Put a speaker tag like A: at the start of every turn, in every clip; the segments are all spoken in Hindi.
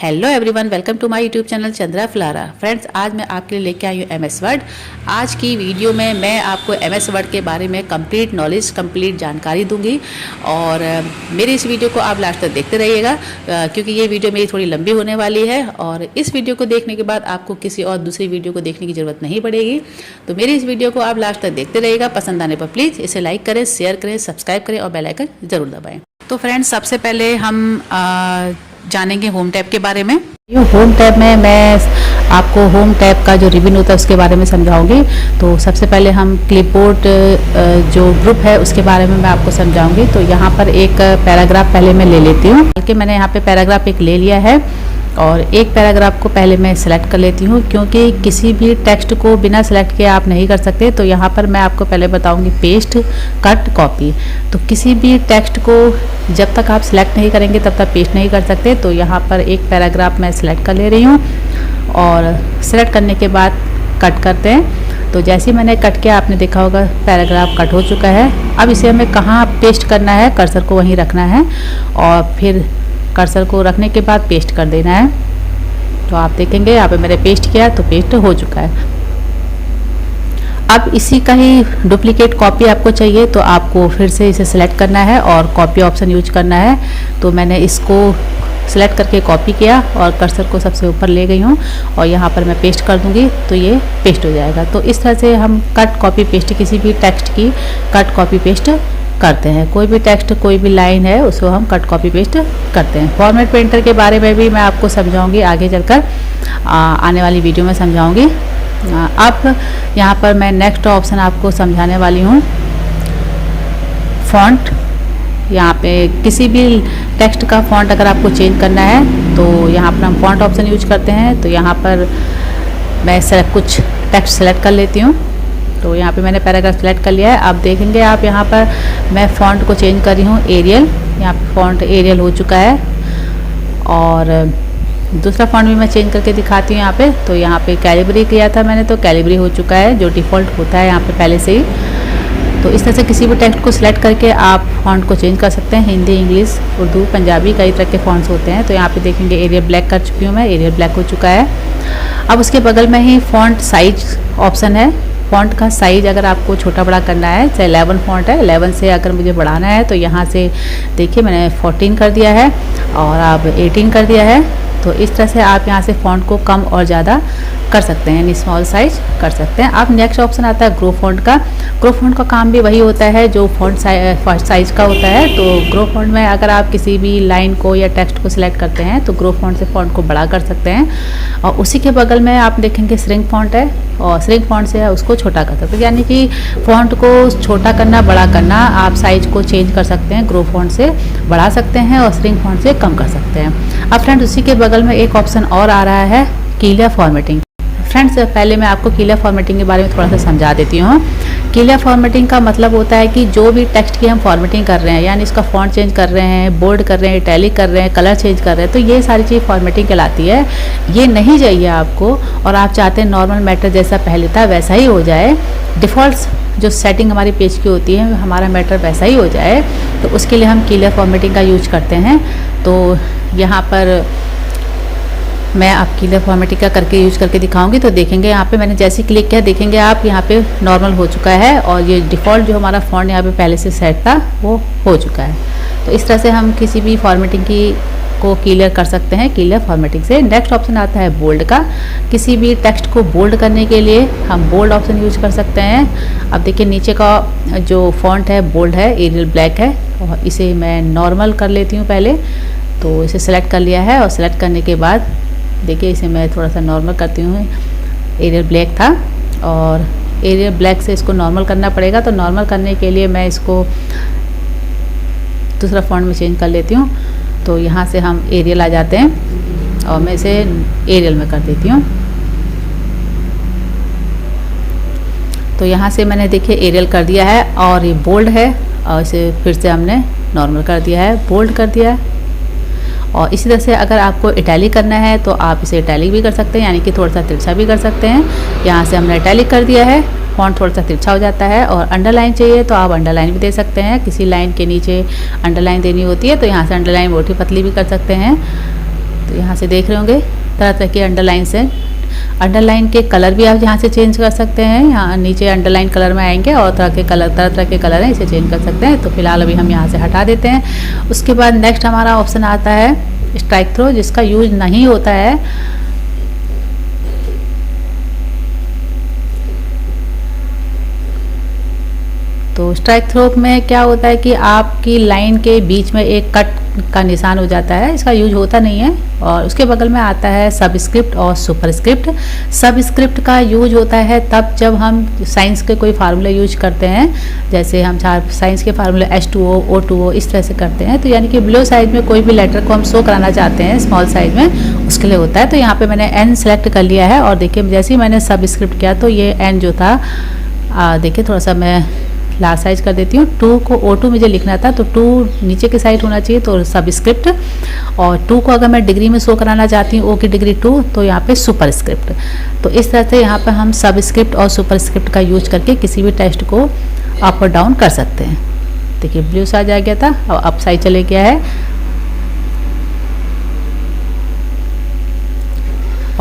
A: Hello everyone, welcome to my YouTube channel Chandra Flora. Friends, आज मैं आपके लिए लेके आई हूँ एमएस वर्ड। आज की वीडियो में मैं आपको एमएस वर्ड के बारे में कंप्लीट नॉलेज, कंप्लीट जानकारी दूंगी और मेरी इस वीडियो को आप लास्ट तक देखते रहिएगा क्योंकि ये वीडियो मेरी थोड़ी लंबी होने वाली है और इस वीडियो को देखने के बाद आपको किसी और दूसरी वीडियो को देखने की ज़रूरत नहीं पड़ेगी। तो मेरी इस वीडियो को आप लास्ट तक देखते रहिएगा। पसंद आने पर प्लीज़ इसे लाइक करें, शेयर करें, सब्सक्राइब करें और बेल आइकन ज़रूर दबाएँ। तो फ्रेंड्स, सबसे पहले हम जानेंगे होम टैब के बारे में। होम टैब में मैं आपको होम टैब का जो रिबन होता है उसके बारे में समझाऊंगी। तो सबसे पहले हम क्लिपबोर्ड जो ग्रुप है उसके बारे में मैं आपको समझाऊंगी। तो यहाँ पर एक पैराग्राफ पहले मैं ले लेती हूँ, बल्कि मैंने यहाँ पे पैराग्राफ एक ले लिया है और एक पैराग्राफ को पहले मैं सिलेक्ट कर लेती हूँ क्योंकि किसी भी टेक्स्ट को बिना सिलेक्ट किए आप नहीं कर सकते। तो यहाँ पर मैं आपको पहले बताऊँगी पेस्ट, कट, कॉपी। तो किसी भी टेक्स्ट को जब तक आप सिलेक्ट नहीं करेंगे तब तक पेस्ट नहीं कर सकते। तो यहाँ पर एक पैराग्राफ मैं सिलेक्ट कर ले रही हूँ और सिलेक्ट करने के बाद कट करते हैं। तो जैसे ही मैंने कट किया आपने देखा होगा पैराग्राफ कट हो चुका है। अब इसे हमें कहाँ पेस्ट करना है, कर्सर को वहीं रखना है और फिर कर्सर को रखने के बाद पेस्ट कर देना है। तो आप देखेंगे यहाँ पे मैंने पेस्ट किया तो पेस्ट हो चुका है। अब इसी का ही डुप्लीकेट कॉपी आपको चाहिए तो आपको फिर से इसे सिलेक्ट करना है और कॉपी ऑप्शन यूज करना है। तो मैंने इसको सिलेक्ट करके कॉपी किया और कर्सर को सबसे ऊपर ले गई हूँ और यहाँ पर मैं पेस्ट कर दूँगी तो ये पेस्ट हो जाएगा। तो इस तरह से हम कट कॉपी पेस्ट किसी भी टेक्स्ट की कट कॉपी पेस्ट करते हैं। कोई भी टेक्स्ट, कोई भी लाइन है उसको हम कट कॉपी पेस्ट करते हैं। फॉर्मेट पेंटर के बारे में भी मैं आपको समझाऊंगी, आगे चलकर आने वाली वीडियो में समझाऊंगी। अब यहाँ पर मैं नेक्स्ट ऑप्शन आपको समझाने वाली हूँ, फॉन्ट। यहाँ पे किसी भी टेक्स्ट का फॉन्ट अगर आपको चेंज करना है तो यहाँ पर हम फॉन्ट ऑप्शन यूज करते हैं। तो यहाँ पर मैं कुछ टेक्स्ट सेलेक्ट कर लेती हूँ। तो यहाँ पे मैंने पैराग्राफ सेलेक्ट कर लिया है। अब देखेंगे आप यहाँ पर मैं फ़ॉन्ट को चेंज कर रही हूँ एरियल। यहाँ पे फ़ॉन्ट एरियल हो चुका है और दूसरा फ़ॉन्ट भी मैं चेंज करके दिखाती हूँ यहाँ पे। तो यहाँ पे कैलिबरी किया था मैंने तो कैलिबरी हो चुका है, जो डिफ़ॉल्ट होता है यहाँ पे पहले से ही। तो इस तरह से किसी भी टेक्स्ट को सिलेक्ट करके आप फ़ॉन्ट को चेंज कर सकते हैं। हिंदी, इंग्लिश, उर्दू, पंजाबी, कई तरह के फ़ॉन्ट्स होते हैं। तो यहाँ पे देखेंगे एरियल ब्लैक कर चुकी हूँ मैं, एरियल ब्लैक हो चुका है। अब उसके बगल में ही फ़ॉन्ट साइज ऑप्शन है। फ़ॉन्ट का साइज़ अगर आपको छोटा बड़ा करना है, चाहे 11 फ़ॉन्ट है, 11 से अगर मुझे बढ़ाना है तो यहाँ से देखिए मैंने 14 कर दिया है और अब 18 कर दिया है। तो इस तरह से आप यहाँ से फ़ॉन्ट को कम और ज़्यादा कर सकते हैं, यानी स्मॉल साइज कर सकते हैं। अब नेक्स्ट ऑप्शन आता है ग्रो फॉन्ट का। ग्रो फॉन्ट का काम भी वही होता है जो फॉन्ट साइज का होता है। तो ग्रो फॉन्ट में अगर आप किसी भी लाइन को या टेक्स्ट को सिलेक्ट करते हैं तो ग्रो फॉन्ट से फॉन्ट को बड़ा कर सकते हैं। और उसी के बगल में आप देखेंगे श्रिंक फॉन्ट है और श्रिंक फॉन्ट से उसको छोटा कर सकते हैं, यानी कि फॉन्ट को छोटा करना, बड़ा करना, आप साइज को चेंज कर सकते हैं। ग्रो फॉन्ट से बढ़ा सकते हैं और श्रिंक फॉन्ट से कम कर सकते हैं। अब फ्रेंड्स, उसी के बगल में एक ऑप्शन और आ रहा है क्लियर फॉर्मेटिंग। फ्रेंड्स, पहले मैं आपको क्लियर फॉर्मेटिंग के बारे में थोड़ा सा समझा देती हूँ। क्लियर फॉर्मेटिंग का मतलब होता है कि जो भी टेक्स्ट की हम फॉर्मेटिंग कर रहे हैं, यानी इसका फॉन्ट चेंज कर रहे हैं, बोल्ड कर रहे हैं, इटैलिक कर रहे हैं, कलर चेंज कर रहे हैं, तो ये सारी चीज़ फॉर्मेटिंग कहलाती है। ये नहीं चाहिए आपको और आप चाहते हैं नॉर्मल मैटर जैसा पहले था वैसा ही हो जाए, डिफ़ॉल्ट जो सेटिंग हमारी पेज की होती है हमारा मैटर वैसा ही हो जाए, तो उसके लिए हम क्लियर फॉर्मेटिंग का यूज करते हैं। तो यहाँ पर मैं आप क्लियर फॉर्मेटिंग का करके यूज करके दिखाऊंगी। तो देखेंगे यहाँ पे मैंने जैसे क्लिक किया, देखेंगे आप यहाँ पे नॉर्मल हो चुका है और ये डिफ़ॉल्ट जो हमारा फॉन्ट यहाँ पे पहले से सेट था वो हो चुका है। तो इस तरह से हम किसी भी फॉर्मेटिंग को क्लियर कर सकते हैं क्लियर फॉर्मेटिंग से। नेक्स्ट ऑप्शन आता है बोल्ड का। किसी भी टेक्स्ट को बोल्ड करने के लिए हम बोल्ड ऑप्शन यूज कर सकते हैं। अब देखिए नीचे का जो फॉन्ट है बोल्ड है, एरियल ब्लैक है और इसे मैं नॉर्मल कर लेती हूँ पहले। तो इसे सेलेक्ट कर लिया है और सेलेक्ट करने के बाद देखिए इसे मैं थोड़ा सा नॉर्मल करती हूँ। एरियल ब्लैक था और एरियल ब्लैक से इसको नॉर्मल करना पड़ेगा। तो नॉर्मल करने के लिए मैं इसको दूसरा फॉन्ट में चेंज कर लेती हूँ। तो यहाँ से हम एरियल आ जाते हैं और मैं इसे एरियल में कर देती हूँ। तो यहाँ से मैंने देखिए एरियल कर दिया है और ये बोल्ड है और इसे फिर से हमने नॉर्मल कर दिया है, बोल्ड कर दिया है। और इसी तरह से अगर आपको इटैलिक करना है तो आप इसे इटैलिक भी कर सकते हैं, यानी कि थोड़ा सा तिरछा भी कर सकते हैं। यहाँ से हमने इटैलिक कर दिया है, फॉन्ट थोड़ा सा तिरछा हो जाता है। और अंडरलाइन चाहिए तो आप अंडरलाइन भी दे सकते हैं, किसी लाइन के नीचे अंडरलाइन देनी होती है तो यहाँ से अंडरलाइन मोटी पतली भी कर सकते हैं। तो तो यहाँ से देख रहे होंगे तरह तरह के अंडरलाइंस हैं। अंडरलाइन के कलर भी आप यहाँ से चेंज कर सकते हैं। यहाँ नीचे अंडरलाइन कलर में आएंगे और तरह तरह के कलर हैं, इसे चेंज कर सकते हैं। तो फिलहाल अभी हम यहाँ से हटा देते हैं। उसके बाद नेक्स्ट हमारा ऑप्शन आता है स्ट्राइक थ्रो, जिसका यूज नहीं होता है। तो स्ट्राइक थ्रो में क्या होता है कि आपकी लाइन के बीच में एक कट का निशान हो जाता है, इसका यूज होता नहीं है। और उसके बगल में आता है सबस्क्रिप्ट और सुपरस्क्रिप्ट। सबस्क्रिप्ट का यूज होता है तब जब हम साइंस के कोई फार्मूले यूज करते हैं, जैसे हम साइंस के फार्मूले H2O, O2O इस तरह से करते हैं। तो यानी कि ब्लू साइज में कोई भी लेटर को हम शो कराना चाहते हैं स्मॉल साइज में, उसके लिए होता है। तो यहाँ पे मैंने N सेलेक्ट कर लिया है और देखिए जैसे ही मैंने सबस्क्रिप्ट किया तो ये N जो था, देखिए थोड़ा सा मैं लार्ज साइज कर देती हूँ। 2 को O2 मुझे लिखना था, तो 2 नीचे की साइड होना चाहिए, तो सबस्क्रिप्ट। और 2 को अगर मैं डिग्री में शो कराना चाहती हूँ, O की डिग्री 2, तो यहाँ पे सुपरस्क्रिप्ट। तो इस तरह से यहाँ पे हम सबस्क्रिप्ट और सुपरस्क्रिप्ट का यूज करके किसी भी टेक्स्ट को अप और डाउन कर सकते हैं। देखिए ब्लू साइज आ गया था, अब अप साइज चले गया है।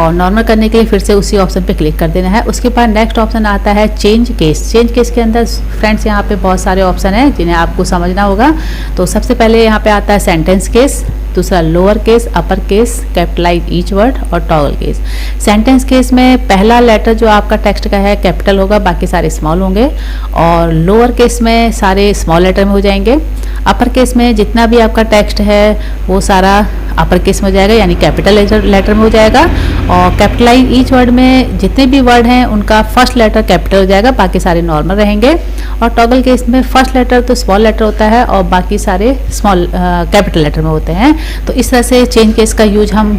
A: और नॉर्मल करने के लिए फिर से उसी ऑप्शन पे क्लिक कर देना है। उसके बाद नेक्स्ट ऑप्शन आता है चेंज केस। चेंज केस के अंदर फ्रेंड्स यहाँ पे बहुत सारे ऑप्शन हैं जिन्हें आपको समझना होगा। तो सबसे पहले यहाँ पे आता है सेंटेंस केस, दूसरा lower case, upper case, capitalise each word और टॉगल केस। सेंटेंस केस में पहला लेटर जो आपका टेक्स्ट का है कैपिटल होगा, बाकी सारे स्मॉल होंगे। और लोअर केस में सारे स्मॉल लेटर में हो जाएंगे। अपर केस में जितना भी आपका टेक्स्ट है वो सारा अपर केस में हो जाएगा, यानी कैपिटल लेटर में हो जाएगा। और कैपिटलाइज ईच वर्ड में जितने भी वर्ड हैं उनका फर्स्ट लेटर कैपिटल हो जाएगा, बाकी सारे नॉर्मल रहेंगे। और टॉगल केस में फर्स्ट लेटर तो स्मॉल लेटर होता है और बाकी सारे स्मॉल कैपिटल लेटर में होते हैं। तो इस तरह से चेंज केस का यूज हम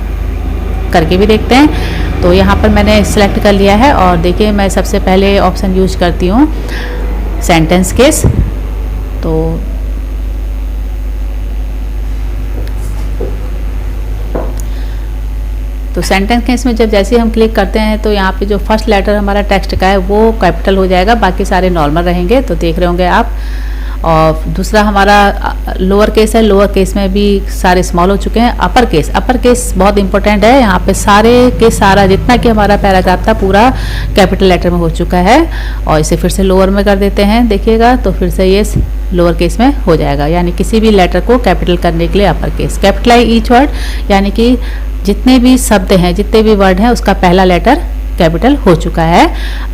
A: करके भी देखते हैं। तो यहाँ पर मैंने सिलेक्ट कर लिया है और देखिए मैं सबसे पहले ऑप्शन यूज करती हूँ सेंटेंस केस। तो सेंटेंस केस में जब जैसे हम क्लिक करते हैं तो यहाँ पे जो फर्स्ट लेटर हमारा टेक्स्ट का है वो कैपिटल हो जाएगा, बाकी सारे नॉर्मल रहेंगे। तो देख रहे होंगे आप। और दूसरा हमारा लोअर केस है, लोअर केस में भी सारे स्मॉल हो चुके हैं। अपर केस बहुत इंपॉर्टेंट है। यहाँ पे सारे के सारा जितना कि हमारा पैराग्राफ था पूरा कैपिटल लेटर में हो चुका है। और इसे फिर से लोअर में कर देते हैं, देखिएगा तो फिर से ये लोअर केस में हो जाएगा। यानी किसी भी लेटर को कैपिटल करने के लिए upper case. Capitalise each word, यानी कि जितने भी शब्द हैं, जितने भी वर्ड हैं, उसका पहला लेटर कैपिटल हो चुका है,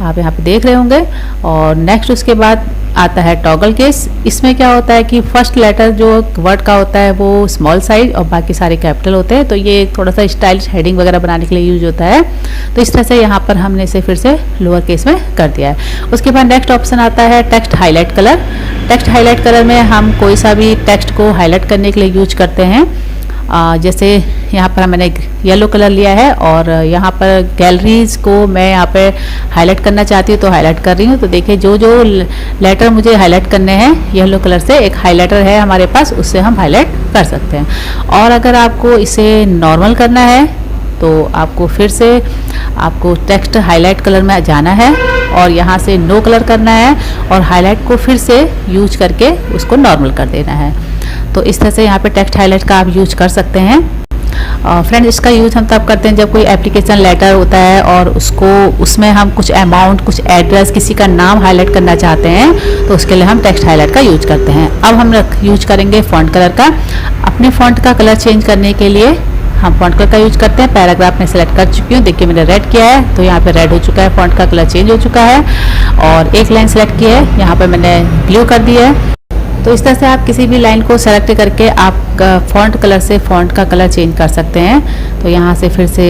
A: आप यहाँ पे देख रहे होंगे। और नेक्स्ट उसके बाद आता है टॉगल केस। इसमें क्या होता है कि फर्स्ट लेटर जो वर्ड का होता है वो स्मॉल साइज और बाकी सारे कैपिटल होते हैं। तो ये थोड़ा सा स्टाइलिश हेडिंग वगैरह बनाने के लिए यूज होता है। तो इस तरह से यहाँ पर हमने इसे फिर से लोअर केस में कर दिया है। उसके बाद नेक्स्ट ऑप्शन आता है text highlight colour. Text highlight colour में हम कोई सा भी टेक्स्ट को हाईलाइट करने के लिए यूज करते हैं। जैसे यहाँ पर मैंने येलो कलर लिया है और यहाँ पर गैलरीज को मैं यहाँ पे हाईलाइट करना चाहती हूँ तो हाईलाइट कर रही हूँ। तो देखिए जो जो लेटर मुझे हाईलाइट करने हैं येलो कलर से, एक हाईलाइटर है हमारे पास, उससे हम हाईलाइट कर सकते हैं। और अगर आपको इसे नॉर्मल करना है तो आपको फिर से आपको टेक्स्ट हाईलाइट कलर में जाना है और यहाँ से नो कलर करना है और हाईलाइट को फिर से यूज करके उसको नॉर्मल कर देना है। तो इस तरह से यहाँ पे टेक्स्ट हाईलाइट का आप यूज कर सकते हैं। फ्रेंड इसका यूज हम तब करते हैं जब कोई एप्लीकेशन लेटर होता है और उसमें हम कुछ अमाउंट, कुछ एड्रेस, किसी का नाम हाईलाइट करना चाहते हैं, तो उसके लिए हम टेक्स्ट हाईलाइट का यूज करते हैं। अब हम यूज करेंगे फॉन्ट कलर का। अपने फॉन्ट का कलर चेंज करने के लिए हम फॉन्ट कलर का यूज करते हैं। पैराग्राफ में सेलेक्ट कर चुकी हूँ, देखिए मैंने रेड किया है तो यहाँ पे रेड हो चुका है, फॉन्ट का कलर चेंज हो चुका है। और एक लाइन सेलेक्ट की है, यहाँ पे मैंने ब्लू कर दी है। तो इस तरह से आप किसी भी लाइन को सेलेक्ट करके आप फॉन्ट कलर से फॉन्ट का कलर चेंज कर सकते हैं। तो यहाँ से फिर से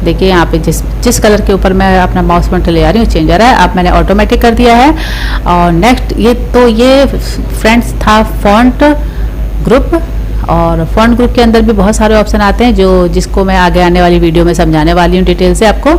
A: देखिए यहाँ पे जिस कलर के ऊपर मैं अपना माउस पॉइंटर ले आ रही हूँ चेंज आ रहा है। अब मैंने ऑटोमेटिक कर दिया है। और नेक्स्ट ये फ्रेंड्स था फॉन्ट ग्रुप। और फॉन्ट ग्रुप के अंदर भी बहुत सारे ऑप्शन आते हैं जिसको मैं आगे आने वाली वीडियो में समझाने वाली हूँ डिटेल से आपको।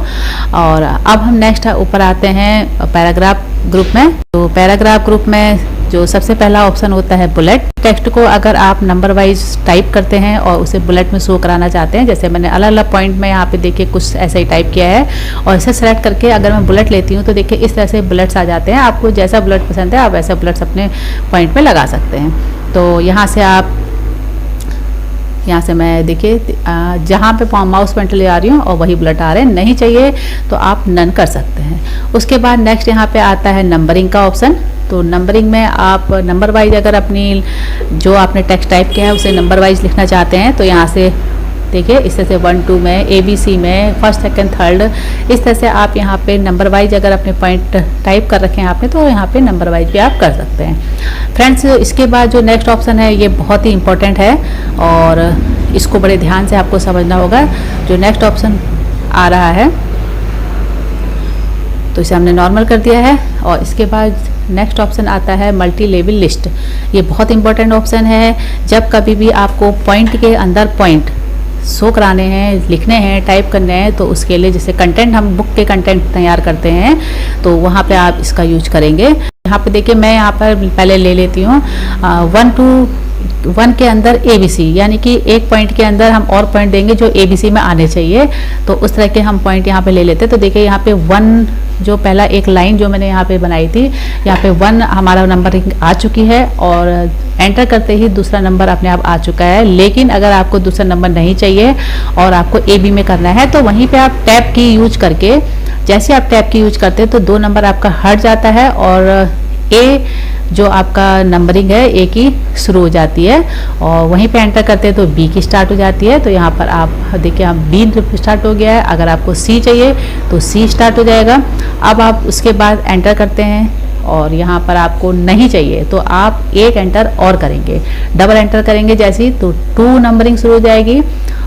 A: और अब हम नेक्स्ट ऊपर आते हैं पैराग्राफ ग्रुप में। तो पैराग्राफ ग्रुप में जो सबसे पहला ऑप्शन होता है बुलेट। टेक्स्ट को अगर आप नंबर वाइज टाइप करते हैं और उसे बुलेट में शो कराना चाहते हैं, जैसे मैंने अलग अलग पॉइंट में यहाँ पे देखिए कुछ ऐसा ही टाइप किया है और इसे सेलेक्ट करके अगर मैं बुलेट लेती हूँ तो देखिए इस तरह से बुलेट्स आ जाते हैं। आपको जैसा बुलेट पसंद है आप वैसा बुलेट्स अपने पॉइंट पे लगा सकते हैं। तो यहाँ से आप यहाँ से मैं देखिए जहाँ पे माउस पॉइंटर ले आ रही हूँ और वही बुलेट आ रहे हैं, नहीं चाहिए तो आप नन कर सकते हैं। उसके बाद नेक्स्ट यहाँ पे आता है नंबरिंग का ऑप्शन। तो नंबरिंग में आप नंबर वाइज अगर अपनी जो आपने टेक्स्ट टाइप किया है उसे नंबर वाइज लिखना चाहते हैं तो यहाँ से देखिए इस तरह से 1 2 में, ABC में, फर्स्ट सेकंड थर्ड, इस तरह से आप यहाँ पे नंबर वाइज अगर अपने पॉइंट टाइप कर रखे हैं आपने तो यहाँ पे नंबर वाइज भी आप कर सकते हैं। फ्रेंड्स, इसके बाद जो नेक्स्ट ऑप्शन है ये बहुत ही इंपॉर्टेंट है और इसको बड़े ध्यान से आपको समझना होगा। जो नेक्स्ट ऑप्शन आ रहा है तो इसे हमने नॉर्मल कर दिया है और इसके बाद नेक्स्ट ऑप्शन आता है मल्टी लेवल लिस्ट। ये बहुत इंपॉर्टेंट ऑप्शन है। जब कभी भी आपको पॉइंट के अंदर पॉइंट शो कराने हैं, लिखने हैं, टाइप करने हैं तो उसके लिए जैसे कंटेंट हम बुक के कंटेंट तैयार करते हैं तो वहाँ पे आप इसका यूज करेंगे। यहाँ पे देखिए मैं यहाँ पर पहले ले लेती हूँ 1 to 1 के अंदर ABC, यानी कि एक पॉइंट के अंदर हम और पॉइंट देंगे जो ABC में आने चाहिए, तो उस तरह के हम पॉइंट यहाँ पे ले लेते हैं। तो देखिए यहाँ पे 1 जो पहला एक लाइन जो मैंने यहाँ पे बनाई थी, यहाँ पे 1 हमारा नंबर आ चुकी है और एंटर करते ही दूसरा नंबर अपने आप आ चुका है। लेकिन अगर आपको दूसरा नंबर नहीं चाहिए और आपको AB में करना है तो वहीं पे आप टैब की यूज करके, जैसे आप टैब की यूज करते हैं तो 2 नंबर आपका हट जाता है और A जो आपका नंबरिंग है A की शुरू हो जाती है और वहीं पे एंटर करते हैं तो B की स्टार्ट हो जाती है। तो यहाँ पर आप देखिए आप B स्टार्ट हो गया है। अगर आपको C चाहिए तो C स्टार्ट हो जाएगा। अब आप उसके बाद एंटर करते हैं और यहाँ पर आपको नहीं चाहिए तो आप एक एंटर और करेंगे, डबल एंटर करेंगे जैसे तो 2 नंबरिंग शुरू हो जाएगी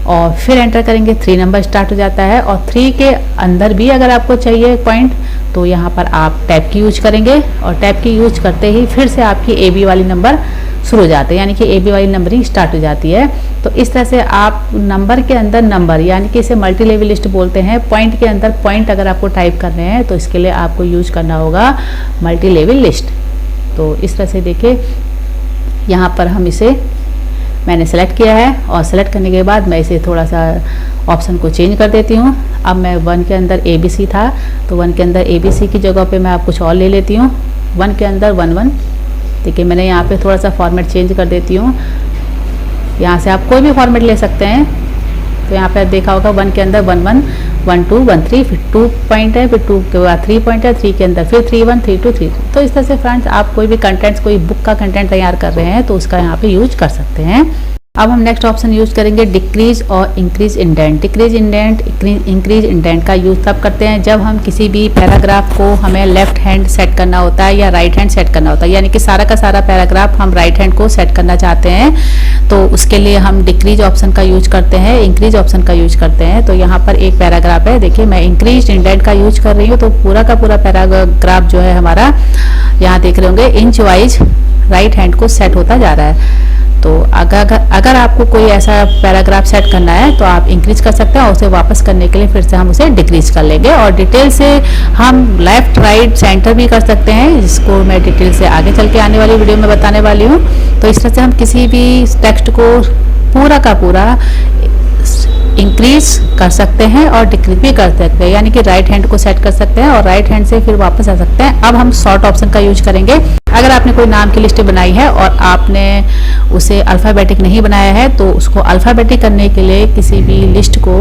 A: और फिर एंटर करेंगे 3 नंबर स्टार्ट हो जाता है। और 3 के अंदर भी अगर आपको चाहिए पॉइंट तो यहाँ पर आप टैब की यूज करेंगे और टैब की यूज करते ही फिर से आपकी AB वाली नंबर शुरू हो जाते हैं, यानी कि AB वाली नंबरिंग स्टार्ट हो जाती है। तो इस तरह से आप नंबर के अंदर नंबर, यानी कि इसे मल्टी लेवल लिस्ट बोलते हैं। पॉइंट के अंदर पॉइंट अगर आपको टाइप करने हैं तो इसके लिए आपको यूज करना होगा मल्टी लेवल लिस्ट। तो इस तरह से देखिए यहाँ पर हम इसे मैंने सेलेक्ट किया है और सेलेक्ट करने के बाद मैं इसे थोड़ा सा ऑप्शन को चेंज कर देती हूँ। अब मैं 1 के अंदर ABC था तो 1 के अंदर ABC की जगह पे मैं आप कुछ और ले लेती हूँ। 1 के अंदर 1 1, देखिए मैंने यहाँ पे थोड़ा सा फॉर्मेट चेंज कर देती हूँ। यहाँ से आप कोई भी फॉर्मेट ले सकते हैं। तो यहाँ पे देखा होगा 1 के अंदर 1 1 1 2 1 3, फिर 2 पॉइंट है, फिर 2 के बाद 3 पॉइंट है, 3 के अंदर फिर 3 1 3 2 3। तो इस तरह से फ्रेंड्स आप कोई भी कंटेंट्स, कोई बुक का कंटेंट तैयार कर रहे हैं तो उसका यहाँ पे यूज कर सकते हैं। अब हम नेक्स्ट ऑप्शन यूज करेंगे डिक्रीज और increase indent. Decrease indent, increase indent का यूज तब करते हैं जब हम किसी भी पैराग्राफ को हमें लेफ्ट हैंड सेट करना होता है या राइट हैंड सेट करना होता है, यानी कि सारा का सारा पैराग्राफ हम राइट हैंड को सेट करना चाहते हैं तो उसके लिए हम डिक्रीज ऑप्शन का यूज करते हैं, इंक्रीज ऑप्शन का यूज करते हैं। तो यहाँ पर एक पैराग्राफ है, देखिए मैं इंक्रीज इंडेंट का यूज कर रही हूँ तो पूरा का पूरा पैराग्राफ जो है हमारा यहाँ देख रहे होंगे इंच वाइज राइट हैंड को सेट होता जा रहा है। तो अगर आपको कोई ऐसा पैराग्राफ सेट करना है तो आप इंक्रीज कर सकते हैं और उसे वापस करने के लिए फिर से हम उसे डिक्रीज कर लेंगे और डिटेल से हम लेफ्ट राइट सेंटर भी कर सकते हैं, जिसको मैं डिटेल से आगे चल के आने वाली वीडियो में बताने वाली हूँ। तो इस तरह से हम किसी भी टेक्स्ट को पूरा का पूरा इंक्रीज कर सकते हैं और डिक्रीज भी कर सकते हैं, यानी कि राइट हैंड को सेट कर सकते हैं और राइट हैंड से फिर वापस आ सकते हैं। अब हम सॉर्ट ऑप्शन का यूज करेंगे। अगर आपने कोई नाम की लिस्ट बनाई है और आपने उसे अल्फ़ाबेटिक नहीं बनाया है तो उसको अल्फ़ाबेटिक करने के लिए, किसी भी लिस्ट को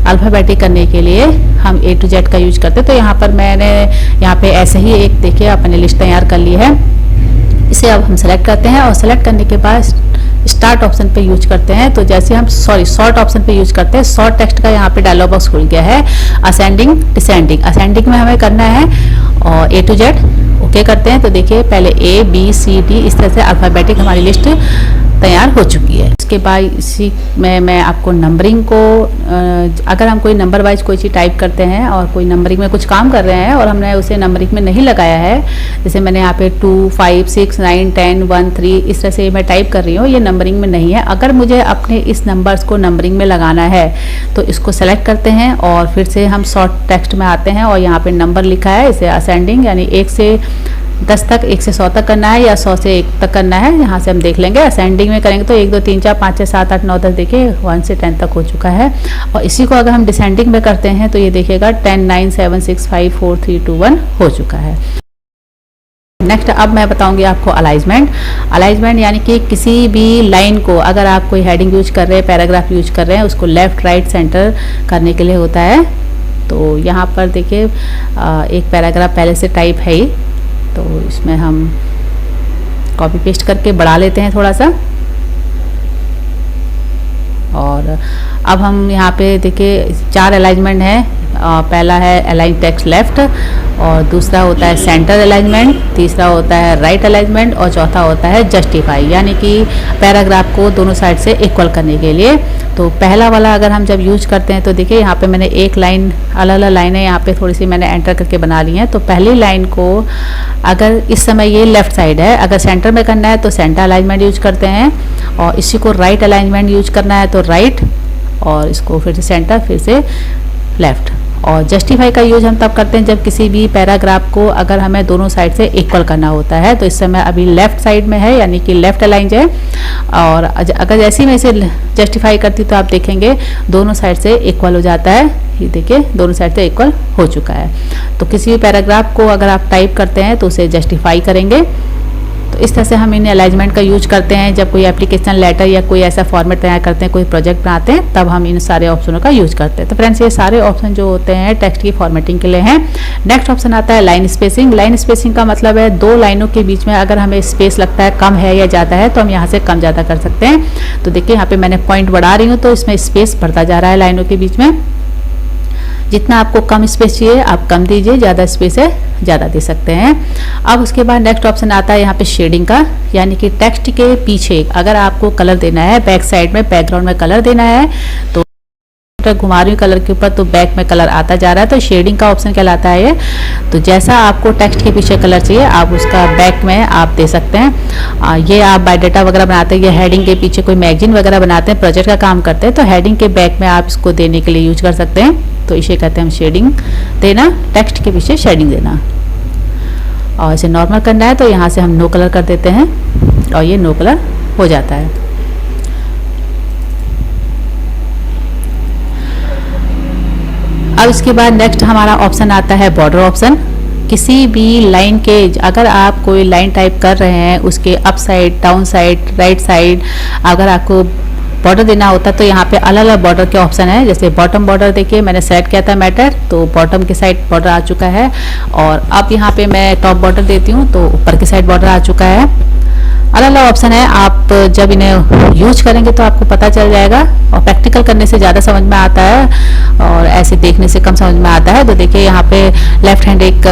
A: अल्फ़ाबेटिक करने के लिए हम A to Z का यूज करते हैं। तो यहाँ पर मैंने यहाँ पे ऐसे ही एक देखिए अपने लिस्ट तैयार कर ली है। इसे अब हम सेलेक्ट करते हैं और सेलेक्ट करने के बाद स्टार्ट ऑप्शन पे यूज करते हैं। तो जैसे हम सॉर्ट ऑप्शन पे यूज करते हैं, सॉर्ट टेक्स्ट का यहाँ पे डायलॉग बॉक्स खुल गया है। असेंडिंग डिसेंडिंग, असेंडिंग में हमें करना है और A to Z ओके करते हैं। तो देखिए पहले A B C D इस तरह से अल्फ़ाबेटिक हमारी लिस्ट तैयार हो चुकी है। इसके बाद इसी में मैं आपको नंबरिंग को, अगर हम कोई नंबर वाइज कोई चीज़ टाइप करते हैं और कोई नंबरिंग में कुछ काम कर रहे हैं और हमने उसे नंबरिंग में नहीं लगाया है, जैसे मैंने यहाँ पे 2 5 6 9 10 1 3 इस तरह से मैं टाइप कर रही हूँ, ये नंबरिंग में नहीं है। अगर मुझे अपने इस नंबर्स को नंबरिंग में लगाना है तो इसको सेलेक्ट करते हैं और फिर से हम शॉर्ट टेक्स्ट में आते हैं और यहाँ पे नंबर लिखा है, इसे असेंडिंग यानी 1 से 10 तक, 1 से 100 तक करना है या 100 से 1 तक करना है। यहाँ से हम देख लेंगे। असेंडिंग में करेंगे तो 1 2 3 4 5 6 7 8 9 10 देखिए 1 से 10 तक हो चुका है। और इसी को अगर हम डिसेंडिंग में करते हैं तो ये देखिएगा 10 9 7 6 5 4 3 2 1 हो चुका है। नेक्स्ट अब मैं बताऊंगी आपको अलाइजमेंट। अलाइजमेंट यानी कि किसी भी लाइन को अगर आप कोई हेडिंग यूज कर रहे हैं, पैराग्राफ यूज कर रहे हैं, उसको लेफ़्ट राइट सेंटर करने के लिए होता है। तो यहाँ पर देखिए एक पैराग्राफ पहले से टाइप है ही, तो इसमें हम कॉपी पेस्ट करके बढ़ा लेते हैं थोड़ा सा। और अब हम यहाँ पे देखिए 4 अलाइनमेंट है। पहला है अलाइन टेक्स्ट लेफ्ट, और दूसरा होता है सेंटर अलाइनमेंट, तीसरा होता है राइट अलाइनमेंट, और चौथा होता है जस्टिफाई, यानी कि पैराग्राफ को दोनों साइड से इक्वल करने के लिए। तो पहला वाला अगर हम जब यूज करते हैं तो देखिए यहाँ पे मैंने एक लाइन, अलग अलग लाइनें यहाँ पे थोड़ी सी मैंने एंटर करके बना ली हैं। तो पहली लाइन को अगर इस समय ये लेफ्ट साइड है, अगर सेंटर में करना है तो सेंटर अलाइनमेंट यूज करते हैं, और इसी को राइट अलाइनमेंट यूज करना है तो राइट, और इसको फिर से सेंटर, फिर से लेफ्ट। और जस्टिफाई का यूज हम तब करते हैं जब किसी भी पैराग्राफ को अगर हमें दोनों साइड से इक्वल करना होता है। तो इस समय अभी लेफ्ट साइड में है, यानी कि लेफ्ट अलाइन है, और अगर जैसे ही मैं इसे जस्टिफाई करती तो आप देखेंगे दोनों साइड से इक्वल हो जाता है। ये देखिए दोनों साइड से इक्वल हो चुका है। तो किसी भी पैराग्राफ को अगर आप टाइप करते हैं तो उसे जस्टिफाई करेंगे। तो इस तरह से हम इन अलाइजमेंट का यूज करते हैं जब कोई एप्लीकेशन लेटर या कोई ऐसा फॉर्मेट तैयार करते हैं, कोई प्रोजेक्ट बनाते हैं, तब हम इन सारे ऑप्शनों का यूज करते हैं। तो फ्रेंड्स ये सारे ऑप्शन जो होते हैं टेक्स्ट की फॉर्मेटिंग के लिए हैं। नेक्स्ट ऑप्शन आता है लाइन स्पेसिंग। लाइन स्पेसिंग का मतलब है 2 लाइनों के बीच में अगर हमें स्पेस लगता है कम है या ज़्यादा है तो हम यहाँ से कम ज़्यादा कर सकते हैं। तो देखिए यहाँ पे मैंने पॉइंट बढ़ा रही हूँ तो इसमें स्पेस बढ़ता जा रहा है लाइनों के बीच में। जितना आपको कम स्पेस चाहिए आप कम दीजिए, ज़्यादा स्पेस है ज़्यादा दे सकते हैं। अब उसके बाद नेक्स्ट ऑप्शन आता है यहाँ पे शेडिंग का, यानी कि टेक्स्ट के पीछे अगर आपको कलर देना है, बैक साइड में बैकग्राउंड में कलर देना है, तो घुमा रही हूँ कलर के ऊपर तो बैक में कलर आता जा रहा है, तो शेडिंग का ऑप्शन कहलाता है ये। तो जैसा आपको टेक्स्ट के पीछे कलर चाहिए आप उसका बैक में आप दे सकते हैं। ये आप बायोडाटा वगैरह बनाते हैं, ये हेडिंग के पीछे कोई मैगजीन वगैरह बनाते हैं, प्रोजेक्ट का काम करते हैं, तो हेडिंग के बैक में आप इसको देने के लिए यूज कर सकते हैं। तो इसे कहते हैं हम शेडिंग देना, टेक्स्ट के पीछे शेडिंग देना। और इसे नॉर्मल करना है तो यहाँ से हम नो कलर कर देते हैं और ये नो कलर हो जाता है। अब इसके बाद नेक्स्ट हमारा ऑप्शन आता है बॉर्डर ऑप्शन। किसी भी लाइन के अगर आप कोई लाइन टाइप कर रहे हैं उसके up side, down side, right side अगर आपको बॉर्डर देना होता है तो यहाँ पे अलग अलग बॉर्डर के ऑप्शन है। जैसे बॉटम बॉर्डर देखिए मैंने सेलेक्ट किया था मैटर, तो बॉटम के साइड बॉर्डर आ चुका है। और अब यहाँ पे मैं टॉप बॉर्डर देती हूँ तो ऊपर के साइड बॉर्डर आ चुका है। अलग अलग ऑप्शन है, आप जब इन्हें यूज करेंगे तो आपको पता चल जाएगा। और प्रैक्टिकल करने से ज़्यादा समझ में आता है और ऐसे देखने से कम समझ में आता है। तो देखिए यहाँ पे लेफ्ट हैंड एक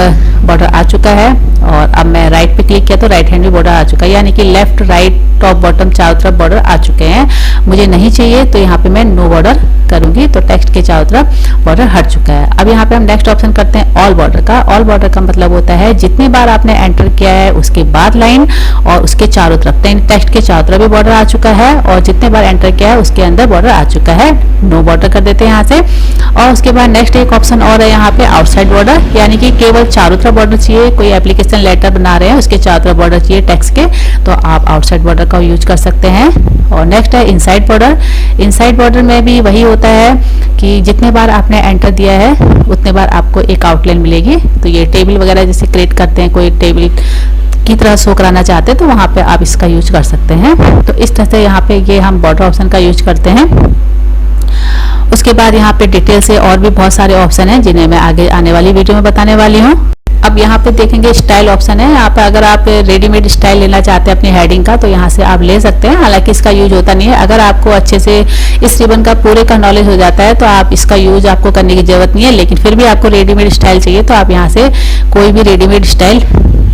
A: बॉर्डर आ चुका है और अब मैं राइट पे क्लिक किया तो राइट हैंड भी बॉर्डर आ चुका है, यानी कि लेफ्ट राइट टॉप बॉटम चारों तरफ बॉर्डर आ चुके हैं। मुझे नहीं चाहिए तो यहाँ पे मैं नो बॉर्डर करूंगी तो टेक्स्ट के चारों तरफ बॉर्डर हट चुका है। अब यहाँ पे हम नेक्स्ट ऑप्शन करते हैं ऑल बॉर्डर का। ऑल बॉर्डर का मतलब होता है जितनी बार आपने एंटर किया है उसके बाद लाइन और उसके चारों तरफ, टेक्स्ट के चारों तरफ भी बॉर्डर आ चुका है और जितने बार एंटर किया है उसके अंदर बॉर्डर आ चुका है, नो बॉर्डर कर देते हैं यहाँ से। और उसके बाद नेक्स्ट एक ऑप्शन और है यहाँ पे आउटसाइड बॉर्डर, यानी कि केवल चारों तरफ बॉर्डर चाहिए, कोई एप्लीकेशन लेटर बना रहे हैं उसके चारों तरफ बॉर्डर चाहिए टेक्स्ट के, तो आप आउटसाइड बॉर्डर का यूज कर सकते हैं। और नेक्स्ट है इनसाइड बॉर्डर। इनसाइड बॉर्डर में भी वही होता है कि जितने बार आपने एंटर दिया है उतने बार आपको एक आउटलाइन मिलेगी। तो ये टेबल वगैरह जैसे क्रिएट करते हैं, कोई टेबल की तरह शो कराना चाहते हैं तो वहाँ पे आप इसका यूज कर सकते हैं। तो इस तरह से यहाँ पे ये हम बॉर्डर ऑप्शन का यूज करते हैं। उसके बाद यहाँ पे डिटेल से और भी बहुत सारे ऑप्शन हैं जिन्हें मैं आगे आने वाली वीडियो में बताने वाली हूँ। अब यहाँ पे देखेंगे स्टाइल ऑप्शन है। यहाँ पे अगर आप रेडीमेड स्टाइल लेना चाहते हैं अपनी हेडिंग का तो यहाँ से आप ले सकते हैं, हालांकि इसका यूज होता नहीं है। अगर आपको अच्छे से इस रिबन का पूरे का नॉलेज हो जाता है तो आप इसका यूज आपको करने की जरूरत नहीं है, लेकिन फिर भी आपको रेडीमेड स्टाइल चाहिए तो आप यहाँ से कोई भी रेडीमेड स्टाइल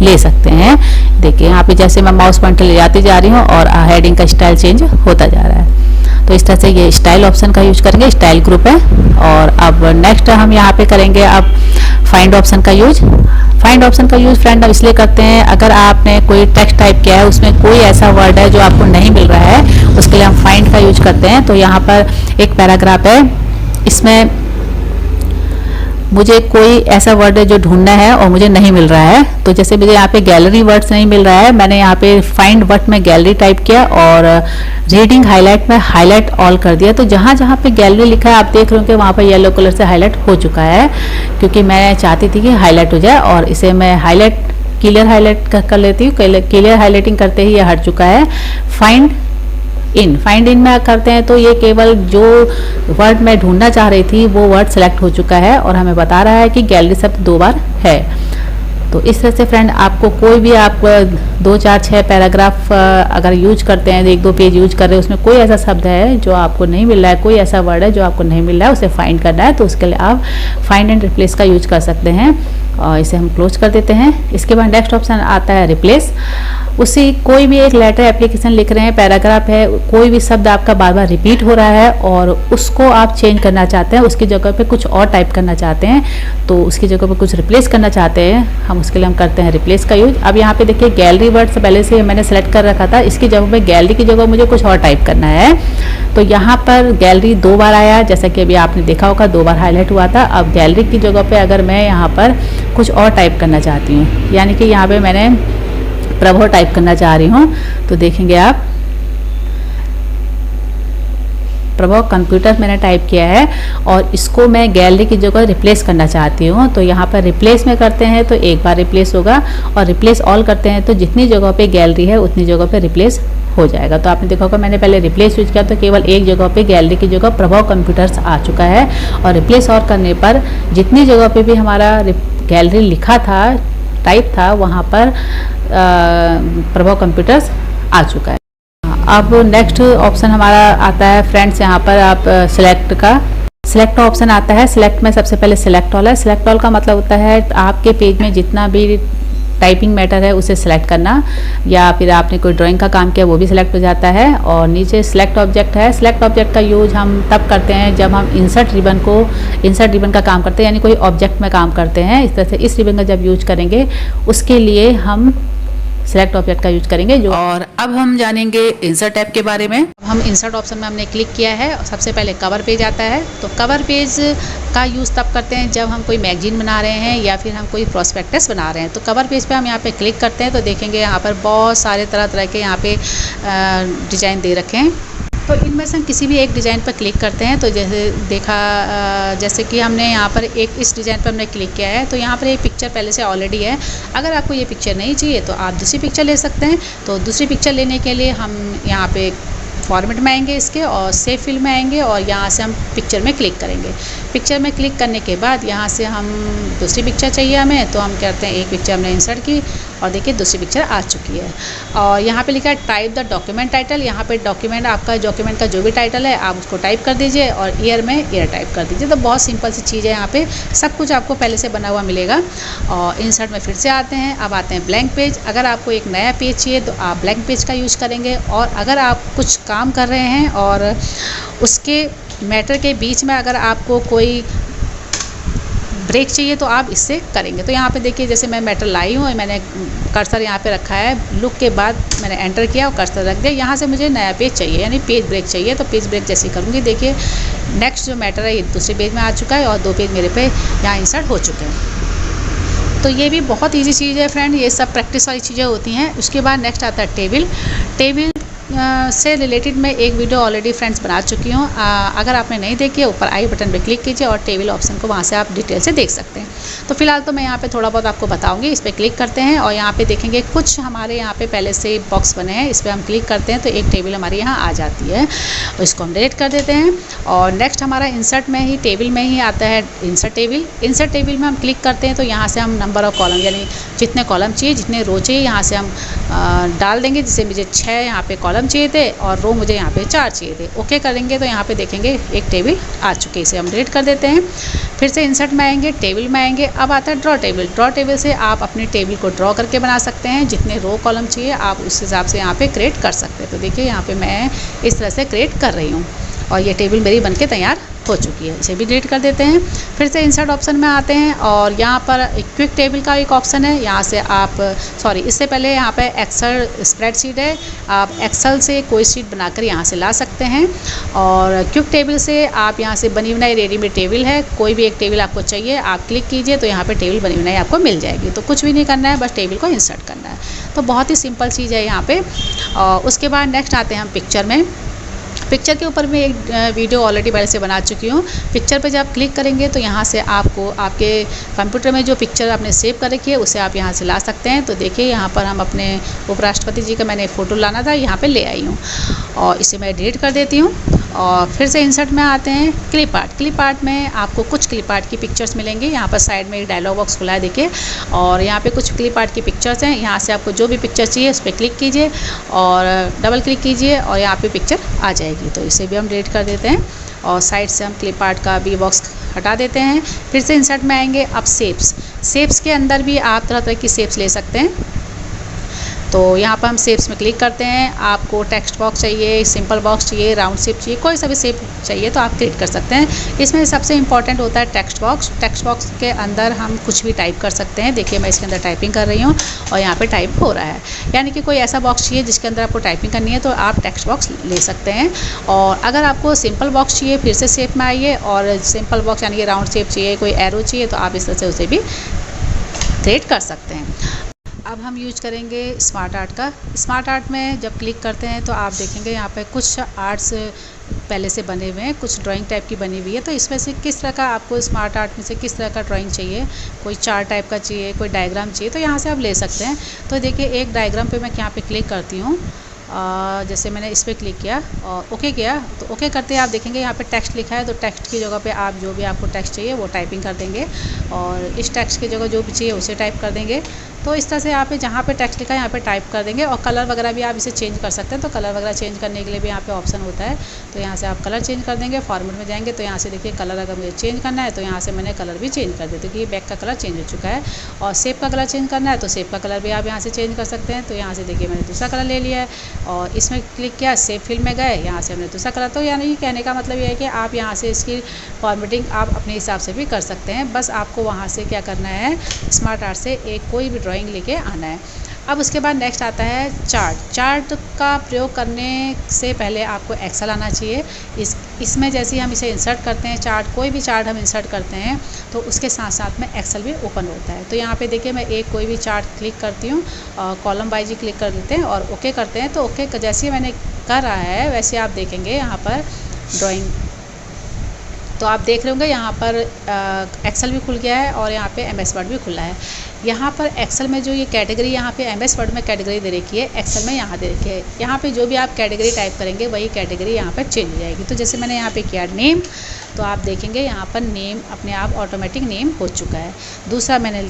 A: ले सकते हैं। देखिए यहाँ पे जैसे मैं माउस पॉइंटर ले जाती जा रही हूँ और हेडिंग का स्टाइल चेंज होता जा रहा है। तो इस तरह से ये स्टाइल ऑप्शन का यूज करेंगे, स्टाइल ग्रुप है। और अब नेक्स्ट हम यहाँ पे करेंगे अब फाइंड ऑप्शन का यूज। फाइंड ऑप्शन का यूज फ्रेंड अब इसलिए करते हैं अगर आपने कोई टेक्स्ट टाइप किया है उसमें कोई ऐसा वर्ड है जो आपको नहीं मिल रहा है, उसके लिए हम फाइंड का यूज करते हैं। तो यहाँ पर एक पैराग्राफ है, इसमें मुझे कोई ऐसा वर्ड है जो ढूंढना है और मुझे नहीं मिल रहा है। तो जैसे मुझे यहाँ पे गैलरी वर्ड्स नहीं मिल रहा है, मैंने यहाँ पे फाइंड वर्ड में गैलरी टाइप किया और रीडिंग हाईलाइट में हाईलाइट ऑल कर दिया। तो जहाँ जहाँ पे गैलरी लिखा है आप देख रहे हो कि वहाँ पर येलो कलर से हाईलाइट हो चुका है, क्योंकि मैं चाहती थी कि हाईलाइट हो जाए और इसे मैं हाईलाइट क्लियर हाईलाइट कर लेती हूँ। क्लियर हाईलाइटिंग करते ही ये हट चुका है। फाइंड इन में करते हैं तो ये केवल जो वर्ड मैं ढूंढना चाह रही थी वो वर्ड सेलेक्ट हो चुका है और हमें बता रहा है कि गैलरी शब्द 2 बार है। तो इस तरह से फ्रेंड आपको कोई भी आप 2, 4, 6 पैराग्राफ अगर यूज करते हैं, 1-2 पेज यूज कर रहे हैं, उसमें कोई ऐसा शब्द है जो आपको नहीं मिल रहा है, कोई ऐसा वर्ड है जो आपको नहीं मिल रहा है, उसे फाइंड करना है, तो उसके लिए आप फाइंड एंड रिप्लेस का यूज कर सकते हैं। और इसे हम क्लोज कर देते हैं। इसके बाद नेक्स्ट ऑप्शन आता है रिप्लेस। उसी कोई भी एक लेटर एप्लीकेशन लिख रहे हैं, पैराग्राफ है, कोई भी शब्द आपका बार बार रिपीट हो रहा है और उसको आप चेंज करना चाहते हैं, उसकी जगह पे कुछ और टाइप करना चाहते हैं, तो उसकी जगह पे कुछ रिप्लेस करना चाहते हैं हम, उसके लिए हम करते हैं रिप्लेस का यूज। अब यहाँ पे देखिए गैलरी वर्ड से पहले से मैंने सेलेक्ट कर रखा था, इसकी जगह पे गैलरी की जगह मुझे कुछ और टाइप करना है। तो यहाँ पर गैलरी 2 बार आया, जैसा कि अभी आपने देखा होगा 2 बार हाईलाइट हुआ था। अब गैलरी की जगह पे अगर मैं यहाँ पर कुछ और टाइप करना चाहती हूँ, यानी कि यहाँ पे मैंने प्रभो टाइप करना चाह रही हूँ, तो देखेंगे आप प्रभो कंप्यूटर मैंने टाइप किया है और इसको मैं गैलरी की जगह रिप्लेस करना चाहती हूँ। तो यहाँ पर रिप्लेस में करते हैं तो एक बार रिप्लेस होगा और रिप्लेस ऑल करते हैं तो जितनी जगह पे गैलरी है उतनी जगह पे रिप्लेस हो जाएगा। तो आपने देखा होगा मैंने पहले रिप्लेस यूज किया तो केवल एक जगह पे गैलरी की जगह प्रभव कंप्यूटर्स आ चुका है और रिप्लेस और करने पर जितनी जगह पे भी हमारा गैलरी लिखा था, टाइप था, वहाँ पर प्रभव कंप्यूटर्स आ चुका है। अब नेक्स्ट ऑप्शन हमारा आता है फ्रेंड्स, यहाँ पर आप सिलेक्ट ऑप्शन आता है। सिलेक्ट में सबसे पहले सिलेक्ट ऑल है। सिलेक्ट ऑल का मतलब होता है आपके पेज में जितना भी टाइपिंग मैटर है उसे सिलेक्ट करना, या फिर आपने कोई ड्राइंग का काम किया वो भी सिलेक्ट हो जाता है। और नीचे सिलेक्ट ऑब्जेक्ट है। सिलेक्ट ऑब्जेक्ट का यूज हम तब करते हैं जब हम इंसर्ट रिबन का काम करते हैं, यानी कोई ऑब्जेक्ट में काम करते हैं। इस तरह से इस रिबन का जब यूज करेंगे उसके लिए हम सिलेक्ट ऑब्जेक्ट का यूज करेंगे। और अब हम जानेंगे इंसर्ट टैब के बारे में। हम इंसर्ट ऑप्शन में हमने क्लिक किया है और सबसे पहले कवर पेज आता है। तो कवर पेज का यूज़ तब करते हैं जब हम कोई मैगजीन बना रहे हैं या फिर हम कोई प्रोस्पेक्टस बना रहे हैं। तो कवर पेज पे हम यहाँ पे क्लिक करते हैं तो देखेंगे यहाँ पर बहुत सारे तरह तरह के यहाँ पे डिज़ाइन दे रखे हैं। तो इनमें से हम किसी भी एक डिज़ाइन पर क्लिक करते हैं। तो जैसे कि हमने यहाँ पर एक इस डिज़ाइन पर हमने क्लिक किया है तो यहाँ पर एक पिक्चर पहले से ऑलरेडी है। अगर आपको ये पिक्चर नहीं चाहिए तो आप दूसरी पिक्चर ले सकते हैं। तो दूसरी पिक्चर लेने के लिए हम यहाँ पे फॉर्मेट में आएंगे इसके और सेव फिल में आएंगे और यहाँ से हम पिक्चर में क्लिक करेंगे। पिक्चर में क्लिक करने के बाद यहाँ से हम दूसरी पिक्चर चाहिए हमें, तो हम करते हैं एक पिक्चर हमने इंसर्ट की और देखिए दूसरी पिक्चर आ चुकी है। और यहाँ पे लिखा है टाइप द डॉक्यूमेंट टाइटल। यहाँ पे डॉक्यूमेंट आपका डॉक्यूमेंट का जो भी टाइटल है आप उसको टाइप कर दीजिए और ईयर में ईयर टाइप कर दीजिए। तो बहुत सिंपल सी चीज़ है, यहाँ पे सब कुछ आपको पहले से बना हुआ मिलेगा। और इंसर्ट में फिर से आते हैं। अब आते हैं ब्लैंक पेज। अगर आपको एक नया पेज चाहिए तो आप ब्लैंक पेज का यूज़ करेंगे। और अगर आप कुछ काम कर रहे हैं और उसके मैटर के बीच में अगर आपको कोई ब्रेक चाहिए तो आप इससे करेंगे। तो यहाँ पे देखिए जैसे मैं मैटर लाई हूँ और मैंने कर्सर यहाँ पे रखा है, लुक के बाद मैंने एंटर किया और कर्सर रख दिया। यहाँ से मुझे नया पेज चाहिए यानी पेज ब्रेक चाहिए, तो पेज ब्रेक जैसे करूँगी देखिए नेक्स्ट जो मैटर है ये दूसरे पेज में आ चुका है और 2 पेज मेरे पे यहाँ इंसर्ट हो चुके हैं। तो ये भी बहुत ईजी चीज़ है फ्रेंड, ये सब प्रैक्टिस वाली चीज़ें होती हैं। उसके बाद नेक्स्ट आता है टेबल से रिलेटेड मैं एक वीडियो ऑलरेडी फ्रेंड्स बना चुकी हूँ। अगर आपने नहीं देखी है ऊपर आई बटन पे क्लिक कीजिए और टेबल ऑप्शन को वहाँ से आप डिटेल से देख सकते हैं। तो फिलहाल तो मैं यहाँ पे थोड़ा बहुत आपको बताऊँगी। इस पर क्लिक करते हैं और यहाँ पे देखेंगे कुछ हमारे यहाँ पे पहले से बॉक्स बने हैं, इस पर हम क्लिक करते हैं तो एक टेबल हमारी यहाँ आ जाती है। तो इसको हम डिलीट कर देते हैं। और नेक्स्ट हमारा इंसर्ट में ही टेबल में ही आता है इंसर्ट टेबल में हम क्लिक करते हैं तो यहाँ से हम नंबर ऑफ कॉलम यानी जितने कॉलम चाहिए जितने रो चाहिए यहाँ से हम डाल देंगे। जैसे मुझे 6 यहाँ पे कॉलम चाहिए थे और रो मुझे यहाँ पे 4 चाहिए थे। ओके करेंगे तो यहाँ पे देखेंगे एक टेबल आ चुकी है, इसे हम डिलीट कर देते हैं। फिर से इंसर्ट में आएंगे, टेबल में आएंगे। अब आता है ड्रॉ टेबल से आप अपनी टेबल को ड्रॉ करके बना सकते हैं। जितने रो कॉलम चाहिए आप उस हिसाब से यहाँ पे क्रिएट कर सकते हैं। तो देखिए यहाँ पे मैं इस तरह से क्रिएट कर रही हूँ और ये टेबल मेरी बनके तैयार हो चुकी है। इसे भी डिलीट कर देते हैं। फिर से इंसर्ट ऑप्शन में आते हैं और यहाँ पर क्विक टेबल का एक ऑप्शन है। यहाँ से आप इससे पहले यहाँ पे एक्सेल स्प्रेडशीट है, आप एक्सेल से कोई शीट बनाकर यहाँ से ला सकते हैं। और क्विक टेबल से आप यहाँ से बनी बनाई रेडीमेड टेबल है, कोई भी एक टेबल आपको चाहिए आप क्लिक कीजिए तो यहाँ पर टेबल बनी बनाई आपको मिल जाएगी। तो कुछ भी नहीं करना है, बस टेबल को इंसर्ट करना है। तो बहुत ही सिंपल चीज़ है यहाँ पर। और उसके बाद नेक्स्ट आते हैं हम पिक्चर के ऊपर मैं एक वीडियो ऑलरेडी पहले से बना चुकी हूँ। पिक्चर पे जब आप क्लिक करेंगे तो यहाँ से आपको आपके कंप्यूटर में जो पिक्चर आपने सेव कर रखी है उसे आप यहाँ से ला सकते हैं। तो देखिए यहाँ पर हम अपने उपराष्ट्रपति जी का मैंने फ़ोटो लाना था, यहाँ पे ले आई हूँ और इसे मैं डिलीट कर देती हूँ। और फिर से इंसर्ट में आते हैं क्लिप आर्ट। क्लिप आर्ट में आपको कुछ क्लिप आर्ट की पिक्चर्स मिलेंगी। यहाँ पर साइड में एक डायलॉग बॉक्स खुला है देखिए, और यहाँ पे कुछ क्लिप आर्ट की पिक्चर्स हैं। यहाँ से आपको जो भी पिक्चर चाहिए उस पर क्लिक कीजिए और डबल क्लिक कीजिए और यहाँ पे पिक्चर आ जाएगी। तो इसे भी हम डिलीट कर देते हैं और साइड से हम क्लिप आर्ट का भी बॉक्स हटा देते हैं। फिर से इंसर्ट में आएंगे। अब शेप्स के अंदर भी आप तरह तरह की शेप्स ले सकते हैं। तो यहाँ पर हम शेप्स में क्लिक करते हैं। आपको टेक्स्ट बॉक्स चाहिए, सिंपल बॉक्स चाहिए, राउंड शेप चाहिए, कोई सा भी शेप चाहिए तो आप क्लिक कर सकते हैं। इसमें सबसे इंपॉर्टेंट होता है टेक्स्ट बॉक्स। टेक्स्ट बॉक्स के अंदर हम कुछ भी टाइप कर सकते हैं। देखिए मैं इसके अंदर टाइपिंग कर रही हूँ और यहाँ पे टाइप हो रहा है, यानी कि कोई ऐसा बॉक्स चाहिए जिसके अंदर आपको टाइपिंग करनी है तो आप टेक्स्ट बॉक्स ले सकते हैं। और अगर आपको सिंपल बॉक्स चाहिए फिर से शेप में आइए और सिंपल बॉक्स यानी कि राउंड शेप चाहिए, कोई एरो चाहिए तो आप इस तरह से उसे भी क्रिएट कर सकते हैं। अब हम यूज करेंगे स्मार्ट आर्ट का। स्मार्ट आर्ट में जब क्लिक करते हैं तो आप देखेंगे यहाँ पे कुछ आर्ट्स पहले से बने हुए हैं, कुछ ड्राइंग टाइप की बनी हुई है। तो इसमें से किस तरह का आपको स्मार्ट आर्ट में से किस तरह का ड्राइंग चाहिए, कोई चार्ट टाइप का चाहिए, कोई डायग्राम चाहिए तो यहाँ से आप ले सकते हैं। तो देखिए एक डायग्राम पे मैं यहाँ पे क्लिक करती हूँ। जैसे मैंने इस पर क्लिक किया और ओके किया तो ओके करते हैं आप देखेंगे यहाँ पे टेक्स्ट लिखा है। तो टेक्स्ट की जगह पे आप जो भी आपको टेक्स्ट चाहिए वो टाइपिंग कर देंगे और इस टेक्स्ट की जगह जो भी चाहिए उसे टाइप कर देंगे। तो इस तरह से यहाँ पे जहाँ पे टेक्स्ट लिखा है यहाँ पे टाइप कर देंगे। और कलर वगैरह भी आप इसे चेंज कर सकते हैं। तो कलर वगैरह चेंज करने के लिए भी यहाँ पे ऑप्शन होता है। तो यहाँ से आप कलर चेंज कर देंगे। फॉर्मेट में जाएंगे तो यहाँ से देखिए कलर अगर मुझे चेंज करना है तो यहाँ से मैंने कलर भी चेंज कर दिया क्योंकि ये बैक का कलर चेंज हो चुका है। और शेप का कलर चेंज करना है तो शेप का कलर भी आप यहाँ से चेंज कर सकते हैं। तो यहाँ से देखिए मैंने दूसरा कलर ले लिया है और इसमें क्लिक किया, शेप फील्ड में गए, यहाँ से हमने दूसरा कलर। तो यानी कहने का मतलब ये है कि आप यहाँ से इसकी फॉर्मेटिंग आप अपने हिसाब से भी कर सकते हैं। बस आपको वहाँ से क्या करना है, स्मार्ट आर्ट से एक कोई भी ड्राइंग लेके आना है। अब उसके बाद नेक्स्ट आता है चार्ट का प्रयोग करने से पहले आपको एक्सेल आना चाहिए। इसमें जैसे ही हम इसे इंसर्ट करते हैं, कोई भी चार्ट हम इंसर्ट करते हैं तो उसके साथ साथ में एक्सेल भी ओपन होता है। तो यहाँ पे देखिए मैं एक कोई भी चार्ट क्लिक करती हूँ, कॉलम वाइज ही क्लिक कर लेते हैं और ओके करते हैं। तो ओके जैसे मैंने कर रहा है वैसे आप देखेंगे यहाँ पर ड्राइंग। तो आप देख रहे होंगे यहाँ पर एक्सेल भी खुल गया है और यहाँ पे एमएस वर्ड भी खुला है। यहाँ पर एक्सेल में जो ये कैटेगरी यहाँ पे एमएस वर्ड में कैटेगरी दे रखी है, एक्सेल में यहाँ दे रखी है। यहाँ पे जो भी आप कैटेगरी टाइप करेंगे वही कैटेगरी यहाँ पर चेंज हो जाएगी। तो जैसे मैंने यहाँ पे किया नेम, तो आप देखेंगे यहाँ पर नेम अपने आप ऑटोमेटिक नेम हो चुका है। दूसरा मैंने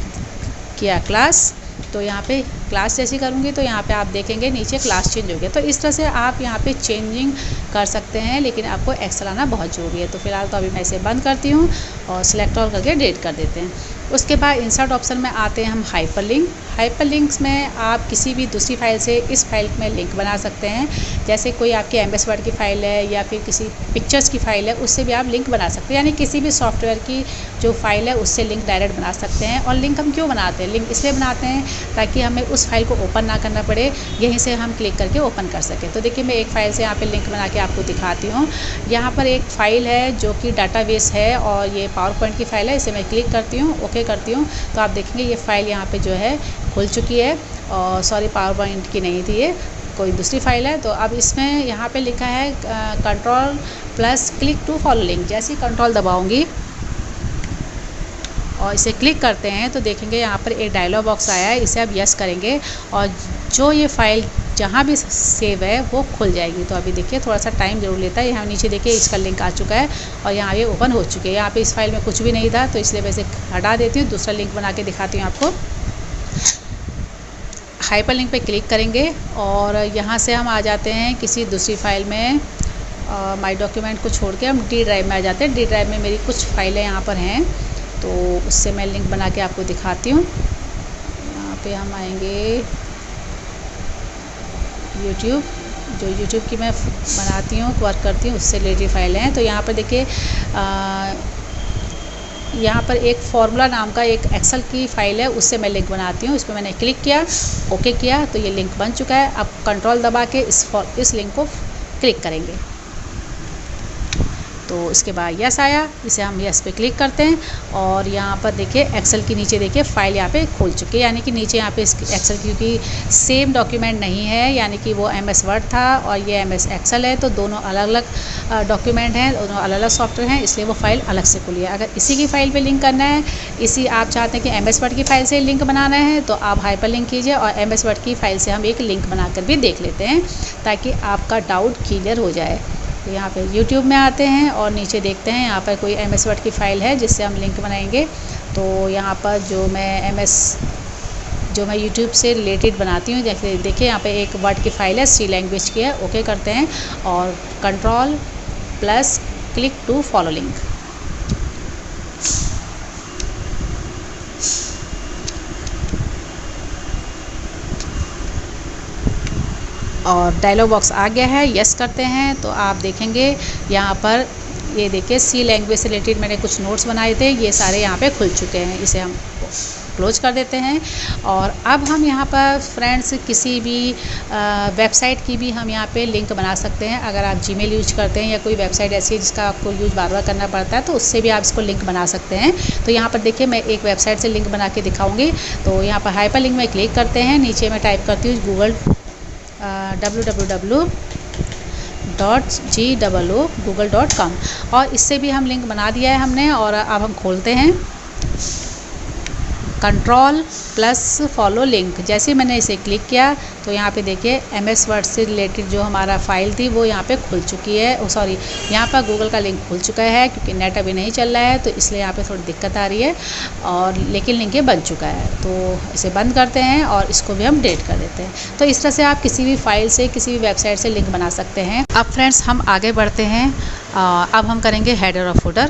A: किया क्लास, तो यहाँ पे क्लास जैसी करूँगी तो यहाँ पे आप देखेंगे नीचे क्लास चेंज हो गया। तो इस तरह से आप यहाँ पे चेंजिंग कर सकते हैं, लेकिन आपको एक्सेल आना बहुत ज़रूरी है। तो फिलहाल तो अभी मैं इसे बंद करती हूँ और सिलेक्ट ऑल करके डिलीट कर देते हैं। उसके बाद इंसर्ट ऑप्शन में आते हैं हम हाइपरलिंक। हाइपरलिंक्स में आप किसी भी दूसरी फाइल से इस फाइल में लिंक बना सकते हैं। जैसे कोई आपकी एमएस वर्ड की फ़ाइल है या फिर किसी पिक्चर्स की फ़ाइल है, उससे भी आप लिंक बना सकते हैं। यानी किसी भी सॉफ्टवेयर की जो फाइल है उससे लिंक डायरेक्ट बना सकते हैं। और लिंक हम क्यों बनाते हैं, लिंक इसलिए बनाते हैं ताकि हमें उस फाइल को ओपन ना करना पड़े, यहीं से हम क्लिक करके ओपन कर सकें। तो देखिए मैं एक फ़ाइल से यहाँ पे लिंक बना के आपको दिखाती हूँ। यहाँ पर एक फ़ाइल है जो कि डाटाबेस है और ये पावर पॉइंट की फ़ाइल है। इसे मैं क्लिक करती हूँ, ओके करती हूँ, तो आप देखेंगे ये फ़ाइल यहाँ पे जो है खुल चुकी है। और सॉरी पावर पॉइंट की नहीं थी, ये कोई दूसरी फाइल है। तो अब इसमें यहाँ पे लिखा है control plus click to follow link. जैसे ही कंट्रोल दबाऊंगी और इसे क्लिक करते हैं तो देखेंगे यहाँ पर एक डायलॉग बॉक्स आया है। इसे आप यस करेंगे और जो ये फ़ाइल जहाँ भी सेव है वो खुल जाएगी। तो अभी देखिए थोड़ा सा टाइम ज़रूर लेता है। यहाँ नीचे देखिए इसका लिंक आ चुका है और यहाँ ये ओपन हो चुके हैं। यहाँ पे इस फाइल में कुछ भी नहीं था तो इसलिए मैं इसे हटा देती हूँ, दूसरा लिंक बना के दिखाती हूँ आपको। हाइपर लिंक पे क्लिक करेंगे और यहाँ से हम आ जाते हैं किसी दूसरी फाइल में। माई डॉक्यूमेंट को छोड़ के हम डी ड्राइव में आ जाते हैं। डी ड्राइव में मेरी कुछ फाइलें यहाँ पर हैं तो उससे मैं लिंक बना के आपको दिखाती हूँ। यहाँ पे हम आएंगे यूट्यूब, जो यूट्यूब की मैं बनाती हूँ, वर्क करती हूँ, उससे रिलेटेड फाइलें हैं। तो यहाँ पर देखिए यहाँ पर एक फार्मूला नाम का एक एक्सेल की फ़ाइल है, उससे मैं लिंक बनाती हूँ। इस पर मैंने क्लिक किया, ओके किया, तो ये लिंक बन चुका है। अब कंट्रोल दबा के इस लिंक को क्लिक करेंगे तो इसके बाद यस आया, इसे हम यस पे क्लिक करते हैं और यहाँ पर देखिए एक्सेल के नीचे देखिए फ़ाइल यहाँ पे खुल चुकी है, यानी कि नीचे यहाँ पे एक्सेल क्योंकि सेम डॉक्यूमेंट नहीं है, यानी कि वो MS वर्ड था और ये MS एक्सेल है, तो दोनों अलग अलग डॉक्यूमेंट हैं, दोनों अलग अलग सॉफ्टवेयर हैं, इसलिए वो फ़ाइल अलग से खुली है। अगर इसी की फ़ाइल पे लिंक करना है, इसी आप चाहते हैं कि MS वर्ड की फ़ाइल से लिंक बनाना है, तो आप हाइपर लिंक कीजिए और MS वर्ड की फ़ाइल से हम एक लिंक बनाकर भी देख लेते हैं ताकि आपका डाउट क्लियर हो जाए। तो यहाँ पे YouTube में आते हैं और नीचे देखते हैं यहाँ पर कोई MS वर्ड की फ़ाइल है जिससे हम लिंक बनाएंगे। तो यहाँ पर जो मैं YouTube से रिलेटेड बनाती हूँ, जैसे देखिए यहाँ पे एक वर्ड की फ़ाइल है, सी लैंग्वेज की है, ओके करते हैं और control plus click to follow link. और डायलॉग बॉक्स आ गया है, यस करते हैं तो आप देखेंगे यहाँ पर ये देखिए सी लैंग्वेज से रिलेटेड मैंने कुछ नोट्स बनाए थे, ये सारे यहाँ पे खुल चुके हैं। इसे हम क्लोज कर देते हैं और अब हम यहाँ पर फ्रेंड्स किसी भी वेबसाइट की भी हम यहाँ पे लिंक बना सकते हैं। अगर आप जीमेल यूज करते हैं या कोई वेबसाइट ऐसी है जिसका आपको यूज बार बार करना पड़ता है, तो उससे भी आप इसको लिंक बना सकते हैं। तो यहाँ पर देखिए मैं एक वेबसाइट से लिंक बना के दिखाऊँगी। तो यहाँ पर हाइपर लिंक में क्लिक करते हैं, नीचे मैं टाइप करती हूँ www.google.com और इससे भी हम लिंक बना दिया है हमने। और अब हम खोलते हैं कंट्रोल प्लस फॉलो लिंक। जैसे ही मैंने इसे क्लिक किया तो यहाँ पे देखिए MS वर्ड से रिलेटेड जो हमारा फ़ाइल थी वो यहाँ पे खुल चुकी है। सॉरी, यहाँ पर गूगल का लिंक खुल चुका है क्योंकि नेट अभी नहीं चल रहा है, तो इसलिए यहाँ पे थोड़ी दिक्कत आ रही है और लेकिन लिंक ये बन चुका है। तो इसे बंद करते हैं और इसको भी हम डिलीट कर देते हैं। तो इस तरह से आप किसी भी फ़ाइल से किसी भी वेबसाइट से लिंक बना सकते हैं। अब फ्रेंड्स हम आगे बढ़ते हैं। अब हम करेंगे हेडर और फुटर।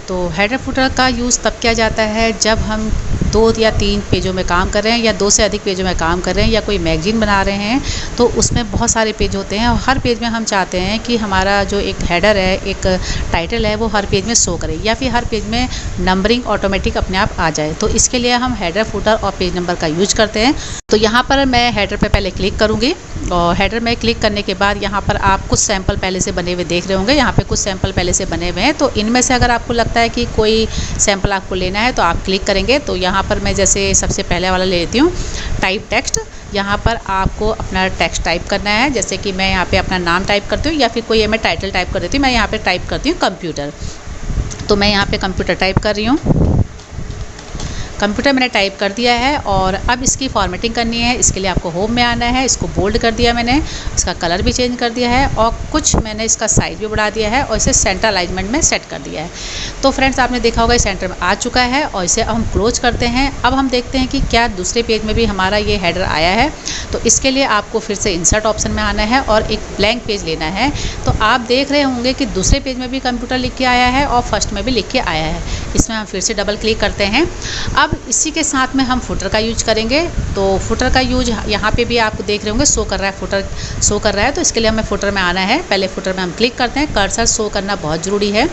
A: तो हेडर फुटर का यूज़ तब किया जाता है जब हम 2 या 3 पेजों में काम कर रहे हैं या 2 से अधिक पेजों में काम कर रहे हैं या कोई मैगज़ीन बना रहे हैं, तो उसमें बहुत सारे पेज होते हैं और हर पेज में हम चाहते हैं कि हमारा जो एक हेडर है, एक टाइटल है, वो हर पेज में शो करे या फिर हर पेज में नंबरिंग ऑटोमेटिक अपने आप आ जाए। तो इसके लिए हम हेडर फुटर और पेज नंबर का यूज करते हैं। तो यहाँ पर मैं हेडर पर पहले क्लिक करूँगी और हेडर में क्लिक करने के बाद यहाँ पर आप कुछ सैंपल पहले से बने हुए देख रहे होंगे। यहाँ पे कुछ सैंपल पहले से बने हुए हैं, तो इनमें से अगर आपको लगता है कि कोई सैंपल आपको लेना है तो आप क्लिक करेंगे। तो यहाँ पर मैं जैसे सबसे पहले वाला ले लेती हूँ, टाइप टेक्स्ट। यहाँ पर आपको अपना टेक्स्ट टाइप करना है, जैसे कि मैं यहाँ पे अपना नाम टाइप करती हूँ या फिर कोई मैं टाइटल टाइप कर देती हूँ। मैं यहाँ पे टाइप करती हूँ कंप्यूटर, तो मैं यहाँ पे कंप्यूटर टाइप कर रही हूँ। कंप्यूटर मैंने टाइप कर दिया है और अब इसकी फॉर्मेटिंग करनी है। इसके लिए आपको होम में आना है, इसको बोल्ड कर दिया मैंने, इसका कलर भी चेंज कर दिया है और कुछ मैंने इसका साइज भी बढ़ा दिया है और इसे सेंटर अलाइनमेंट में सेट कर दिया है। तो फ्रेंड्स आपने देखा होगा सेंटर में आ चुका है और इसे हम क्लोज करते हैं। अब हम देखते हैं कि क्या दूसरे पेज में भी हमारा ये हेडर आया है। तो इसके लिए आपको फिर से इंसर्ट ऑप्शन में आना है और एक ब्लैंक पेज लेना है। तो आप देख रहे होंगे कि दूसरे पेज में भी कंप्यूटर लिख के आया है और फर्स्ट में भी लिख के आया है। इसमें हम फिर से डबल क्लिक करते हैं। अब इसी के साथ में हम फुटर का यूज करेंगे। तो फुटर का यूज यहाँ पे भी आप देख रहे होंगे शो कर रहा है, फुटर शो कर रहा है। तो इसके लिए हमें फुटर में आना है। पहले फुटर में हम क्लिक करते हैं, कर्सर शो करना बहुत ज़रूरी है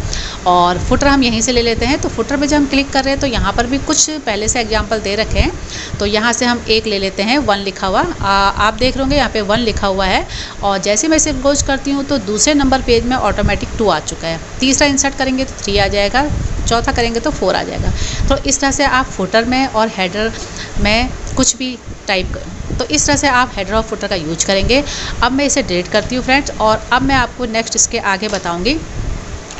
A: और फुटर हम यहीं से ले लेते हैं। तो फुटर में जब हम क्लिक कर रहे हैं तो यहाँ पर भी कुछ पहले से एग्जाम्पल दे रखे हैं। तो यहाँ से हम एक ले लेते हैं, 1 लिखा हुआ। आप देख रहे होंगे यहाँ पे 1 लिखा हुआ है और जैसे मैं इसे क्लोज करती हूँ तो दूसरे नंबर पेज में ऑटोमेटिक 2 आ चुका है। तीसरा इंसर्ट करेंगे तो 3 आ जाएगा, चौथा करेंगे तो 4 आ जाएगा। तो इस तरह से आप फुटर में और हेडर में कुछ भी टाइप तो इस तरह से आप हेडर और फुटर का यूज करेंगे। अब मैं इसे डिलीट करती हूँ फ्रेंड्स और अब मैं आपको नेक्स्ट इसके आगे बताऊँगी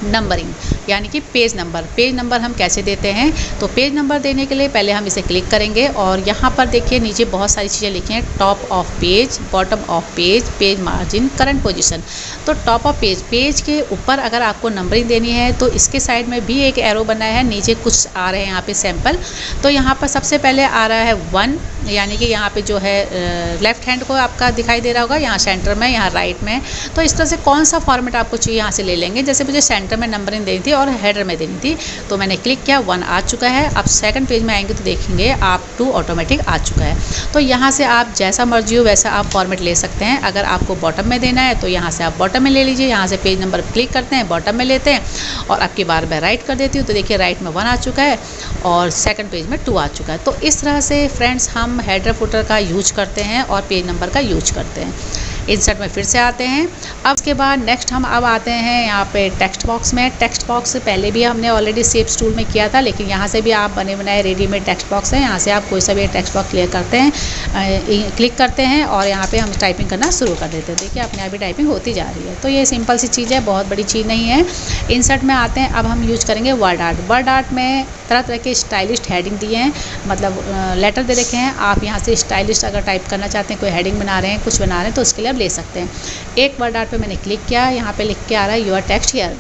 A: नंबरिंग, यानी कि पेज नंबर। पेज नंबर हम कैसे देते हैं? तो पेज नंबर देने के लिए पहले हम इसे क्लिक करेंगे और यहाँ पर देखिए नीचे बहुत सारी चीज़ें लिखी हैं, top of page, bottom of page, page margin, current position. तो टॉप ऑफ पेज, पेज के ऊपर अगर आपको नंबरिंग देनी है तो इसके साइड में भी एक एरो बना है, नीचे कुछ आ रहे हैं यहाँ पे सैंपल। तो यहाँ पर सबसे पहले आ रहा है 1, यानी कि यहाँ पे जो है लेफ्ट हैंड को आपका दिखाई दे रहा होगा, यहाँ सेंटर में, यहाँ राइट में। तो इस तरह से कौन सा फॉर्मेट आपको चाहिए यहाँ से ले लेंगे। जैसे मुझे सेंटर में नंबरिंग देनी थी और हेडर में देनी थी, तो मैंने क्लिक किया, 1 आ चुका है। अब सेकंड पेज में आएंगे तो देखेंगे आप 2 ऑटोमेटिक आ चुका है। तो यहाँ से आप जैसा मर्जी हो वैसा आप फॉर्मेट ले सकते हैं। अगर आपको बॉटम में देना है तो यहाँ से आप बॉटम में ले लीजिए, यहाँ से पेज नंबर क्लिक करते हैं, बॉटम में लेते हैं और आपकी बार मैं राइट कर देती हूँ। तो देखिए राइट में 1 आ चुका है और सेकंड पेज में 2 आ चुका है। तो इस तरह से फ्रेंड्स हम हेडर फुटर का यूज करते हैं और पेज नंबर का यूज करते हैं। इंसर्ट में फिर से आते हैं। अब उसके बाद नेक्स्ट हम अब आते हैं यहाँ पे टेक्स्ट बॉक्स में। टेक्स्ट बॉक्स पहले भी हमने ऑलरेडी शेप्स टूल में किया था, लेकिन यहाँ से भी आप बने बनाए रेडीमेड टेक्स्ट बॉक्स हैं, यहाँ से आप कोई सा भी टेक्स्ट बॉक्स क्लिक करते हैं और यहाँ पे हम टाइपिंग करना शुरू कर देते हैं। देखिए अपने आप ही टाइपिंग होती जा रही है। तो ये सिंपल सी चीज़ है, बहुत बड़ी चीज़ नहीं है। इंसर्ट में आते हैं, अब हम यूज करेंगे वर्ड आर्ट। वर्ड आर्ट में तरह तरह के स्टाइलिश हेडिंग दिए हैं, मतलब लेटर दे रखे हैं। आप यहाँ से स्टाइलिश अगर टाइप करना चाहते हैं, कोई हेडिंग बना रहे हैं, कुछ बना रहे हैं, तो उसके लिए आप ले सकते हैं। एक वर्ड आर्ट पे मैंने क्लिक किया, यहाँ पे लिख के आ रहा है योर टेक्स्ट हियर।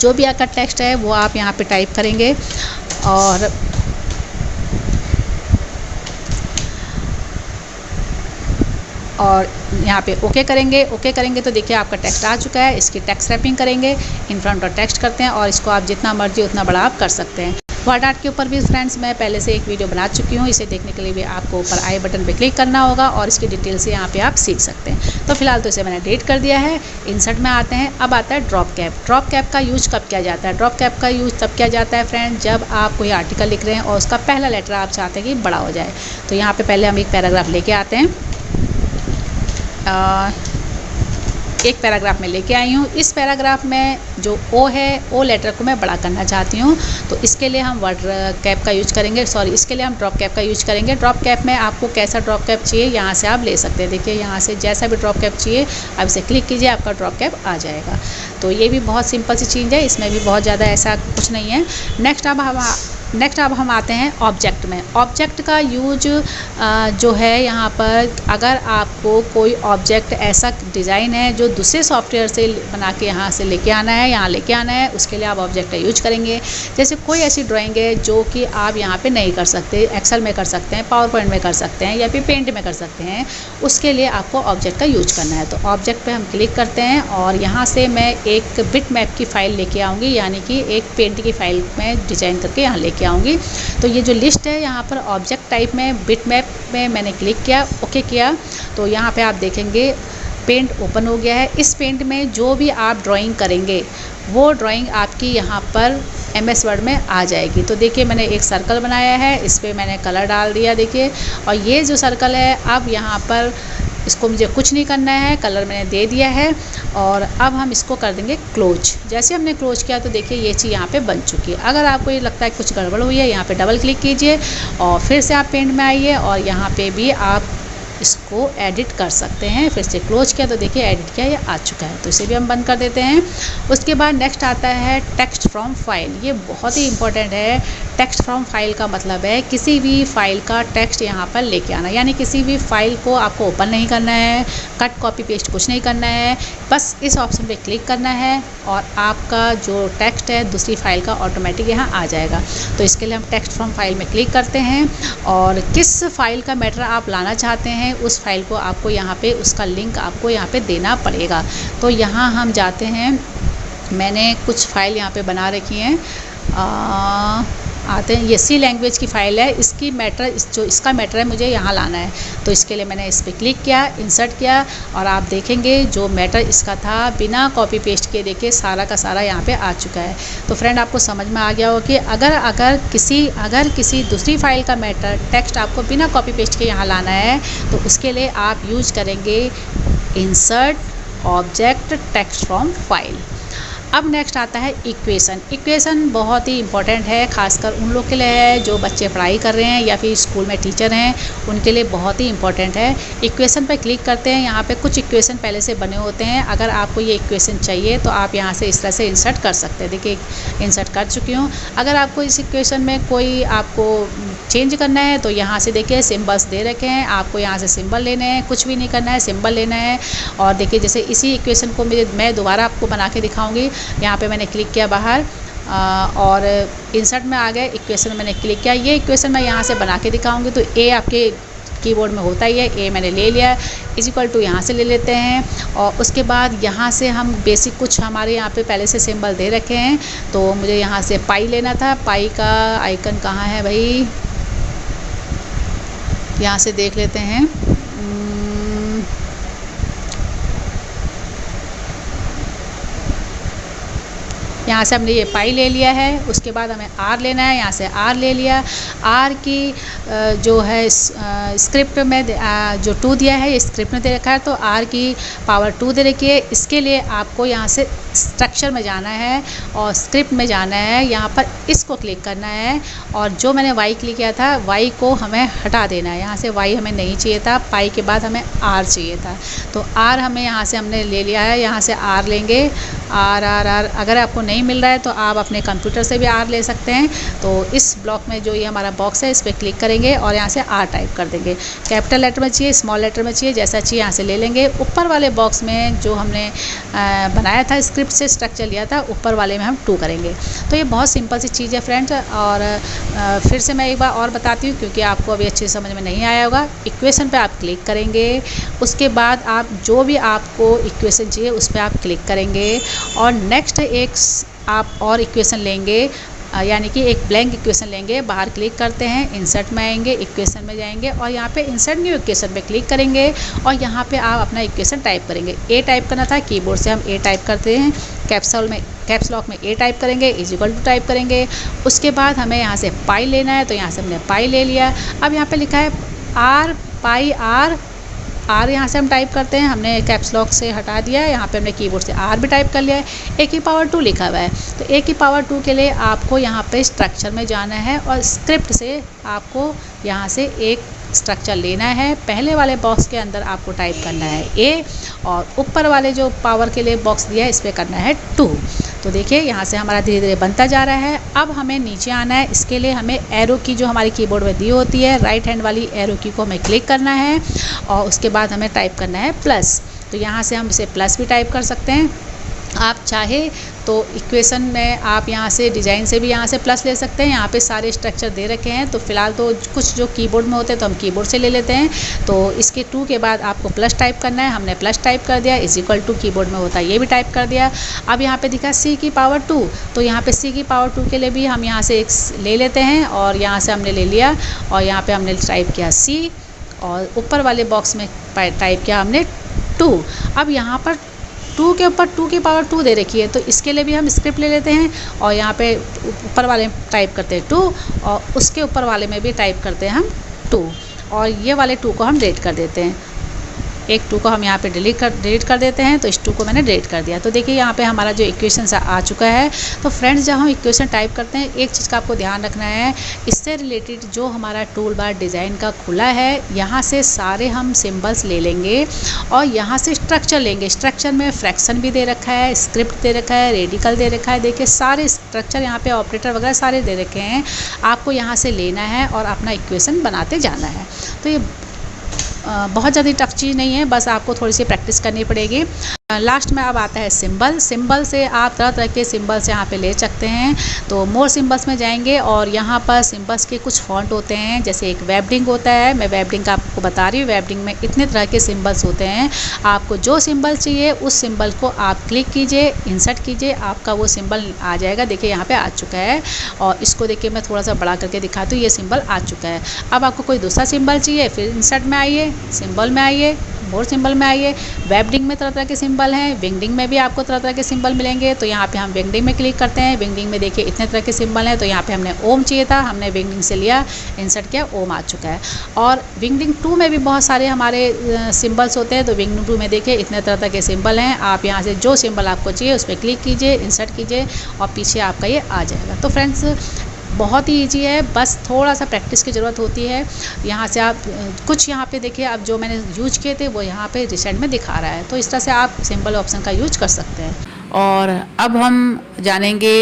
A: जो भी आपका टेक्स्ट है वो आप यहाँ पे टाइप करेंगे और यहाँ पे ओके करेंगे। ओके करेंगे तो देखिए आपका टेक्स्ट आ चुका है। इसकी टेक्स्ट रैपिंग करेंगे, इन फ्रंट और टेक्स्ट करते हैं और इसको आप जितना मर्जी उतना बड़ा आप कर सकते हैं। वर्ड आर्ट के ऊपर भी फ्रेंड्स मैं पहले से एक वीडियो बना चुकी हूँ। इसे देखने के लिए भी आपको ऊपर आई बटन पे क्लिक करना होगा और इसकी डिटेल से यहाँ पे आप सीख सकते हैं। तो फिलहाल तो इसे मैंने डिलीट कर दिया है। इंसर्ट में आते हैं, अब आता है ड्रॉप कैप। ड्रॉप कैप का यूज कब किया जाता है? ड्रॉप कैप का यूज तब किया जाता है फ्रेंड, जब आप कोई आर्टिकल लिख रहे हैं और उसका पहला लेटर आप चाहते हैं कि बड़ा हो जाए। तो यहाँ पर पहले हम एक पैराग्राफ लेके आते हैं। एक पैराग्राफ में लेके आई हूँ। इस पैराग्राफ में जो ओ है, ओ लेटर को मैं बड़ा करना चाहती हूँ, तो इसके लिए हम वर्ड कैप का यूज करेंगे, इसके लिए हम ड्रॉप कैप का यूज करेंगे। ड्रॉप कैप में आपको कैसा ड्रॉप कैप चाहिए यहाँ से आप ले सकते हैं। देखिए यहाँ से जैसा भी ड्रॉप कैप चाहिए आप इसे क्लिक कीजिए, आपका ड्रॉप कैप आ जाएगा। तो ये भी बहुत सिंपल सी चीज़ है, इसमें भी बहुत ज़्यादा ऐसा कुछ नहीं है। नेक्स्ट अब हम आते हैं ऑब्जेक्ट में। ऑब्जेक्ट का यूज जो है यहाँ पर, अगर आपको कोई ऑब्जेक्ट ऐसा डिज़ाइन है जो दूसरे सॉफ्टवेयर से बना के यहाँ से लेके आना है, यहाँ लेके आना है, उसके लिए आप ऑब्जेक्ट का यूज करेंगे। जैसे कोई ऐसी ड्राइंग है जो कि आप यहाँ पे नहीं कर सकते, एक्सेल में कर सकते हैं, पावर पॉइंट में कर सकते हैं या फिर पेंट में कर सकते हैं, उसके लिए आपको ऑब्जेक्ट का यूज करना है। तो ऑब्जेक्ट पे हम क्लिक करते हैं और यहाँ से मैं एक बिट मैप की फ़ाइल लेके आऊँगी, यानी कि एक पेंट की फ़ाइल में डिज़ाइन करके यहाँ लेके आऊँगी। तो ये जो लिस्ट है यहाँ पर ऑब्जेक्ट टाइप में बिट मैप में मैंने क्लिक किया, ओके किया, तो यहाँ पे आप देखेंगे पेंट ओपन हो गया है। इस पेंट में जो भी आप ड्राइंग करेंगे वो ड्राइंग आपकी यहाँ पर MS वर्ड में आ जाएगी। तो देखिए मैंने एक सर्कल बनाया है, इस पर मैंने कलर डाल दिया देखिए, और ये जो सर्कल है अब यहाँ पर इसको मुझे कुछ नहीं करना है, कलर मैंने दे दिया है और अब हम इसको कर देंगे क्लोज। जैसे हमने क्लोज किया तो देखिए ये चीज़ यहाँ पे बन चुकी है। अगर आपको ये लगता है कुछ गड़बड़ हुई है, यहाँ पे डबल क्लिक कीजिए और फिर से आप पेंट में आइए और यहाँ पे भी आप इसको एडिट कर सकते हैं। फिर से क्लोज किया तो देखिए एडिट किया, ये आ चुका है, तो इसे भी हम बंद कर देते हैं। उसके बाद नेक्स्ट आता है टेक्स्ट फ्रॉम फाइल। ये बहुत ही इंपॉर्टेंट है। टेक्स्ट फ्रॉम फाइल का मतलब है किसी भी फाइल का टेक्स्ट यहाँ पर लेके आना, यानी किसी भी फाइल को आपको ओपन नहीं करना है, कट कॉपी पेस्ट कुछ नहीं करना है, बस इस ऑप्शन पे क्लिक करना है और आपका जो टेक्स्ट है दूसरी फाइल का ऑटोमेटिक यहाँ आ जाएगा। तो इसके लिए हम टेक्स्ट फ्रॉम फाइल में क्लिक करते हैं और किस फाइल का मैटर आप लाना चाहते हैं उस फाइल को आपको यहाँ पे उसका लिंक आपको यहाँ पे देना पड़ेगा। तो यहाँ हम जाते हैं, मैंने कुछ फ़ाइल यहाँ पे बना रखी हैं, आते हैं, ये C लैंग्वेज की फ़ाइल है, इसकी मैटर जो इसका मैटर है मुझे यहाँ लाना है। तो इसके लिए मैंने इस पर क्लिक किया, इंसर्ट किया और आप देखेंगे जो मैटर इसका था बिना कॉपी पेस्ट के देखिए सारा का सारा यहाँ पे आ चुका है। तो फ्रेंड आपको समझ में आ गया हो कि अगर किसी दूसरी फाइल का मैटर टेक्स्ट आपको बिना कॉपी पेस्ट के यहाँ लाना है तो उसके लिए आप यूज करेंगे insert object text from file. अब नेक्स्ट आता है इक्वेशन। इक्वेशन बहुत ही इंपॉर्टेंट है, खासकर उन लोग के लिए है जो बच्चे पढ़ाई कर रहे हैं या फिर स्कूल में टीचर हैं, उनके लिए बहुत ही इंपॉर्टेंट है। इक्वेशन पे क्लिक करते हैं, यहाँ पे कुछ इक्वेशन पहले से बने होते हैं। अगर आपको ये इक्वेशन चाहिए तो आप यहाँ से इस तरह से इंसर्ट कर सकते हैं। देखिए इंसर्ट कर चुकी हूँ। अगर आपको इस इक्वेशन में कोई आपको चेंज करना है तो यहाँ से देखिए सिम्बल्स दे रखे हैं, आपको यहाँ से सिम्बल लेने हैं, कुछ भी नहीं करना है, सिम्बल लेना है। और देखिए जैसे इसी इक्वेशन को मैं दोबारा आपको बना के दिखाऊंगी। यहाँ पे मैंने क्लिक किया बाहर और इंसर्ट में आ गए, इक्वेशन मैंने क्लिक किया। ये इक्वेशन मैं यहाँ से बना के दिखाऊंगी। तो ए आपके कीबोर्ड में होता ही है, ए मैंने ले लिया, इज इक्वल टू यहाँ से ले लेते हैं और उसके बाद यहाँ से हम बेसिक कुछ हमारे यहाँ पे पहले से सिंबल दे रखे हैं। तो मुझे यहाँ से पाई लेना था, पाई का आइकन कहाँ है भाई, यहाँ से देख लेते हैं। यहाँ से हमने ये पाई ले लिया है, उसके बाद हमें आर लेना है, यहाँ से आर ले लिया। आर की जो है स्क्रिप्ट में जो 2 दिया है, ये स्क्रिप्ट में दे रखा है, तो आर की पावर 2 दे रखी है। इसके लिए आपको यहाँ से स्ट्रक्चर में जाना है और स्क्रिप्ट में जाना है, यहाँ पर इसको क्लिक करना है और जो मैंने वाई क्लिक किया था वाई को हमें हटा देना है। यहाँ से वाई हमें नहीं चाहिए था, पाई के बाद हमें आर चाहिए था, तो आर हमें यहाँ से हमने ले लिया है। यहाँ से आर लेंगे, आर आर आर। अगर आपको नहीं मिल रहा है तो आप अपने कंप्यूटर से भी आर ले सकते हैं। तो इस ब्लॉक में जो ये हमारा बॉक्स है इस पर क्लिक करेंगे और यहाँ से आर टाइप कर देंगे। कैपिटल लेटर में चाहिए, स्मॉल लेटर में चाहिए, जैसा चाहिए यहाँ से ले लेंगे। ऊपर वाले बॉक्स में जो हमने बनाया था, स्क्रिप्ट से स्ट्रक्चर लिया था, ऊपर वाले में हम 2 करेंगे। तो ये बहुत सिंपल सी चीज़ है फ्रेंड्स। और फिर से मैं एक बार और बताती हूँ क्योंकि आपको अभी अच्छे से समझ में नहीं आया होगा। इक्वेशन पे आप क्लिक करेंगे, उसके बाद आप जो भी आपको इक्वेशन चाहिए उस पर आप क्लिक करेंगे और नेक्स्ट एक आप और इक्वेशन लेंगे, यानी कि एक ब्लैंक इक्वेशन लेंगे। बाहर क्लिक करते हैं, इंसर्ट में आएंगे, इक्वेशन में जाएंगे और यहाँ पे इंसर्ट न्यू इक्वेशन पे क्लिक करेंगे और यहाँ पे आप अपना इक्वेशन टाइप करेंगे। ए टाइप करना था, कीबोर्ड से हम ए टाइप करते हैं, कैप्स लॉक में ए टाइप करेंगे, इक्वल टू टाइप करेंगे। उसके बाद हमें यहाँ से पाई लेना है, तो यहाँ से हमने पाई ले लिया। अब यहाँ पर लिखा है आर पाई आर, आर यहाँ से हम टाइप करते हैं, हमने कैप्स लॉक से हटा दिया है, यहाँ पे हमने कीबोर्ड से आर भी टाइप कर लिया है। ए की पावर 2 लिखा हुआ है, तो ए की पावर 2 के लिए आपको यहाँ पे स्ट्रक्चर में जाना है और स्क्रिप्ट से आपको यहाँ से एक स्ट्रक्चर लेना है। पहले वाले बॉक्स के अंदर आपको टाइप करना है ए और ऊपर वाले जो पावर के लिए बॉक्स दिया है इस पर करना है 2। तो देखिए यहाँ से हमारा धीरे धीरे बनता जा रहा है। अब हमें नीचे आना है, इसके लिए हमें एरो की जो हमारी कीबोर्ड में दी होती है, राइट हैंड वाली एरो की को हमें क्लिक करना है और उसके बाद हमें टाइप करना है प्लस। तो यहाँ से हम इसे प्लस भी टाइप कर सकते हैं। आप चाहे तो इक्वेशन में आप यहाँ से डिज़ाइन से भी यहाँ से प्लस ले सकते हैं। यहाँ पे सारे स्ट्रक्चर दे रखे हैं, तो फिलहाल तो कुछ जो कीबोर्ड में होते हैं तो हम कीबोर्ड से ले लेते हैं। तो इसके 2 के बाद आपको प्लस टाइप करना है, हमने प्लस टाइप कर दिया, इक्वल टू कीबोर्ड में होता है ये भी टाइप कर दिया। अब यहाँ पे दिखा सी की पावर 2, तो यहाँ पे सी की पावर 2 के लिए भी हम यहाँ से एक ले लेते हैं और यहाँ से हमने ले लिया और यहाँ पर हमने टाइप किया सी और ऊपर वाले बॉक्स में टाइप किया हमने 2। अब यहाँ पर 2 के ऊपर 2 की पावर 2 दे रखी है, तो इसके लिए भी हम स्क्रिप्ट ले लेते हैं और यहाँ पे ऊपर वाले में टाइप करते हैं 2 और उसके ऊपर वाले में भी टाइप करते हैं हम 2 और ये वाले 2 को हम डिलीट कर देते हैं। एक 2 को हम यहाँ पे डिलीट कर देते हैं, तो इस 2 को मैंने डिलीट कर दिया। तो देखिए यहाँ पे हमारा जो इक्वेशन आ चुका है। तो फ्रेंड्स जब हम इक्वेशन टाइप करते हैं एक चीज़ का आपको ध्यान रखना है, इससे रिलेटेड जो हमारा टूल बार डिज़ाइन का खुला है यहाँ से सारे हम सिम्बल्स ले लेंगे और यहाँ से स्ट्रक्चर लेंगे। स्ट्रक्चर में फ्रैक्शन भी दे रखा है, स्क्रिप्ट दे रखा है, रेडिकल दे रखा है। देखिए सारे स्ट्रक्चर यहाँ पे ऑपरेटर वगैरह सारे दे रखे हैं, आपको यहाँ से लेना है और अपना इक्वेशन बनाते जाना है। तो ये बहुत ज़्यादा टफ चीज़ नहीं है, बस आपको थोड़ी सी प्रैक्टिस करनी पड़ेगी। लास्ट में अब आता है सिंबल। सिंबल से आप तरह तरह के सिंबल्स यहाँ पे ले सकते हैं। तो मोर सिंबल्स में जाएंगे और यहाँ पर सिंबल्स के कुछ फॉन्ट होते हैं, जैसे एक वेबडिंग होता है, मैं वेबडिंग का आपको बता रही हूँ। वेबडिंग में इतने तरह के सिंबल्स होते हैं, आपको जो सिंबल चाहिए उस सिंबल को आप क्लिक कीजिए, इंसर्ट कीजिए, आपका वो सिंबल आ जाएगा। देखिए यहाँ पे आ चुका है और इसको देखिए मैं थोड़ा सा बड़ा करके दिखाती हूँ, ये सिंबल आ चुका है। अब आपको कोई दूसरा सिंबल चाहिए, फिर इंसर्ट में आइए, सिंबल में आइए, मोर सिंबल में आइए। वेबडिंग में तरह तरह के सिंबल हैं, विंगडिंग में भी आपको तरह तरह के सिंबल मिलेंगे। तो यहाँ पे हम विंगडिंग में क्लिक करते हैं। विंगडिंग में देखिए इतने तरह के सिंबल हैं। तो यहाँ पे हमने ओम चाहिए था, हमने विंगडिंग से लिया, इंसर्ट किया, ओम आ चुका है। और विंगडिंग 2 में भी बहुत सारे हमारे सिंबल्स होते हैं। तो विंगडिंग 2 में देखिए इतने तरह तरह के सिंबल हैं। आप यहाँ से जो सिंबल आपको चाहिए उस पर क्लिक कीजिए, इंसर्ट कीजिए और पीछे आपका ये आ जाएगा। तो फ्रेंड्स बहुत ही ईजी है, बस थोड़ा सा प्रैक्टिस की ज़रूरत होती है। यहाँ से आप कुछ यहाँ पे देखिए, अब जो मैंने यूज किए थे वो यहाँ पे रिसेंट में दिखा रहा है। तो इस तरह से आप सिंबल ऑप्शन का यूज कर सकते हैं। और अब हम जानेंगे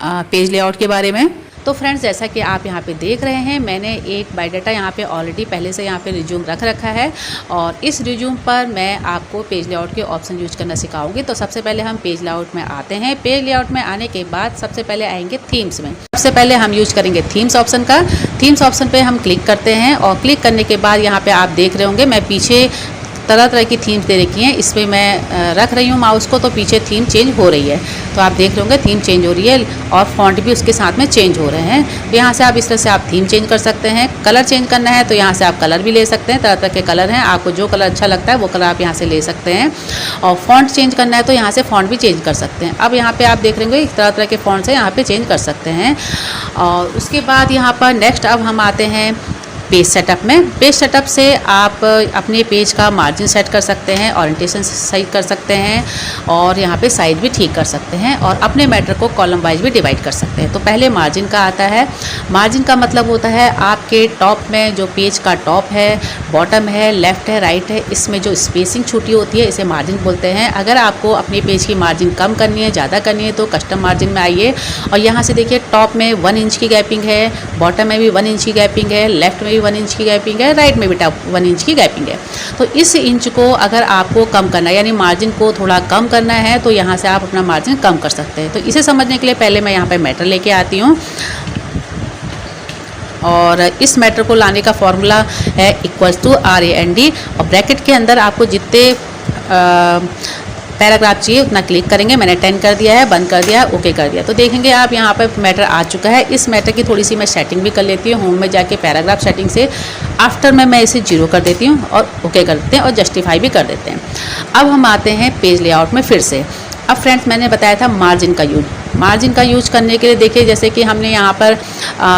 A: पेज लेआउट के बारे में। तो फ्रेंड्स जैसा कि आप यहाँ पे देख रहे हैं, मैंने एक बायोडाटा यहाँ पे ऑलरेडी पहले से यहाँ पे रिज्यूम रख रखा है और इस रिज्यूम पर मैं आपको पेज लेआउट के ऑप्शन यूज करना सिखाऊंगी। तो सबसे पहले हम पेज लेआउट में आते हैं। पेज लेआउट में आने के बाद सबसे पहले आएंगे थीम्स में। सबसे पहले हम यूज करेंगे थीम्स ऑप्शन का। थीम्स ऑप्शन पर हम क्लिक करते हैं और क्लिक करने के बाद यहाँ पर आप देख रहे होंगे मैं पीछे तरह तरह की थीम्स दे रखी हैं। इस पर मैं रख रही हूँ माउस को, तो पीछे थीम चेंज हो रही है, तो आप देख रहे होंगे थीम चेंज हो रही है और फॉन्ट भी उसके साथ में चेंज हो रहे हैं। तो यहाँ से आप इस तरह से आप थीम चेंज कर सकते हैं। कलर चेंज करना है तो यहाँ से आप कलर भी ले सकते हैं, तरह तरह के कलर हैं, आपको जो कलर अच्छा लगता है वो कलर आप यहाँ से ले सकते हैं। और फॉन्ट चेंज करना है तो यहाँ से फॉन्ट भी चेंज कर सकते हैं। अब यहाँ पे आप देख रहे होंगे तरह तरह के फॉन्ट से यहाँ पे चेंज कर सकते हैं। और उसके बाद यहाँ पर नेक्स्ट अब हम आते हैं पेज सेटअप में। पेज सेटअप से आप अपने पेज का मार्जिन सेट कर सकते हैं, ओरिएंटेशन सही कर सकते हैं और यहाँ पे साइज भी ठीक कर सकते हैं और अपने मैटर को कॉलम वाइज भी डिवाइड कर सकते हैं। तो पहले मार्जिन का आता है। मार्जिन का मतलब होता है आपके टॉप में जो पेज का टॉप है, बॉटम है, लेफ़्ट है, राइट है, इसमें जो स्पेसिंग छूटी होती है इसे मार्जिन बोलते हैं। अगर आपको अपने पेज की मार्जिन कम करनी है, ज़्यादा करनी है तो कस्टम मार्जिन में आइए और यहाँ से देखिए टॉप में 1 इंच की गैपिंग है, बॉटम में भी 1 इंच की गैपिंग है, लेफ्ट में 1 इंच की गैपिंग है, राइट में भी 1 इंच की गैपिंग है। तो इस इंच को अगर आपको कम करना है यानी मार्जिन को थोड़ा कम करना है तो यहाँ से आप अपना मार्जिन कम कर सकते हैं। तो इसे समझने के लिए पहले मैं यहाँ पे मैटर लेके आती हूँ और इस मैटर को लाने का फॉर्मूला है =RAND और ब्रैकेट के अंदर आपको जितने पैराग्राफ चाहिए उतना क्लिक करेंगे। मैंने 10 कर दिया है, बंद कर दिया है, ओके कर दिया। तो देखेंगे आप यहाँ पर मैटर आ चुका है। इस मैटर की थोड़ी सी मैं सेटिंग भी कर लेती हूँ। होम में जाके पैराग्राफ सेटिंग से आफ्टर में मैं इसे 0 कर देती हूँ और ओके कर देते हैं और जस्टिफाई भी कर देते हैं। अब हम आते हैं पेज लेआउट में फिर से। अब फ्रेंड्स मैंने बताया था मार्जिन का यूज। मार्जिन का यूज करने के लिए देखिए जैसे कि हमने यहाँ पर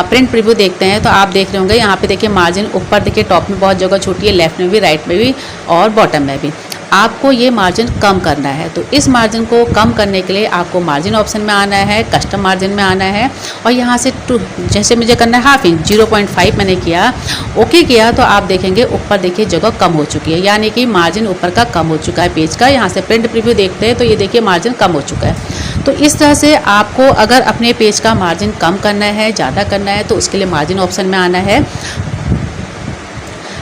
A: प्रिंट प्रीव्यू देखते हैं तो आप देख रहे होंगे यहाँ पे देखिए मार्जिन ऊपर देखिए टॉप में बहुत जगह छूटी है, लेफ्ट में भी, राइट में भी और बॉटम में भी। आपको ये मार्जिन कम करना है तो इस मार्जिन को कम करने के लिए आपको मार्जिन ऑप्शन में आना है, कस्टम मार्जिन में आना है और यहाँ से जैसे मुझे करना है 1/2 इंच 0.5 मैंने किया, ओके किया तो आप देखेंगे ऊपर देखिए जगह कम हो चुकी है यानी कि मार्जिन ऊपर का कम हो चुका है पेज का। यहाँ से प्रिंट प्रीव्यू देखते हैं तो ये देखिए मार्जिन कम हो चुका है। तो इस तरह से आपको अगर अपने पेज का मार्जिन कम करना है, ज़्यादा करना है तो उसके लिए मार्जिन ऑप्शन में आना है।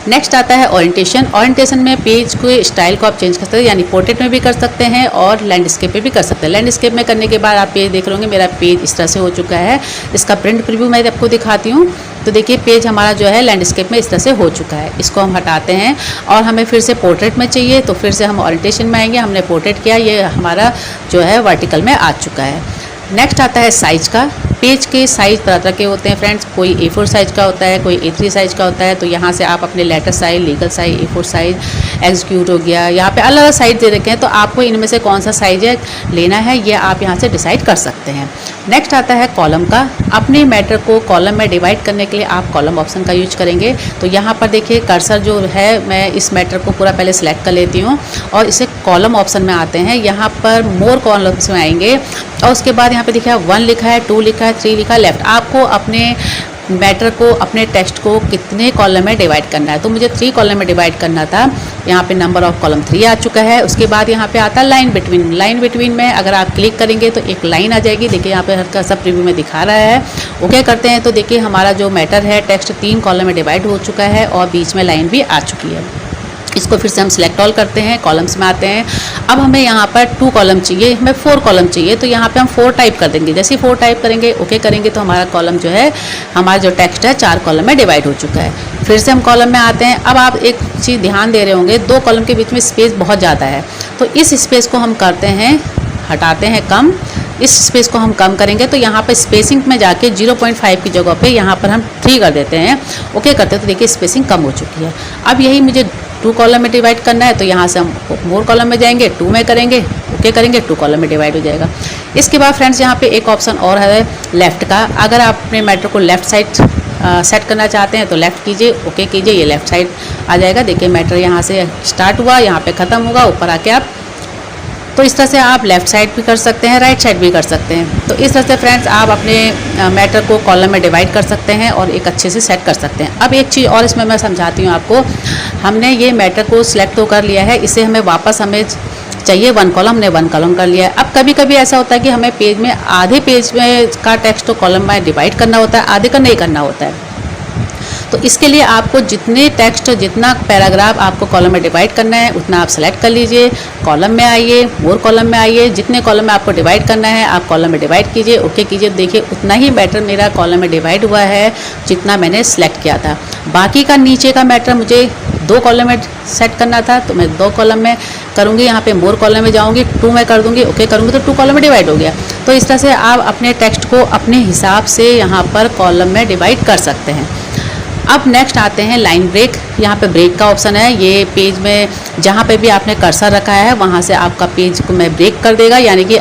A: नेक्स्ट आता है ओरिएंटेशन। ओरिएंटेशन में पेज के स्टाइल को आप चेंज कर सकते हैं यानी पोर्ट्रेट में भी कर सकते हैं और लैंडस्केप में भी कर सकते हैं। लैंडस्केप में करने के बाद आप पेज देख रहे होंगे मेरा पेज इस तरह से हो चुका है। इसका प्रिंट प्रीव्यू मैं आपको दिखाती हूँ। तो देखिए पेज हमारा जो है लैंडस्केप में इस तरह से हो चुका है। इसको हम हटाते हैं और हमें फिर से पोर्ट्रेट में चाहिए तो फिर से हम ओरिएंटेशन में आएंगे। हमने पोर्ट्रेट किया, ये हमारा जो है वर्टिकल में आ चुका है। नेक्स्ट आता है साइज का। पेज के साइज तरह तरह के होते हैं फ्रेंड्स, कोई A4 साइज का होता है, कोई A3 साइज का होता है। तो यहाँ से आप अपने letter size, legal size, A4 size, execute हो गया, यहाँ पे अलग अलग साइज दे रखे हैं तो आपको इनमें से कौन सा साइज है लेना है ये आप यहाँ से डिसाइड कर सकते हैं। नेक्स्ट आता है कॉलम का। अपने मैटर को कॉलम में डिवाइड करने के लिए आप कॉलम ऑप्शन का यूज करेंगे। तो यहाँ पर देखिए कर्सर जो है मैं इस मैटर को पूरा पहले सेलेक्ट कर लेती हूँ और इसे कॉलम ऑप्शन में आते हैं। यहाँ पर मोर कॉलम्स में आएंगे और उसके बाद यहाँ पे देखिए 1 लिखा है, 2 लिखा है, 3 लिखा है, लेफ्ट। आपको अपने मैटर को, अपने टेक्स्ट को कितने कॉलम में डिवाइड करना है। तो मुझे 3 कॉलम में डिवाइड करना था। यहाँ पे नंबर ऑफ कॉलम 3 आ चुका है। उसके बाद यहाँ पे आता है लाइन बिटवीन। लाइन बिटवीन में अगर आप क्लिक करेंगे तो एक लाइन आ जाएगी। देखिए यहाँ पे हल्का सा प्रीव्यू में दिखा रहा है। ओके करते हैं तो देखिए हमारा जो मैटर है टेक्स्ट 3 कॉलम में डिवाइड हो चुका है और बीच में लाइन भी आ चुकी है। इसको फिर से हम सिलेक्ट ऑल करते हैं, कॉलम्स में आते हैं। अब हमें यहाँ पर 2 कॉलम चाहिए, हमें 4 कॉलम चाहिए तो यहाँ पे हम 4 टाइप कर देंगे। जैसे ही 4 टाइप करेंगे, ओके करेंगे तो हमारा कॉलम जो है, हमारा जो टेक्स्ट है 4 कॉलम में डिवाइड हो चुका है। फिर से हम कॉलम में आते हैं। अब आप एक चीज़ ध्यान दे रहे होंगे, 2 कॉलम के बीच में स्पेस बहुत ज़्यादा है तो इस स्पेस को हम करते हैं, हटाते हैं कम। इस स्पेस को हम कम करेंगे तो यहाँ पर स्पेसिंग में जाके 0.5 की जगह पे यहाँ पर हम 3 कर देते हैं, ओके करते हैं तो देखिए स्पेसिंग कम हो चुकी है। अब यही मुझे 2 कॉलम में डिवाइड करना है तो यहाँ से हम मोर कॉलम में जाएंगे, 2 में करेंगे, ओके करेंगे, 2 कॉलम में डिवाइड हो जाएगा। इसके बाद फ्रेंड्स यहाँ पे एक ऑप्शन और है लेफ़्ट का। अगर आप अपने मैटर को लेफ़्ट साइड सेट करना चाहते हैं तो लेफ़्ट कीजिए, ओके कीजिए, ये लेफ़्ट साइड आ जाएगा। देखिए मैटर यहाँ से स्टार्ट हुआ, यहाँ पे ख़त्म होगा, ऊपर आके आप तो इस तरह से आप लेफ़्ट साइड भी कर सकते हैं, राइट साइड भी कर सकते हैं। तो इस तरह से फ्रेंड्स आप अपने मैटर को कॉलम में डिवाइड कर सकते हैं और एक अच्छे से सेट कर सकते हैं। अब एक चीज़ और इसमें मैं समझाती हूँ आपको। हमने ये मैटर को सिलेक्ट तो कर लिया है, इसे हमें वापस हमें चाहिए 1 कॉलम, हमने 1 कॉलम कर लिया है। अब कभी कभी ऐसा होता है कि हमें पेज में आधे पेज में का टेक्स्ट तो कॉलम में डिवाइड करना होता है, आधे का नहीं करना होता है। तो इसके लिए आपको जितने टेक्स्ट, जितना पैराग्राफ आपको कॉलम में डिवाइड करना है उतना आप सेलेक्ट कर लीजिए, कॉलम में आइए, मोर कॉलम में आइए। जितने कॉलम में आपको डिवाइड करना है आप कॉलम में डिवाइड कीजिए, ओके कीजिए। देखिए उतना ही मैटर मेरा कॉलम में डिवाइड हुआ है जितना मैंने सेलेक्ट किया था। बाकी का नीचे का मैटर मुझे 2 कॉलम में सेट करना था तो मैं 2 कॉलम में करूँगी। यहाँ पे मोर कॉलम में जाऊँगी, 2 में कर दूँगी, ओके करूँगी तो 2 कॉलम में डिवाइड हो गया। तो इस तरह से आप अपने टेक्स्ट को अपने हिसाब से यहाँ पर कॉलम में डिवाइड कर सकते हैं। अब नेक्स्ट आते हैं लाइन ब्रेक। यहाँ पे ब्रेक का ऑप्शन है। ये पेज में जहाँ पे भी आपने कर्सर रखा है वहाँ से आपका पेज को मैं ब्रेक कर देगा, यानी कि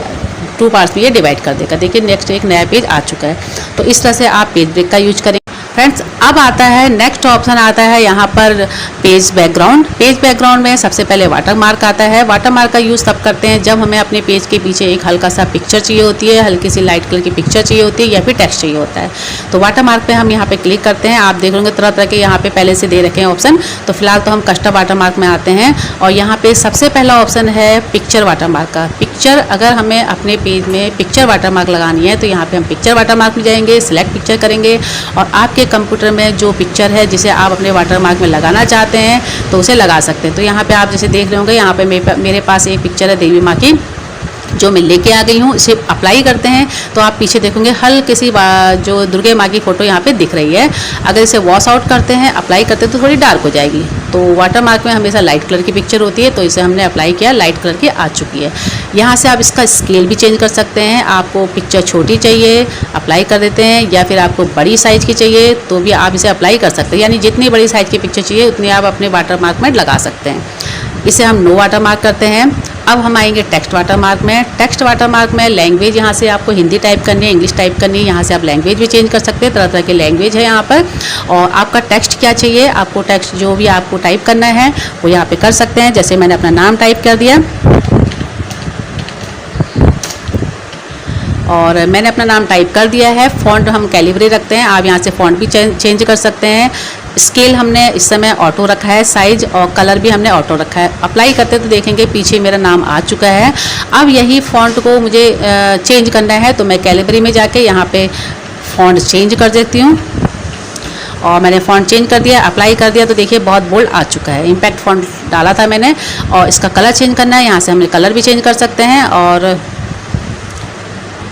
A: 2 पार्ट्स में ये डिवाइड कर देगा। देखिए नेक्स्ट एक नया पेज आ चुका है। तो इस तरह से आप पेज ब्रेक का यूज करें। फ्रेंड्स अब आता है नेक्स्ट ऑप्शन आता है यहाँ पर पेज बैकग्राउंड। पेज बैकग्राउंड में सबसे पहले वाटर मार्क आता है। वाटर मार्क का यूज़ तब करते हैं जब हमें अपने पेज के पीछे एक हल्का सा पिक्चर चाहिए होती है, हल्की सी लाइट कलर की पिक्चर चाहिए होती है या फिर टेक्स्ट चाहिए होता है। तो वाटर मार्क पे हम यहाँ पे क्लिक करते हैं। आप देख लेंगे तरह तरह के यहाँ पे पहले से दे रखे हैं ऑप्शन। तो फिलहाल तो हम कस्टम वाटर मार्क में आते हैं और यहाँ पे सबसे पहला ऑप्शन है पिक्चर वाटर मार्क का। पिक्चर अगर हमें अपने पेज में पिक्चर वाटर मार्क लगानी है तो यहाँ पे हम पिक्चर वाटर मार्क में जाएंगे, सिलेक्ट पिक्चर करेंगे और आपके कंप्यूटर में जो पिक्चर है जिसे आप अपने वाटर मार्क में लगाना चाहते हैं तो उसे लगा सकते हैं। तो यहाँ पे आप जैसे देख रहे होंगे यहाँ पे मेरे पास एक पिक्चर है देवी माँ की जो मैं लेके आ गई हूँ। इसे अप्लाई करते हैं तो आप पीछे देखोगे हल्की सी जो दुर्गा माँ की फ़ोटो यहाँ पे दिख रही है। अगर इसे वॉश आउट करते हैं, अप्लाई करते हैं तो थोड़ी डार्क हो जाएगी। तो वाटर मार्क में हमेशा लाइट कलर की पिक्चर होती है, तो इसे हमने अप्लाई किया, लाइट कलर की आ चुकी है। यहाँ से आप इसका स्केल भी चेंज कर सकते हैं। आपको पिक्चर छोटी चाहिए अप्लाई कर देते हैं, या फिर आपको बड़ी साइज़ की चाहिए तो भी आप इसे अप्लाई कर सकते हैं। यानी जितनी बड़ी साइज़ की पिक्चर चाहिए उतनी आप अपने वाटर मार्क में लगा सकते हैं। इसे हम नो वाटर मार्क करते हैं। अब हम आएंगे टेक्स्ट वाटर मार्क में। टेक्स्ट वाटर मार्क में लैंग्वेज यहाँ से आपको हिंदी टाइप करनी है, इंग्लिश टाइप करनी है। यहाँ से आप लैंग्वेज भी चेंज कर सकते हैं, तरह तरह के लैंग्वेज है यहाँ पर। और आपका टेक्स्ट क्या चाहिए, आपको टेक्स्ट जो भी आपको टाइप करना है वो यहाँ पे कर सकते हैं। जैसे मैंने अपना नाम टाइप कर दिया और मैंने अपना नाम टाइप कर दिया है। फ़ॉन्ट हम कैलिब्रे रखते हैं, आप यहाँ से फ़ॉन्ट भी चेंज कर सकते हैं। स्केल हमने इस समय ऑटो रखा है, साइज और कलर भी हमने ऑटो रखा है। अप्लाई करते तो देखेंगे पीछे मेरा नाम आ चुका है। अब यही फ़ॉन्ट को मुझे चेंज करना है तो मैं कैलिब्रे में जाके यहाँ पे फ़ॉन्ट चेंज कर देती हूँ और मैंने फ़ॉन्ट चेंज कर दिया, अप्लाई कर दिया तो देखिए बहुत बोल्ड आ चुका है। इम्पैक्ट फ़ॉन्ट डाला था मैंने और इसका कलर चेंज करना है। यहाँ से हमने कलर भी चेंज कर सकते हैं और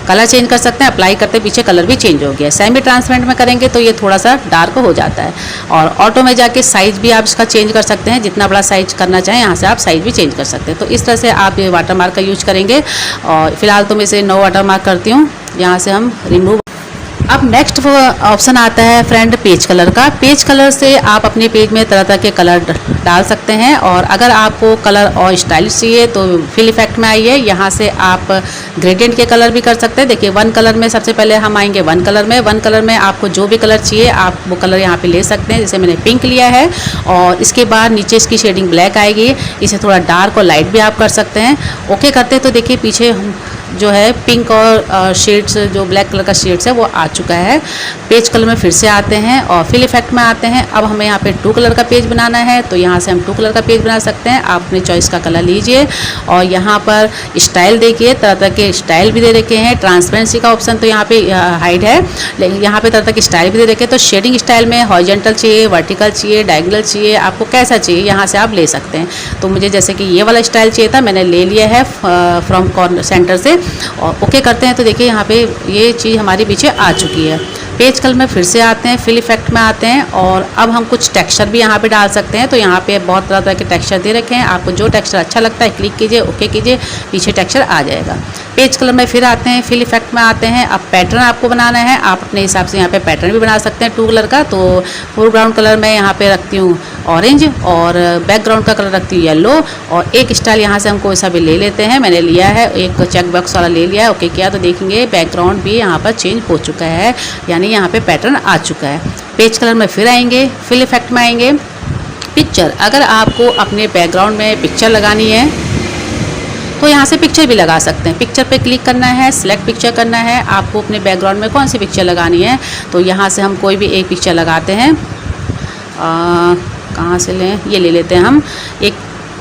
A: कलर चेंज कर सकते हैं। अप्लाई करते पीछे कलर भी चेंज हो गया। सेमी ट्रांसपेरेंट में करेंगे तो ये थोड़ा सा डार्क हो जाता है। और ऑटो में जाके साइज़ भी आप इसका चेंज कर सकते हैं, जितना बड़ा साइज़ करना चाहें यहाँ से आप साइज़ भी चेंज कर सकते हैं। तो इस तरह से आप ये वाटर मार्क का यूज करेंगे। और फिलहाल तो मैं इसे नो वाटर मार्क करती हूँ, यहाँ से हम रिमूव। अब नेक्स्ट ऑप्शन आता है फ्रेंड पेज कलर का। पेज कलर से आप अपने पेज में तरह तरह के कलर डाल सकते हैं और अगर आपको कलर और स्टाइलिश चाहिए तो फिल इफेक्ट में आइए। यहाँ से आप ग्रेडियंट के कलर भी कर सकते हैं। देखिए 1 कलर में सबसे पहले हम आएंगे 1 कलर में। 1 कलर में आपको जो भी कलर चाहिए आप वो कलर यहाँ पे ले सकते हैं। जैसे मैंने पिंक लिया है और इसके बाद नीचे इसकी शेडिंग ब्लैक आएगी। इसे थोड़ा डार्क और लाइट भी आप कर सकते हैं। ओके करते तो देखिए पीछे जो है पिंक और शेड्स जो ब्लैक कलर का शेड्स है वो आ चुका है। पेज कलर में फिर से आते हैं और फिल इफेक्ट में आते हैं। अब हमें यहाँ पे 2 कलर का पेज बनाना है तो यहाँ से हम 2 कलर का पेज बना सकते हैं। आप अपने चॉइस का कलर लीजिए और यहाँ पर स्टाइल देखिए, तरह तरह के स्टाइल भी दे रखे हैं। ट्रांसपेरेंसी का ऑप्शन तो यहाँ पे हाइड है, लेकिन यहाँ पे तरह तरह के स्टाइल भी दे रखे हैं। तो शेडिंग स्टाइल में हॉरिजॉन्टल चाहिए, वर्टिकल चाहिए, डायगोनल चाहिए, आपको कैसा चाहिए यहाँ से आप ले सकते हैं। तो मुझे जैसे कि ये वाला स्टाइल चाहिए था, मैंने ले लिया है फ्रॉम कॉर्नर सेंटर से और ओके करते हैं तो देखिए यहाँ पे ये चीज़ हमारे पीछे आ चुकी है। पेज कलर में फिर से आते हैं, फिल इफेक्ट में आते हैं और अब हम कुछ टेक्सचर भी यहाँ पे डाल सकते हैं। तो यहाँ पे बहुत तरह तरह के टेक्सचर दे रखे हैं। आपको जो टेक्सचर अच्छा लगता है क्लिक कीजिए, ओके कीजिए, पीछे टेक्सचर आ जाएगा। पेज कलर में फिर आते हैं, फिल इफेक्ट में आते हैं। अब पैटर्न आपको बनाना है, आप अपने हिसाब से यहाँ पे पैटर्न भी बना सकते हैं 2 कलर का। तो फोरग्राउंड कलर मैं यहाँ पे रखती हूँ ऑरेंज और बैकग्राउंड का कलर रखती हूँ येलो। और एक स्टाइल यहाँ से हम कोई सा भी ले लेते हैं। मैंने लिया है एक चेक बॉक्स वाला ले लिया है, ओके किया तो देखेंगे बैकग्राउंड भी यहाँ पर चेंज हो चुका है, यानी यहाँ पे पैटर्न आ चुका है। पेज कलर में फिर आएंगे, फिल इफेक्ट में आएंगे। पिक्चर, अगर आपको अपने बैकग्राउंड में पिक्चर लगानी है तो यहाँ से पिक्चर भी लगा सकते हैं। पिक्चर पे क्लिक करना है, सिलेक्ट पिक्चर करना है। आपको अपने बैकग्राउंड में कौन सी पिक्चर लगानी है तो यहाँ से हम कोई भी एक पिक्चर लगाते हैं। कहाँ से लें, ये ले लेते हैं हम। एक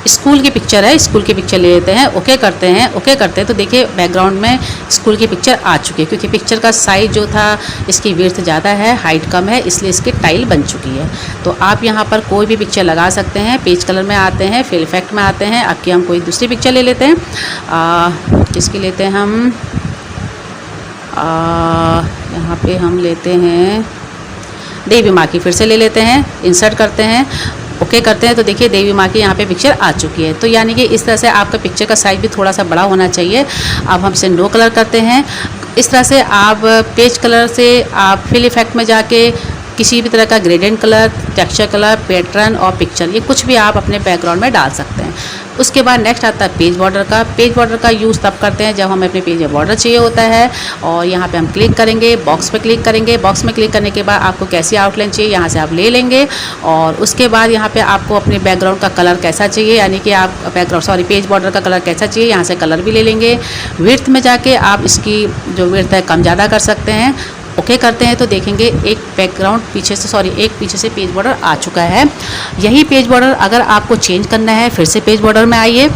A: स्कूल की पिक्चर है, स्कूल की पिक्चर ले लेते हैं। ओके करते हैं, ओके करते हैं तो देखिए बैकग्राउंड में स्कूल की पिक्चर आ चुकी है। क्योंकि पिक्चर का साइज़ जो था इसकी विड्थ ज़्यादा है, हाइट कम है, इसलिए इसकी टाइल बन चुकी है। तो आप यहाँ पर कोई भी पिक्चर लगा सकते हैं। पेज कलर में आते हैं, फिल इफेक्ट में आते हैं। आपकी हम कोई दूसरी पिक्चर ले लेते हैं। किसकी लेते हैं हम, यहाँ पे हम लेते हैं देवी माँ की, फिर से ले लेते हैं, इंसर्ट करते हैं, ओके करते हैं तो देखिए देवी माँ की यहाँ पे पिक्चर आ चुकी है। तो यानी कि इस तरह से आपका पिक्चर का साइज़ भी थोड़ा सा बड़ा होना चाहिए। अब हम इसे नो कलर करते हैं। इस तरह से आप पेज कलर से आप फिल इफेक्ट में जाके किसी भी तरह का gradient colour, texture colour, pattern और पिक्चर, ये कुछ भी आप अपने बैकग्राउंड में डाल सकते हैं। उसके बाद नेक्स्ट आता है पेज बॉर्डर का। पेज बॉर्डर का यूज़ तब करते हैं जब हमें अपने पेज में बॉर्डर चाहिए होता है। और यहाँ पे हम क्लिक करेंगे, बॉक्स पे क्लिक करेंगे। बॉक्स में क्लिक करने के बाद आपको कैसी आउटलाइन चाहिए यहाँ से आप ले लेंगे। और उसके बाद यहाँ पे आपको अपने बैकग्राउंड का कलर कैसा चाहिए, यानी कि आप पेज बॉर्डर का कलर कैसा चाहिए, यहाँ से कलर भी ले लेंगे। विड्थ में जाके आप इसकी जो विड्थ है कम ज़्यादा कर सकते हैं। ओके करते हैं तो देखेंगे एक पीछे से पेज बॉर्डर आ चुका है। यही पेज बॉर्डर अगर आपको चेंज करना है, फिर से पेज बॉर्डर में आइए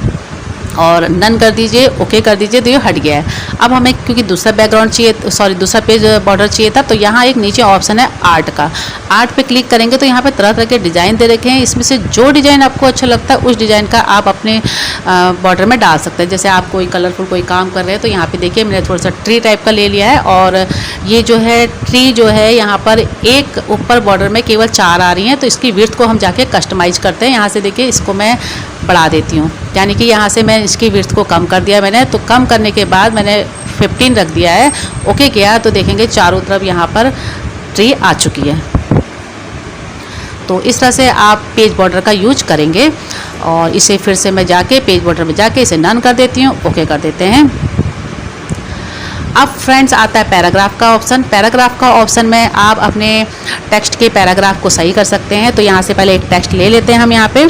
A: और नन कर दीजिए, ओके कर दीजिए, तो ये हट गया है। अब हमें क्योंकि दूसरा बैकग्राउंड चाहिए, दूसरा पेज बॉर्डर चाहिए था, तो यहाँ एक नीचे ऑप्शन है आर्ट का। आर्ट पे क्लिक करेंगे तो यहाँ पे तरह तरह के डिज़ाइन दे रखे हैं। इसमें से जो डिज़ाइन आपको अच्छा लगता है उस डिज़ाइन का आप अपने बॉर्डर में डाल सकते हैं। जैसे आप कोई कलरफुल कोई काम कर रहे हैं तो यहाँ पे देखिए मैंने थोड़ा सा ट्री टाइप का ले लिया है। और ये जो है ट्री जो है यहाँ पर एक ऊपर बॉर्डर में केवल 4 आ रही हैं, तो इसकी विड्थ को हम जाके कस्टमाइज़ करते हैं। यहाँ से देखिए इसको मैं बढ़ा देती हूँ, यानी कि यहाँ से मैं इसकी विड्थ को कम कर दिया मैंने। तो कम करने के बाद मैंने 15 रख दिया है, ओके किया तो देखेंगे चारों तरफ यहाँ पर ट्री आ चुकी है। तो इस तरह से आप पेज बॉर्डर का यूज करेंगे। और इसे फिर से मैं जाके पेज बॉर्डर में जाके इसे नन कर देती हूँ, ओके कर देते हैं। अब फ्रेंड्स आता है पैराग्राफ का ऑप्शन। पैराग्राफ का ऑप्शन में आप अपने टेक्स्ट के पैराग्राफ को सही कर सकते हैं। तो यहाँ से पहले एक टेक्स्ट ले लेते हैं हम यहाँ पे।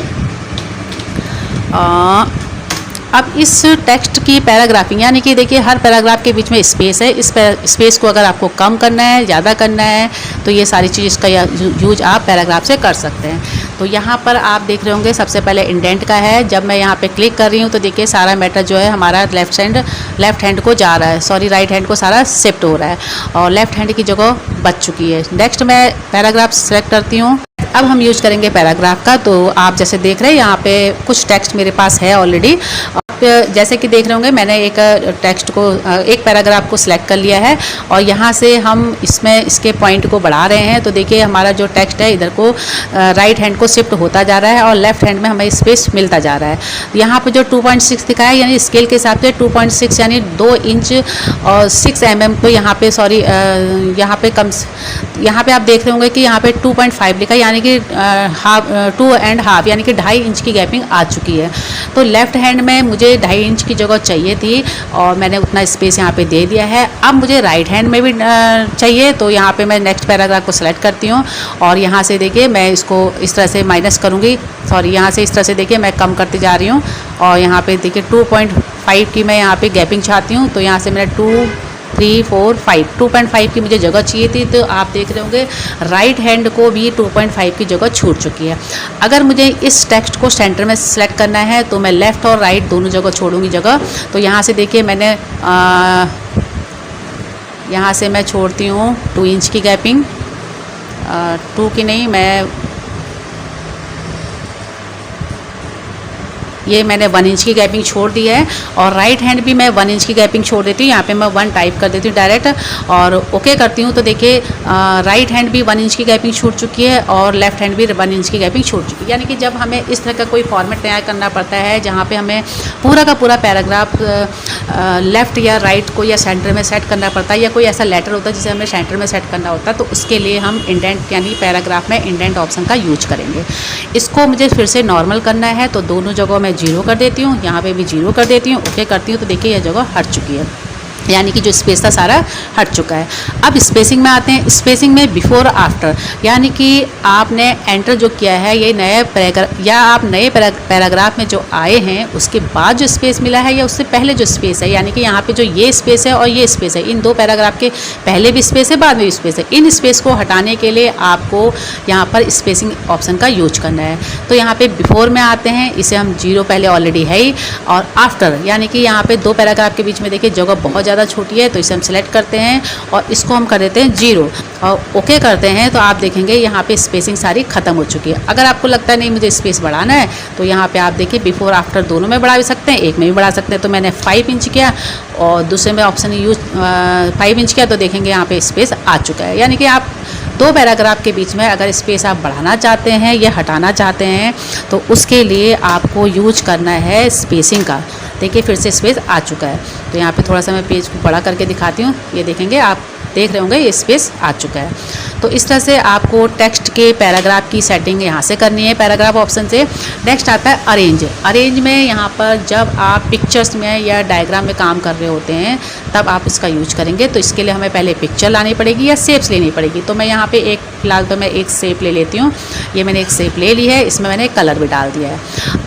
A: अब इस टेक्स्ट की पैराग्राफिंग, यानी कि देखिए हर पैराग्राफ के बीच में स्पेस है। इस स्पेस को अगर आपको कम करना है, ज़्यादा करना है, तो ये सारी चीज़ इसका यूज आप पैराग्राफ से कर सकते हैं। तो यहाँ पर आप देख रहे होंगे सबसे पहले इंडेंट का है। जब मैं यहाँ पे क्लिक कर रही हूँ तो देखिए सारा मैटर जो है हमारा लेफ्ट हैंड को जा रहा है, राइट हैंड को सारा शिफ्ट हो रहा है और लेफ्ट हैंड की जगह बच चुकी है। नेक्स्ट मैं पैराग्राफ सेलेक्ट करती हूँ। अब हम यूज करेंगे पैराग्राफ का। तो आप जैसे देख रहे हैं यहाँ पे कुछ टेक्स्ट मेरे पास है ऑलरेडी। जैसे कि देख रहे होंगे मैंने एक पैराग्राफ को सिलेक्ट कर लिया है और यहाँ से हम इसके पॉइंट को बढ़ा रहे हैं। तो देखिए हमारा जो टेक्स्ट है इधर को राइट हैंड को शिफ्ट होता जा रहा है और लेफ्ट हैंड में हमें स्पेस मिलता जा रहा है। यहाँ पे जो 2.6 दिखा है, यानी स्केल के हिसाब से 2.6 यानी 2 इंच और 6 mm को यहाँ पे यहाँ पे आप देख रहे होंगे कि यहाँ पे 2.5 लिखा है, यानी कि 2.5 यानी कि 2.5 इंच की गैपिंग आ चुकी है। तो लेफ्ट हैंड में मुझे 2.5 इंच की जगह चाहिए थी और मैंने उतना स्पेस यहाँ पे दे दिया है। अब मुझे राइट हैंड में भी चाहिए, तो यहाँ पे मैं नेक्स्ट पैराग्राफ को सिलेक्ट करती हूँ और यहाँ से देखिए मैं इसको इस तरह से माइनस करूँगी, यहाँ से इस तरह से देखिए मैं कम करती जा रही हूँ। और यहाँ पे देखिए 2.5 की मैं यहाँ पे गैपिंग चाहती हूँ, तो यहाँ से मैंने 2, 3, 4, 5 2.5 की मुझे जगह चाहिए थी। तो आप देख रहे होंगे राइट हैंड को भी 2.5 की जगह छूट चुकी है। अगर मुझे इस टेक्स्ट को सेंटर में सेलेक्ट करना है तो मैं लेफ़्ट और राइट दोनों जगह छोड़ूंगी जगह। तो यहाँ से देखिए मैंने यहाँ से मैं छोड़ती हूँ 2 इंच की गैपिंग, 2 की नहीं, ये मैंने 1 इंच की गैपिंग छोड़ दी है। और राइट हैंड भी मैं 1 इंच की गैपिंग छोड़ देती हूँ। यहाँ पे मैं 1 टाइप कर देती हूँ डायरेक्ट और ओके करती हूँ। तो देखिए राइट हैंड भी 1 इंच की गैपिंग छूट चुकी है और लेफ्ट हैंड भी 1 इंच की गैपिंग छूट चुकी है। यानी कि जब हमें इस तरह का कोई फॉर्मेट तैयार करना पड़ता है जहाँ पे हमें पूरा का पूरा पैराग्राफ लेफ़्ट या राइट को या सेंटर में सेट करना पड़ता है, या कोई ऐसा लेटर होता है जिसे हमें सेंटर में सेट करना होता है, तो उसके लिए हम इंडेंट यानी पैराग्राफ में इंडेंट ऑप्शन का यूज करेंगे। इसको मुझे फिर से नॉर्मल करना है तो दोनों जगहों में 0 कर देती हूँ, यहाँ पे भी 0 कर देती हूँ, ओके करती हूँ। तो देखिए यह जगह हट चुकी है, यानी कि जो स्पेस था सारा हट चुका है। अब स्पेसिंग में आते हैं। स्पेसिंग में बिफोर आफ्टर, यानी कि आपने एंटर जो किया है ये नए पैराग्राफ में जो आए हैं उसके बाद जो स्पेस मिला है या उससे पहले जो स्पेस है, यानी कि यहाँ पे जो ये स्पेस है और ये स्पेस है, इन 2 पैराग्राफ के पहले भी स्पेस है, बाद में भी स्पेस है। इन स्पेस को हटाने के लिए आपको यहाँ पर स्पेसिंग ऑप्शन का यूज करना है। तो यहाँ पे बिफोर में आते हैं, इसे हम 0 पहले ऑलरेडी है ही, और आफ्टर यानी कि यहाँ पे 2 पैराग्राफ के बीच में देखिए जगह बहुत ज़्यादा छोटी है, तो इसे हम सेलेक्ट करते हैं और इसको हम कर देते हैं 0 और ओके करते हैं। तो आप देखेंगे यहाँ पे स्पेसिंग सारी खत्म हो चुकी है। अगर आपको लगता है नहीं मुझे स्पेस बढ़ाना है तो यहाँ पे आप देखिए बिफोर आफ्टर दोनों में बढ़ा भी सकते हैं, एक में भी बढ़ा सकते हैं। तो मैंने 5 इंच किया और दूसरे में ऑप्शन यूज 5 इंच किया, तो देखेंगे यहाँ पे स्पेस आ चुका है। यानी कि आप दो पैराग्राफ के बीच में अगर स्पेस आप बढ़ाना चाहते हैं या हटाना चाहते हैं तो उसके लिए आपको यूज करना है स्पेसिंग का। देखिए फिर से स्पेस आ चुका है। तो यहाँ पे थोड़ा सा मैं पेज को बड़ा करके दिखाती हूँ। ये देखेंगे, आप देख रहे होंगे ये स्पेस आ चुका है। तो इस तरह से आपको टेक्स्ट के पैराग्राफ की सेटिंग यहाँ से करनी है, पैराग्राफ ऑप्शन से। नेक्स्ट आता है अरेंज। अरेंज में यहाँ पर जब आप पिक्चर्स में या डायग्राम में काम कर रहे होते हैं तब आप इसका यूज करेंगे। तो इसके लिए हमें पहले पिक्चर लानी पड़ेगी या शेप्स लेनी पड़ेगी। तो मैं यहाँ पे फ़िलहाल तो मैं एक शेप ले लेती हूँ। ये मैंने एक शेप ले ली है, इसमें मैंने कलर भी डाल दिया है।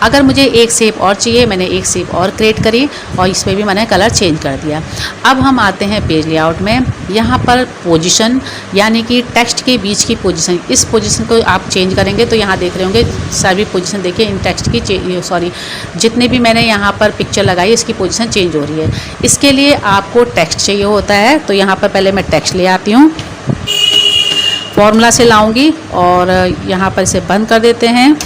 A: अगर मुझे एक शेप और चाहिए, मैंने एक शेप और क्रिएट करी और इस पर भी मैंने कलर चेंज कर दिया। अब हम आते हैं पेज लेआउट में। यहाँ पर पोजीशन यानी कि टेक्स्ट के बीच की पोजीशन, इस पोजीशन को आप चेंज करेंगे। तो यहाँ देख रहे होंगे सभी पोजीशन, देखिए इन टेक्स्ट की जितने भी मैंने यहाँ पर पिक्चर लगाई इसकी पोजीशन चेंज हो रही है। इसके लिए आपको टेक्स्ट चाहिए होता है। तो यहाँ पर पहले मैं टेक्स्ट ले आती हूँ, फॉर्मूला से लाऊंगी और यहाँ पर इसे बंद कर देते हैं,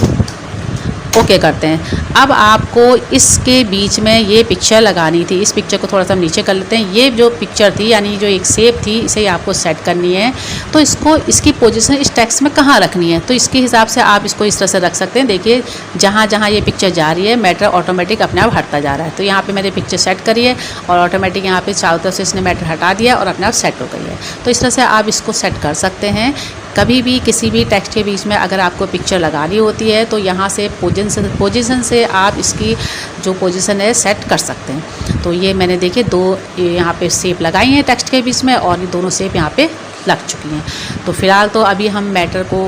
A: ओके करते हैं। अब आपको इसके बीच में ये पिक्चर लगानी थी। इस पिक्चर को थोड़ा सा नीचे कर लेते हैं। ये जो पिक्चर थी यानी जो एक शेप थी, इसे आपको सेट करनी है। तो इसकी पोजीशन इस टेक्स्ट में कहाँ रखनी है, तो इसके हिसाब से आप इसको इस तरह से रख सकते हैं। देखिए जहाँ जहाँ ये पिक्चर जा रही है मैटर ऑटोमेटिक अपने आप हटता जा रहा है। तो यहाँ पे मैंने पिक्चर सेट करी है और ऑटोमेटिक यहाँ पे चारों तरफ से इसने मैटर हटा दिया और अपने आप सेट हो गई है। तो इस तरह से आप इसको सेट कर सकते हैं। कभी भी किसी भी टेक्स्ट के बीच में अगर आपको पिक्चर लगानी होती है तो यहाँ से पोजीशन से आप इसकी जो पोजीशन है सेट कर सकते हैं। तो ये मैंने देखिए दो यहाँ पे शेप लगाई हैं टेक्स्ट के बीच में और ये दोनों शेप यहाँ पे लग चुकी हैं। तो फिलहाल तो अभी हम मैटर को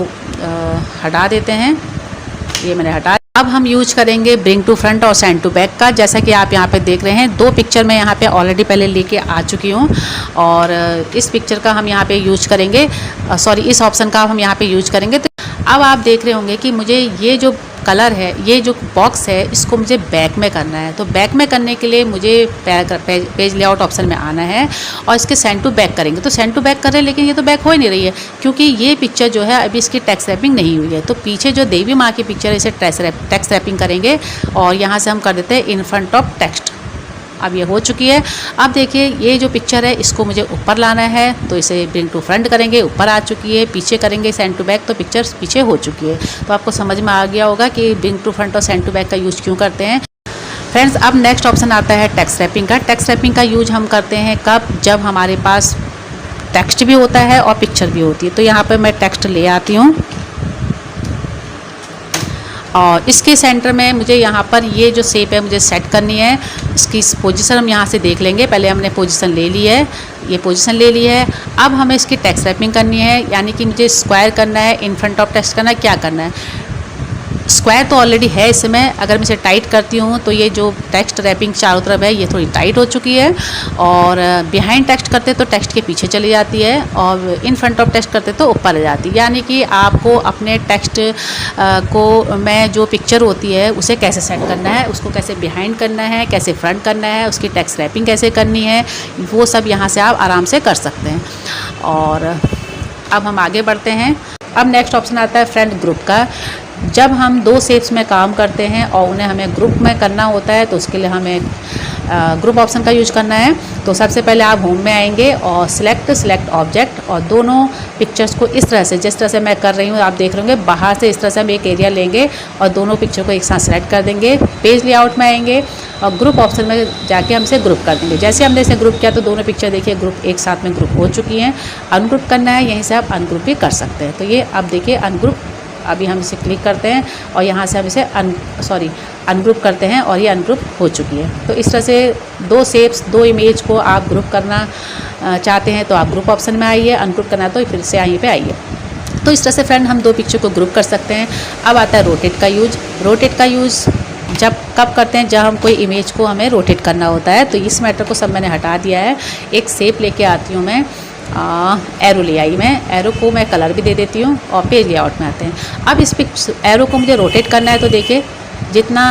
A: हटा देते हैं। ये मैंने हटा। अब हम यूज करेंगे ब्रिंग टू फ्रंट और सेंड टू बैक का। जैसा कि आप यहाँ पे देख रहे हैं, दो पिक्चर मैं यहाँ पे ऑलरेडी पहले लेके आ चुकी हूँ और इस पिक्चर का हम यहाँ पे यूज करेंगे, इस ऑप्शन का हम यहाँ पे यूज करेंगे। तो अब आप देख रहे होंगे कि मुझे ये जो कलर है, ये जो बॉक्स है, इसको मुझे बैक में करना है। तो बैक में करने के लिए मुझे पेज लेआउट ऑप्शन में आना है और इसके सेंड टू बैक करेंगे। तो सेंड टू बैक कर रहे हैं लेकिन ये तो बैक हो ही नहीं रही है क्योंकि ये पिक्चर जो है अभी इसकी टेक्स्ट रैपिंग नहीं हुई है। तो पीछे जो देवी माँ की पिक्चर है इसे टेक्स्ट रैपिंग करेंगे और यहाँ से हम कर देते हैं इन फ्रंट ऑफ टेक्स्ट। अब ये हो चुकी है। अब देखिए ये जो पिक्चर है इसको मुझे ऊपर लाना है तो इसे ब्रिंग टू फ्रंट करेंगे, ऊपर आ चुकी है। पीछे करेंगे सेंड टू बैक तो पिक्चर पीछे हो चुकी है। तो आपको समझ में आ गया होगा कि ब्रिंग टू फ्रंट और सेंड टू बैक का यूज़ क्यों करते हैं। फ्रेंड्स, अब नेक्स्ट ऑप्शन आता है टेक्स्ट रैपिंग का। टेक्स्ट रैपिंग का यूज हम करते हैं कब, जब हमारे पास टेक्स्ट भी होता है और पिक्चर भी होती है। तो यहाँ पर मैं टेक्स्ट ले आती हूँ और इसके सेंटर में मुझे यहाँ पर ये जो शेप है मुझे सेट करनी है। इसकी पोजीशन हम यहाँ से देख लेंगे। पहले हमने पोजीशन ले ली है, ये पोजीशन ले ली है। अब हमें इसकी टेक्स्ट रैपिंग करनी है यानी कि मुझे स्क्वायर करना है, इन फ्रंट ऑफ टेक्स्ट करना है। क्या करना है, स्क्वायर तो ऑलरेडी है इसमें। अगर मैं इसे टाइट करती हूँ तो ये जो टेक्स्ट रैपिंग चारों तरफ है ये थोड़ी टाइट हो चुकी है और बिहाइंड टेक्स्ट करते तो टेक्स्ट के पीछे चली जाती है और इन फ्रंट ऑफ टेक्स्ट करते तो ऊपर आ जाती है। यानी कि आपको अपने टेक्स्ट को में जो पिक्चर होती है उसे कैसे सेट करना है, उसको कैसे बिहाइंड करना है, कैसे फ्रंट करना है, उसकी टेक्स्ट रैपिंग कैसे करनी है, वो सब यहाँ से आप आराम से कर सकते हैं। और अब हम आगे बढ़ते हैं। अब नेक्स्ट ऑप्शन आता है फ्रेंड ग्रुप का। जब हम दो शेप्स में काम करते हैं और उन्हें हमें ग्रुप में करना होता है तो उसके लिए हमें ग्रुप ऑप्शन का यूज करना है। तो सबसे पहले आप होम में आएंगे और सिलेक्ट ऑब्जेक्ट और दोनों पिक्चर्स को इस तरह से, जिस तरह से मैं कर रही हूँ आप देख रहे होंगे, बाहर से इस तरह से हम एक एरिया लेंगे और दोनों पिक्चर को एक साथ सेलेक्ट कर देंगे। पेज लेआउट में आएंगे और ग्रुप ऑप्शन में जाके हम इसे ग्रुप कर देंगे। जैसे हमने इसे ग्रुप किया तो दोनों पिक्चर देखिए ग्रुप एक साथ में ग्रुप हो चुकी हैं। अनग्रुप करना है, यहीं से आप अनग्रुप भी कर सकते हैं। तो ये अब देखिए अनग्रुप, अभी हम इसे क्लिक करते हैं और यहाँ से हम इसे अनग्रुप करते हैं और ये अनग्रुप हो चुकी है। तो इस तरह से दो शेप्स, दो इमेज को आप ग्रुप करना चाहते हैं तो आप ग्रुप ऑप्शन में आइए, अनग्रुप करना तो फिर से यहीं पे आइए। तो इस तरह से फ्रेंड हम दो पिक्चर को ग्रुप कर सकते हैं। अब आता है रोटेट का यूज। रोटेट का यूज़ कब करते हैं, जब हम कोई इमेज को हमें रोटेट करना होता है। तो इस मैटर को सब मैंने हटा दिया है। एक शेप लेके आती हूँ मैं, एरो ले आई मैं, एरो को मैं कलर भी दे देती हूँ और पेज लेआउट में आते हैं। अब इस एरो को मुझे रोटेट करना है तो देखिए जितना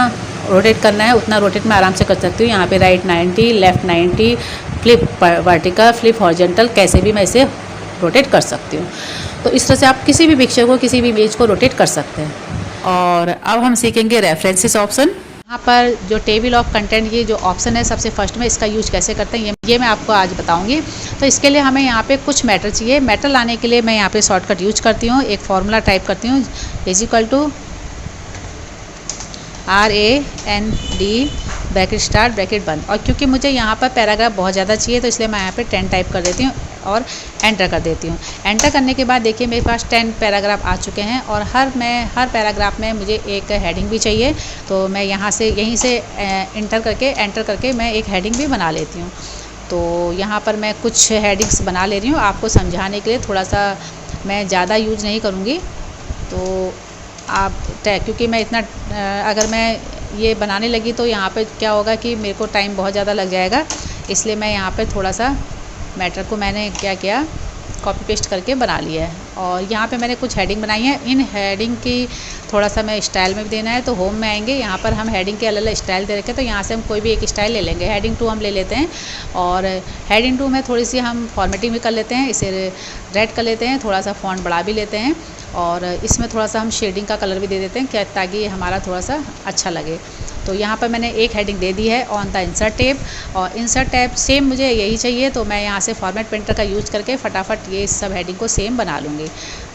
A: रोटेट करना है उतना रोटेट मैं आराम से कर सकती हूँ। यहाँ पे right 90, left 90, flip vertical, flip horizontal, कैसे भी मैं इसे रोटेट कर सकती हूँ। तो इस तरह से आप किसी भी पिक्चर को, किसी भी इमेज को रोटेट कर सकते हैं। और अब हम सीखेंगे रेफरेंसेस ऑप्शन। यहाँ पर जो टेबल ऑफ कंटेंट ये जो ऑप्शन है सबसे फर्स्ट में, इसका यूज कैसे करते हैं ये मैं आपको आज बताऊंगी। तो इसके लिए हमें यहाँ पे कुछ मैटर चाहिए। मैटर लाने के लिए मैं यहाँ पे शॉर्टकट यूज करती हूँ, एक फार्मूला टाइप करती हूँ = RAND ब्रैकेट स्टार्ट ब्रैकेट बंद। और क्योंकि मुझे यहाँ पर पैराग्राफ बहुत ज़्यादा चाहिए तो इसलिए मैं यहाँ पे 10 टाइप कर देती हूँ और एंटर कर देती हूँ। एंटर करने के बाद देखिए मेरे पास 10 पैराग्राफ आ चुके हैं और हर पैराग्राफ में मुझे एक हेडिंग भी चाहिए। तो मैं यहीं से एंटर करके मैं एक हेडिंग भी बना लेती हूँ। तो यहाँ पर मैं कुछ हेडिंग्स बना ले रही हूँ आपको समझाने के लिए, थोड़ा सा मैं ज़्यादा यूज नहीं करूँगी। तो आप क्योंकि मैं इतना अगर मैं ये बनाने लगी तो यहाँ पे क्या होगा कि मेरे को टाइम बहुत ज़्यादा लग जाएगा, इसलिए मैं यहाँ पे थोड़ा सा मैटर को मैंने क्या किया, कॉपी पेस्ट करके बना लिया है। और यहाँ पे मैंने कुछ हेडिंग बनाई है। इन हेडिंग की थोड़ा सा मैं स्टाइल में भी देना है, तो होम में आएंगे, यहाँ पर हम हेडिंग के अलग अलग स्टाइल दे रखे, तो यहाँ से हम कोई भी एक स्टाइल ले लेंगे। हेडिंग 2 हम ले लेते हैं और हेडिंग 2 में थोड़ी सी हम फॉर्मेटिंग भी कर लेते हैं, इसे रेड कर लेते हैं, थोड़ा सा फॉन्ट बढ़ा भी लेते हैं और इसमें थोड़ा सा हम शेडिंग का कलर भी दे देते हैं क्या, ताकि ये हमारा थोड़ा सा अच्छा लगे। तो यहाँ पर मैंने एक हेडिंग दे दी है ऑन द इंसर्ट टैब, और इंसर्ट टैब सेम मुझे यही चाहिए, तो मैं यहाँ से फॉर्मेट पेंटर का यूज़ करके फटाफट ये सब हेडिंग को सेम बना लूँगी।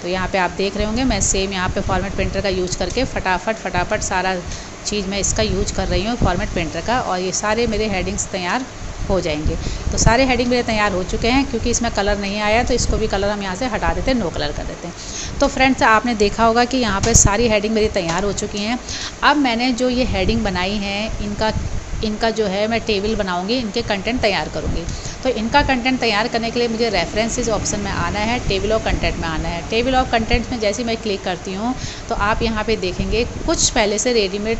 A: तो यहाँ पे आप देख रहे होंगे मैं सेम यहाँ पे फॉर्मेट पेंटर का यूज़ करके फटाफट सारा चीज़ मैं इसका यूज कर रही हूँ फॉर्मेट पेंटर का, और ये सारे मेरे हेडिंग्स तैयार हो जाएंगे। तो सारे हेडिंग मेरे तैयार हो चुके हैं। क्योंकि इसमें कलर नहीं आया तो इसको भी कलर हम यहाँ से हटा देते हैं, नो कलर कर देते हैं। तो फ्रेंड्स आपने देखा होगा कि यहाँ पे सारी हेडिंग मेरी तैयार हो चुकी हैं। अब मैंने जो ये हेडिंग बनाई है इनका जो है मैं टेबल बनाऊंगी, इनके कंटेंट तैयार करूंगी। तो इनका कंटेंट तैयार करने के लिए मुझे रेफरेंसेस ऑप्शन में आना है, टेबल ऑफ कंटेंट में आना है। टेबल ऑफ कंटेंट में जैसे मैं क्लिक करती हूँ तो आप यहाँ पे देखेंगे कुछ पहले से रेडीमेड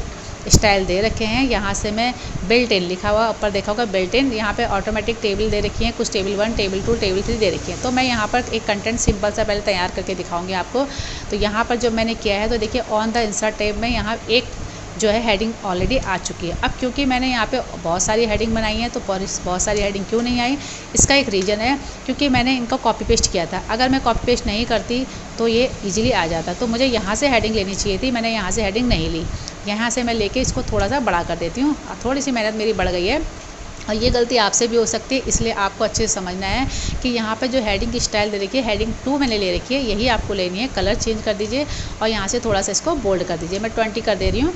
A: स्टाइल दे रखे हैं। यहाँ से मैं बिल्ट इन लिखा हुआ ऊपर देखा होगा बिल्ट इन, यहाँ पे ऑटोमेटिक टेबल दे रखी है, कुछ टेबल 1 टेबल 2 टेबल 3 दे रखी है। तो मैं यहाँ पर एक कंटेंट सिंपल सा पहले तैयार करके दिखाऊंगी आपको। तो यहाँ पर जो मैंने किया है तो देखिए ऑन द इंसर्ट टैब में यहाँ एक जो है हेडिंग ऑलरेडी आ चुकी है। अब क्योंकि मैंने यहाँ पे बहुत सारी हेडिंग बनाई है तो बहुत सारी हेडिंग क्यों नहीं आई, इसका एक रीज़न है क्योंकि मैंने इनको कॉपी पेस्ट किया था। अगर मैं कॉपी पेस्ट नहीं करती तो ये इजीली आ जाता। तो मुझे यहाँ से हेडिंग लेनी चाहिए थी, मैंने यहाँ से हेडिंग नहीं ली। यहाँ से मैं लेके इसको थोड़ा सा बड़ा कर देती हूँ। थोड़ी सी मेहनत मेरी बढ़ गई है और ये गलती आपसे भी हो सकती है, इसलिए आपको अच्छे से समझना है कि यहाँ पे जो हेडिंग की स्टाइल दे रखी है हेडिंग 2 मैंने ले रखी है, यही आपको लेनी है। कलर चेंज कर दीजिए और यहाँ से थोड़ा सा इसको बोल्ड कर दीजिए। मैं 20 कर दे रही हूँ।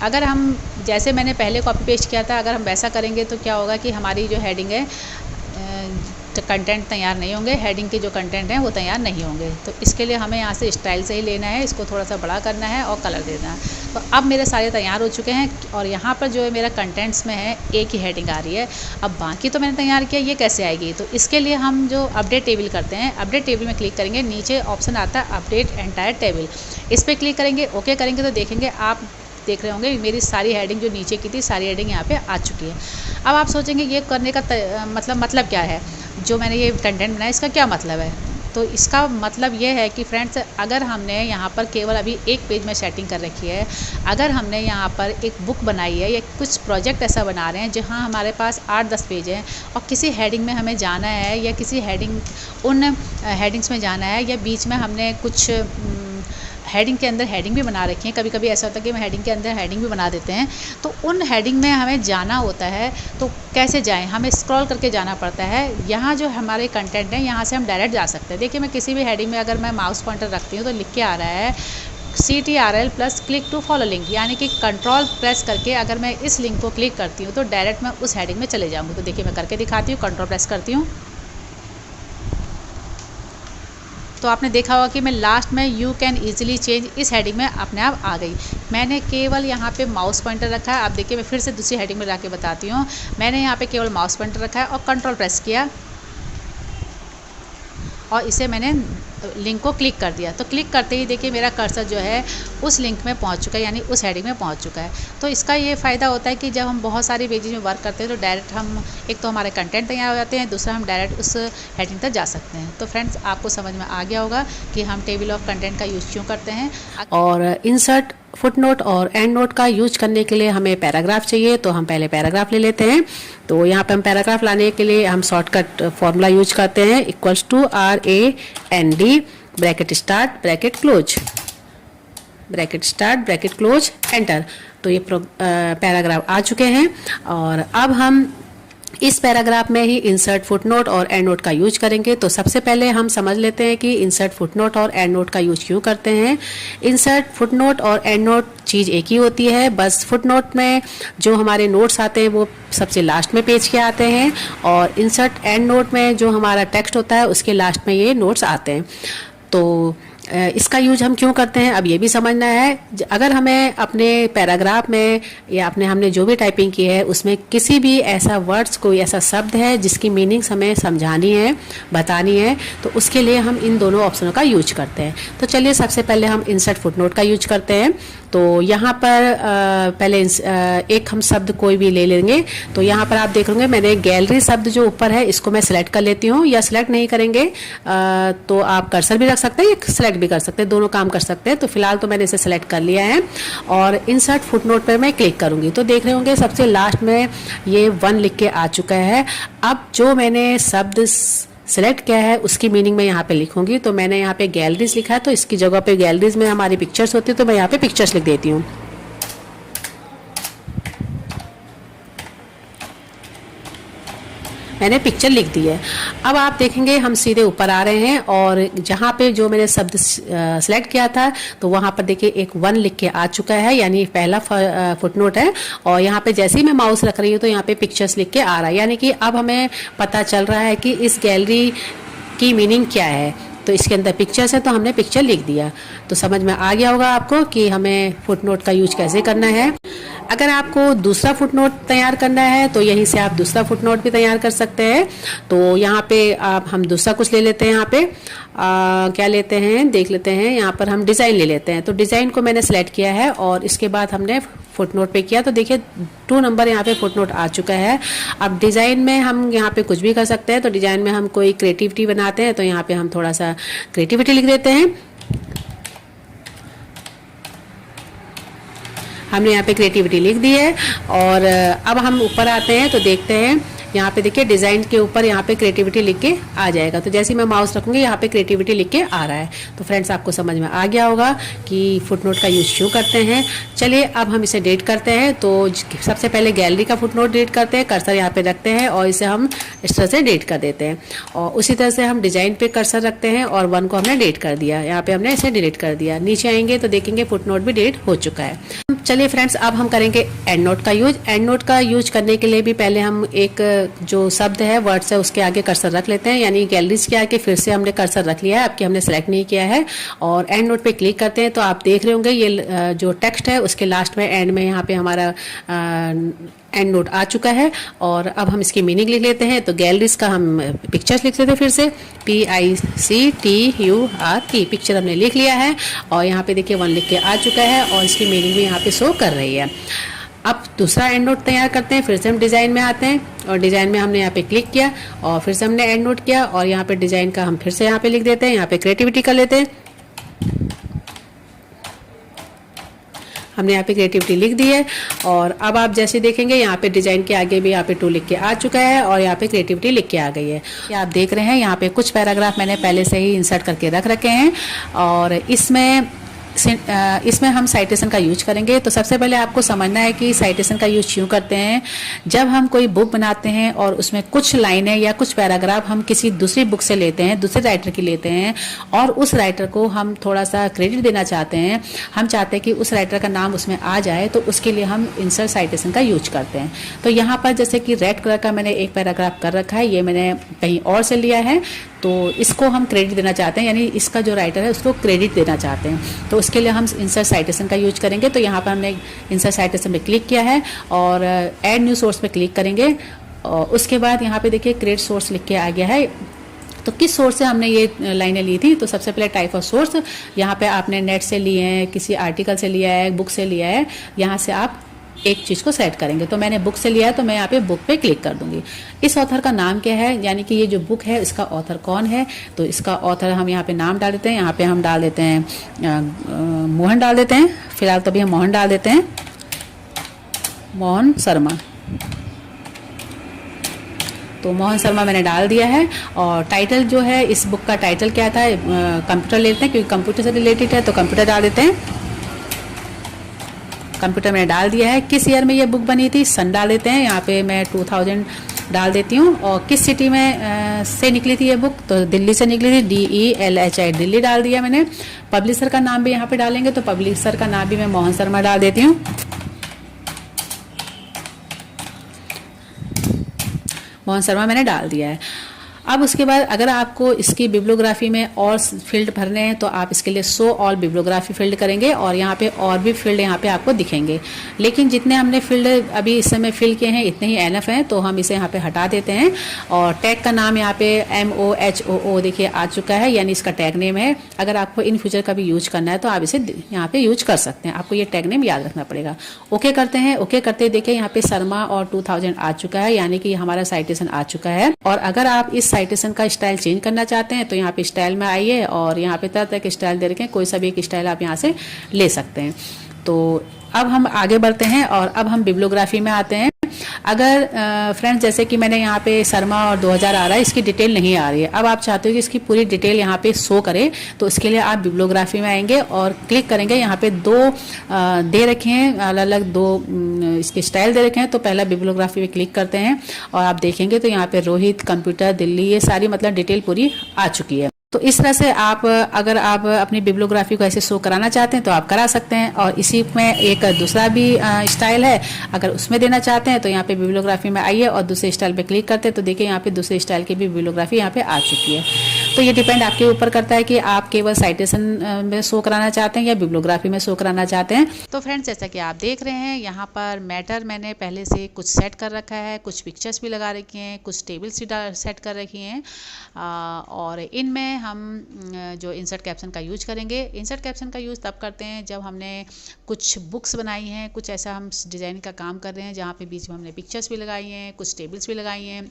A: अगर हम जैसे मैंने पहले कॉपी पेस्ट किया था अगर हम वैसा करेंगे तो क्या होगा कि हमारी जो हेडिंग है कंटेंट तैयार नहीं होंगे, हेडिंग के जो कंटेंट हैं वो तैयार नहीं होंगे। तो इसके लिए हमें यहाँ से स्टाइल से ही लेना है, इसको थोड़ा सा बड़ा करना है और कलर देना है। तो अब मेरे सारे तैयार हो चुके हैं और यहाँ पर जो है मेरा कंटेंट्स में है एक ही हेडिंग आ रही है। अब बाकी तो मैंने तैयार किया, ये कैसे आएगी? तो इसके लिए हम जो अपडेट टेबल करते हैं, अपडेट टेबल में क्लिक करेंगे, नीचे ऑप्शन आता है अपडेट एंटायर टेबल, इस पर क्लिक करेंगे, ओके करेंगे तो देखेंगे आप देख रहे होंगे मेरी सारी हेडिंग जो नीचे की थी सारी हेडिंग यहाँ पे आ चुकी है। अब आप सोचेंगे ये करने का मतलब क्या है, जो मैंने ये कंटेंट बनाया इसका क्या मतलब है? तो इसका मतलब ये है कि फ्रेंड्स अगर हमने यहाँ पर केवल अभी एक पेज में सेटिंग कर रखी है, अगर हमने यहाँ पर एक बुक बनाई है या कुछ प्रोजेक्ट ऐसा बना रहे हैं जहाँ हमारे पास 8-10 पेज हैं और किसी हेडिंग में हमें जाना है या किसी हेडिंग उन हेडिंग्स में जाना है या बीच में हमने कुछ हेडिंग के अंदर हेडिंग भी बना रखी है, कभी कभी ऐसा होता है कि हम हेडिंग के अंदर हेडिंग भी बना देते हैं, तो उन हेडिंग में हमें जाना होता है तो कैसे जाएं? हमें स्क्रॉल करके जाना पड़ता है। यहाँ जो हमारे कंटेंट हैं यहाँ से हम डायरेक्ट जा सकते हैं। देखिए मैं किसी भी हेडिंग में अगर मैं माउस पॉइंटर रखती हूँ तो लिख के आ रहा है CTRL plus click to follow link, यानी कि कंट्रोल प्रेस करके अगर मैं इस लिंक को क्लिक करती हूँ तो डायरेक्ट मैं उस हेडिंग में चले जाऊँगी। तो देखिए मैं करके दिखाती हूँ, कंट्रोल प्रेस करती हूँ तो आपने देखा होगा कि मैं लास्ट में यू कैन ईजिली चेंज इस हेडिंग में अपने आप आ गई। मैंने केवल यहाँ पे माउस पॉइंटर रखा है। आप देखिए मैं फिर से दूसरी हेडिंग में जाके बताती हूँ। मैंने यहाँ पे केवल माउस पॉइंटर रखा है और कंट्रोल प्रेस किया और इसे मैंने लिंक को क्लिक कर दिया। तो क्लिक करते ही देखिए मेरा कर्सर जो है उस लिंक में पहुंच चुका है, यानी उस हेडिंग में पहुंच चुका है। तो इसका ये फ़ायदा होता है कि जब हम बहुत सारी पेजेज में वर्क करते हैं तो डायरेक्ट हम एक तो हमारे कंटेंट तैयार हो जाते हैं, दूसरा हम डायरेक्ट उस हेडिंग तक जा सकते हैं। तो फ्रेंड्स आपको समझ में आ गया होगा कि हम टेबल ऑफ कंटेंट का यूज़ क्यों करते हैं।
B: और इंसर्ट फुटनोट और एंड नोट का यूज करने के लिए हमें पैराग्राफ चाहिए, तो हम पहले पैराग्राफ ले लेते हैं। तो यहाँ पे हम पैराग्राफ लाने के लिए हम शॉर्टकट फॉर्मूला यूज करते हैं equals to RAND bracket start bracket close. Bracket start, bracket close, enter. तो ये पैराग्राफ आ चुके हैं और अब हम इस पैराग्राफ में ही इंसर्ट फुटनोट और एंड नोट का यूज करेंगे। तो सबसे पहले हम समझ लेते हैं कि इंसर्ट फुटनोट और एंड नोट का यूज क्यों करते हैं। इंसर्ट फुटनोट और एंड नोट चीज़ एक ही होती है, बस फुटनोट में जो हमारे नोट्स आते हैं वो सबसे लास्ट में पेज के आते हैं और इंसर्ट एंड नोट में जो हमारा टेक्स्ट होता है उसके लास्ट में ये नोट्स आते हैं। तो इसका यूज हम क्यों करते हैं अब ये भी समझना है। अगर हमें अपने पैराग्राफ में या हमने जो भी टाइपिंग की है उसमें किसी भी ऐसा वर्ड्स, कोई ऐसा शब्द है जिसकी मीनिंग्स हमें समझानी है, बतानी है, तो उसके लिए हम इन दोनों ऑप्शनों का यूज करते हैं। तो चलिए सबसे पहले हम इंसर्ट फुटनोट का यूज करते हैं। तो यहाँ पर पहले एक हम शब्द कोई भी ले लेंगे। तो यहाँ पर आप देख लेंगे मैंने गैलरी शब्द जो ऊपर है इसको मैं सिलेक्ट कर लेती हूँ, या सिलेक्ट नहीं करेंगे तो आप कर्सर भी रख सकते हैं या सिलेक्ट भी कर सकते हैं, दोनों काम कर सकते हैं। तो फिलहाल तो मैंने इसे सिलेक्ट कर लिया है और इंसर्ट फुटनोट पर मैं क्लिक करूँगी तो देख रहे होंगे सबसे लास्ट में ये 1 लिख के आ चुका है। अब जो मैंने शब्द सिलेक्ट किया है उसकी मीनिंग मैं यहाँ पे लिखूंगी। तो मैंने यहाँ पे गैलरीज लिखा है तो इसकी जगह पे गैलरीज में हमारी पिक्चर्स होती है तो मैं यहाँ पे पिक्चर्स लिख देती हूँ। मैंने पिक्चर लिख दी है। अब आप देखेंगे हम सीधे ऊपर आ रहे हैं और जहाँ पे जो मैंने शब्द सिलेक्ट किया था तो वहाँ पर देखिए एक 1 लिख के आ चुका है, यानी पहला फुटनोट है। और यहाँ पे जैसे ही मैं माउस रख रही हूँ तो यहाँ पे पिक्चर्स लिख के आ रहा है, यानी कि अब हमें पता चल रहा है कि इस गैलरी की मीनिंग क्या है। तो इसके अंदर पिक्चर्स है तो हमने पिक्चर लिख दिया। तो समझ में आ गया होगा आपको कि हमें फुटनोट का यूज कैसे करना है। अगर आपको दूसरा फुटनोट तैयार करना है तो यहीं से आप दूसरा फुटनोट भी तैयार कर सकते हैं। तो यहाँ पे हम दूसरा कुछ ले लेते हैं। यहाँ पे क्या लेते हैं देख लेते हैं। यहाँ पर हम डिज़ाइन ले लेते हैं। तो डिज़ाइन को मैंने सेलेक्ट किया है और इसके बाद हमने फुटनोट पे किया तो देखिए 2 नंबर यहाँ पे फुटनोट आ चुका है। अब डिज़ाइन में हम यहाँ पे कुछ भी कर सकते हैं। तो डिज़ाइन में हम कोई क्रिएटिविटी बनाते हैं तो यहाँ पे हम थोड़ा सा क्रिएटिविटी लिख देते हैं। हमने यहाँ पे क्रिएटिविटी लिख दी है और अब हम ऊपर आते हैं तो देखते हैं यहाँ पे देखिए डिज़ाइन के ऊपर यहाँ पे क्रिएटिविटी लिख के आ जाएगा। तो जैसे ही मैं माउस रखूँगी यहाँ पे क्रिएटिविटी लिख के आ रहा है। तो फ्रेंड्स आपको समझ में आ गया होगा कि फुटनोट का यूज क्यों करते हैं। चलिए अब हम इसे डिलीट करते हैं। तो सबसे पहले गैलरी का फुटनोट डिलीट करते हैं, कर्सर यहाँ पे रखते हैं और इसे हम इस तरह से डिलीट कर देते हैं। और उसी तरह से हम डिज़ाइन पे कर्सर रखते हैं और 1 को हमने डिलीट कर दिया, यहाँ पे हमने इसे डिलीट कर दिया। नीचे आएंगे तो देखेंगे फुटनोट भी डिलीट हो चुका है। चलिए फ्रेंड्स अब हम करेंगे एंड नोट का यूज। एंड नोट का यूज करने के लिए भी पहले हम एक जो शब्द है वर्ड्स है उसके आगे कर्सर रख लेते हैं, यानी गैलरीज के आगे फिर से हमने कर्सर रख लिया है, आपकी हमने सेलेक्ट नहीं किया है। और एंड नोट पे क्लिक करते हैं तो आप देख रहे होंगे ये जो टेक्स्ट है उसके लास्ट में एंड में यहाँ पे हमारा एंड नोट आ चुका है। और अब हम इसकी मीनिंग लिख लेते हैं। तो गैलरीज का हम पिक्चर्स लिख लेते हैं फिर से PICTURE पिक्चर हमने लिख लिया है और यहाँ पे देखिए 1 लिख के आ चुका है और इसकी मीनिंग भी यहाँ पे शो कर रही है। अब दूसरा एंड नोट तैयार करते हैं। फिर से हम डिज़ाइन में आते हैं और डिज़ाइन में हमने यहाँ पे क्लिक किया और फिर से हमने एंड नोट किया और यहाँ पे डिज़ाइन का हम फिर से यहाँ पे लिख देते हैं। यहाँ पे क्रिएटिविटी कर लेते हैं। हमने यहाँ पे क्रिएटिविटी लिख दी है और अब आप जैसे देखेंगे यहाँ पे डिज़ाइन के आगे भी यहाँ पे 2 लिख के आ चुका है और यहाँ पे क्रिएटिविटी लिख के आ गई है। ये आप देख रहे हैं यहाँ पे कुछ पैराग्राफ मैंने पहले से ही इंसर्ट करके रख रखे हैं और इसमें हम साइटेशन का यूज करेंगे। तो सबसे पहले आपको समझना है कि साइटेशन का यूज क्यों करते हैं। जब हम कोई बुक बनाते हैं और उसमें कुछ लाइनें या कुछ पैराग्राफ हम किसी दूसरी बुक से लेते हैं, दूसरे राइटर की लेते हैं और उस राइटर को हम थोड़ा सा क्रेडिट देना चाहते हैं, हम चाहते हैं कि उस राइटर का नाम उसमें आ जाए, तो उसके लिए हम इंसर्ट साइटेशन का यूज करते हैं। तो यहाँ पर जैसे कि रेड कलर का मैंने एक पैराग्राफ कर रखा है, ये मैंने कहीं और से लिया है, तो इसको हम क्रेडिट देना चाहते हैं, यानी इसका जो राइटर है उसको क्रेडिट देना चाहते हैं। तो उसके लिए हम इंसर्ट साइटेशन का यूज करेंगे। तो यहाँ पर हमने इंसर्ट साइटेशन पे क्लिक किया है और ऐड न्यू सोर्स पे क्लिक करेंगे और उसके बाद यहाँ पे देखिए क्रिएट सोर्स लिख के आ गया है। तो किस सोर्स से हमने ये लाइनें ली थी, तो सबसे पहले टाइप ऑफ सोर्स यहाँ पे आपने नेट से लिए हैं, किसी आर्टिकल से लिया है, बुक से लिया है, यहाँ से आप एक चीज़ को सेट करेंगे। तो मैंने बुक से लिया है तो मैं यहाँ पे बुक पे क्लिक कर दूंगी। इस ऑथर का नाम क्या है, यानी कि ये जो बुक है इसका ऑथर कौन है, तो इसका ऑथर हम यहाँ पे नाम डाल देते हैं। यहाँ पे हम डाल देते हैं मोहन डाल देते हैं, फिलहाल तो अभी हम मोहन डाल देते हैं, मोहन शर्मा। तो मोहन शर्मा मैंने डाल दिया है। और टाइटल जो है इस बुक का टाइटल क्या था, कंप्यूटर लेते हैं क्योंकि कंप्यूटर से रिलेटेड है, तो कंप्यूटर डाल देते हैं। कंप्यूटर में डाल दिया है। किस ईयर में ये बुक बनी थी, सन डाल देते हैं। यहाँ पे मैं 2000 डाल देती हूँ। और किस सिटी में से निकली थी ये बुक, तो दिल्ली से निकली थी, DELHI, दिल्ली डाल दिया मैंने। पब्लिशर का नाम भी यहाँ पे डालेंगे, तो पब्लिशर का नाम भी मैं मोहन शर्मा डाल देती हूँ। मोहन शर्मा मैंने डाल दिया है। अब उसके बाद अगर आपको इसकी बिब्लियोग्राफी में और फील्ड भरने हैं तो आप इसके लिए शो ऑल बिब्लियोग्राफी फील्ड करेंगे और यहाँ पे और भी फील्ड यहाँ पे आपको दिखेंगे। लेकिन जितने हमने फील्ड अभी इस समय फिल किए हैं इतने ही एनफ हैं, तो हम इसे यहाँ पे हटा देते हैं। और टैग का नाम यहाँ पे MOHOO देखिए आ चुका है, यानी इसका टैग नेम है। अगर आपको इन फ्यूचर का भी यूज करना है तो आप इसे यहाँ पे यूज कर सकते हैं। आपको ये टैग नेम याद रखना पड़ेगा। ओके करते हैं। ओके करते देखिए यहाँ पे शर्मा और 2000 आ चुका है, यानी कि हमारा साइटेशन आ चुका है। और अगर आप इस साइटेशन का स्टाइल चेंज करना चाहते हैं तो यहाँ पे स्टाइल में आइए और यहाँ पे तरह तरह के स्टाइल दे रखे हैं, कोई सा भी एक स्टाइल आप यहाँ से ले सकते हैं। तो अब हम आगे बढ़ते हैं और अब हम बिब्लियोग्राफी में आते हैं। अगर फ्रेंड्स जैसे कि मैंने यहाँ पे शर्मा और 2000 आ रहा है, इसकी डिटेल नहीं आ रही है। अब आप चाहते हो कि इसकी पूरी डिटेल यहाँ पे शो करे, तो इसके लिए आप बिब्लियोग्राफी में आएंगे और क्लिक करेंगे। यहाँ पे दो दे रखे हैं, अलग अलग दो इसके स्टाइल दे रखे हैं। तो पहला बिब्लियोग्राफी पे क्लिक करते हैं और आप देखेंगे तो यहाँ पे रोहित, कंप्यूटर, दिल्ली, ये सारी मतलब डिटेल पूरी आ चुकी है। तो इस तरह से आप अगर आप अपनी बिब्लियोग्राफी को ऐसे शो कराना चाहते हैं तो आप करा सकते हैं। और इसी में एक दूसरा भी स्टाइल है, अगर उसमें देना चाहते हैं तो यहाँ पे बिब्लियोग्राफी में आइए और दूसरे स्टाइल पे क्लिक करते हैं तो देखिए यहाँ पे दूसरे स्टाइल की भी बिब्लियोग्राफी यहाँ पे आ चुकी है। तो ये डिपेंड आपके ऊपर करता है कि आप केवल साइटेशन में शो कराना चाहते हैं या बिब्लियोग्राफी में शो कराना चाहते हैं। तो फ्रेंड्स जैसा कि आप देख रहे हैं यहाँ पर मैटर मैंने पहले से कुछ सेट कर रखा है, कुछ पिक्चर्स भी लगा रखी हैं, कुछ टेबल्स भी सेट कर रखी हैं। और इनमें हम जो इंसर्ट कैप्शन का यूज करेंगे। इंसर्ट कैप्शन का यूज़ तब करते हैं जब हमने कुछ बुक्स बनाई हैं, कुछ ऐसा हम डिज़ाइन का काम कर रहे हैं जहाँ पे बीच में हमने पिक्चर्स भी लगाई हैं, कुछ टेबल्स भी लगाई हैं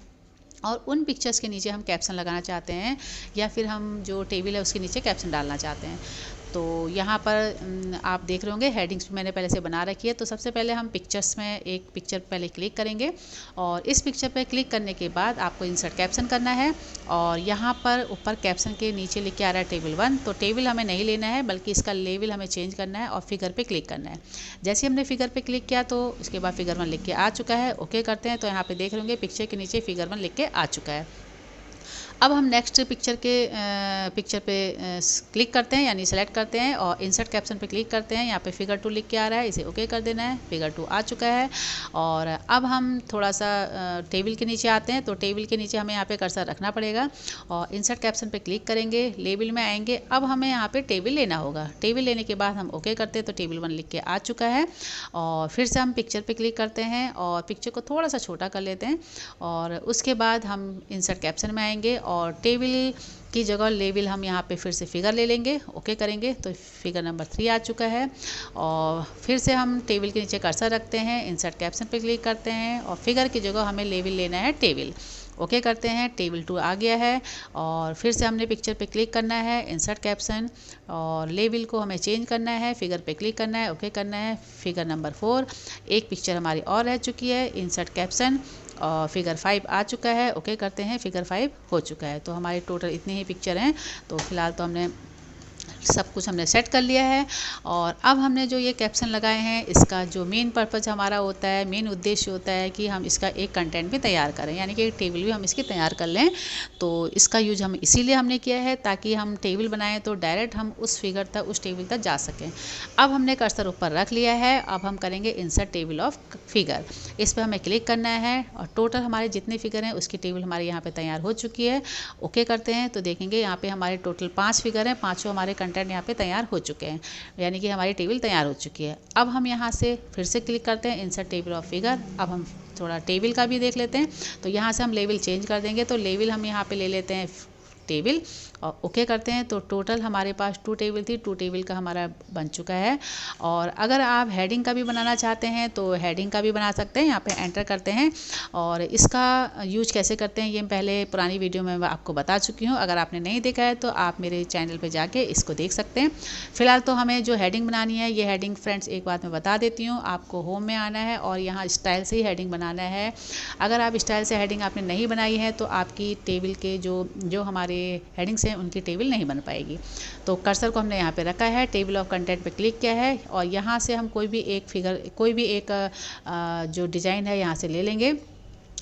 B: और उन पिक्चर्स के नीचे हम कैप्शन लगाना चाहते हैं या फिर हम जो टेबल है उसके नीचे कैप्शन डालना चाहते हैं। तो यहाँ पर आप देख रहे होंगे हेडिंग्स भी मैंने पहले से बना रखी है। तो सबसे पहले हम पिक्चर्स में एक पिक्चर पहले क्लिक करेंगे और इस पिक्चर पर क्लिक करने के बाद आपको इंसर्ट कैप्शन करना है। और यहाँ पर ऊपर कैप्शन के नीचे लिख के आ रहा है टेबल 1, तो टेबल हमें नहीं लेना है बल्कि इसका लेवल हमें चेंज करना है और फिगर पे क्लिक करना है। जैसे हमने फिगर पे क्लिक किया तो उसके बाद फिगर 1 लिख के आ चुका है। ओके करते हैं तो यहाँ पे देख रहे होंगे पिक्चर के नीचे फिगर 1 लिख के आ चुका है। अब हम नेक्स्ट पिक्चर पे क्लिक करते हैं यानी सेलेक्ट करते हैं और इंसर्ट कैप्शन पे क्लिक करते हैं। यहाँ पे फिगर 2 लिख के आ रहा है, इसे ओके कर देना है। फिगर 2 आ चुका है। और अब हम थोड़ा सा टेबल के नीचे आते हैं, तो टेबल के नीचे हमें यहाँ पे कर्सर रखना पड़ेगा और इंसर्ट कैप्शन पे क्लिक करेंगे, लेबल में आएंगे। अब हमें यहाँ पे टेबल लेना होगा। टेबल लेने के बाद हम ओके करते हैं तो टेबल 1 लिख के आ चुका है। और फिर से हम पिक्चर पे क्लिक करते हैं और पिक्चर को थोड़ा सा छोटा कर लेते हैं और उसके बाद हम इंसर्ट कैप्शन में आएंगे और टेबल की जगह लेबल हम यहाँ पे फिर से फिगर ले लेंगे। ओके करेंगे तो फिगर नंबर 3 आ चुका है। और फिर से हम टेबल के नीचे कर्सर रखते हैं, इंसर्ट कैप्शन पे क्लिक करते हैं और फिगर की जगह हमें लेबल लेना है टेबल। ओके करते हैं, टेबल 2 आ गया है। और फिर से हमने पिक्चर पे क्लिक करना है, इंसर्ट कैप्शन और लेबल को हमें चेंज करना है, फिगर पे क्लिक करना है, ओके करना है। फिगर नंबर 4 एक पिक्चर हमारी और रह चुकी है, इंसर्ट कैप्शन और फिगर 5 आ चुका है। ओके करते हैं, फिगर 5 हो चुका है। तो हमारे टोटल इतने ही पिक्चर हैं। तो फिलहाल तो हमने सब कुछ हमने सेट कर लिया है। और अब हमने जो ये कैप्शन लगाए हैं इसका जो मेन पर्पज़ हमारा होता है, मेन उद्देश्य होता है कि हम इसका एक कंटेंट भी तैयार करें, यानी कि एक टेबल भी हम इसकी तैयार कर लें। तो इसका यूज हम इसीलिए हमने किया है ताकि हम टेबल बनाएं तो डायरेक्ट हम उस फिगर तक, उस टेबल तक जा सकें। अब हमने कर्सर ऊपर रख लिया है। अब हम करेंगे इंसर्ट टेबल ऑफ फिगर, इस पर हमें क्लिक करना है और टोटल हमारे जितने फिगर हैं उसकी टेबल हमारे यहाँ पे तैयार हो चुकी है। ओके करते हैं तो देखेंगे यहाँ पे हमारे टोटल 5 फिगर हैं, पाँचों हमारे कंटेंट यहाँ पे तैयार हो चुके हैं, यानी कि हमारी टेबल तैयार हो चुकी है। अब हम यहाँ से फिर से क्लिक करते हैं इंसर्ट टेबल ऑफ फिगर। अब हम थोड़ा टेबल का भी देख लेते हैं। तो यहाँ से हम लेवल चेंज कर देंगे, तो लेवल हम यहाँ पे ले लेते हैं टेबल और ओके करते हैं। तो टोटल हमारे पास 2 टेबल थी, 2 टेबल का हमारा बन चुका है। और अगर आप हेडिंग का भी बनाना चाहते हैं तो हेडिंग का भी बना सकते हैं। यहाँ पे एंटर करते हैं और इसका यूज कैसे करते हैं ये पहले पुरानी वीडियो में मैं आपको बता चुकी हूँ। अगर आपने नहीं देखा है तो आप मेरे चैनल पे जाके इसको देख सकते हैं। फिलहाल तो हमें जो हेडिंग बनानी है, ये हेडिंग फ्रेंड्स एक बात मैं बता देती हूँ, आपको होम में आना है और यहाँ स्टाइल से ही हेडिंग बनाना है। अगर आप स्टाइल से हेडिंग आपने नहीं बनाई है तो आपकी टेबल के जो हमारे
A: हेडिंग्स हैं उनकी टेबल नहीं बन पाएगी। तो कर्सर को हमने यहाँ पे रखा है, टेबल ऑफ कंटेंट पे क्लिक किया है और यहाँ से हम कोई भी एक जो डिज़ाइन है यहाँ से ले लेंगे।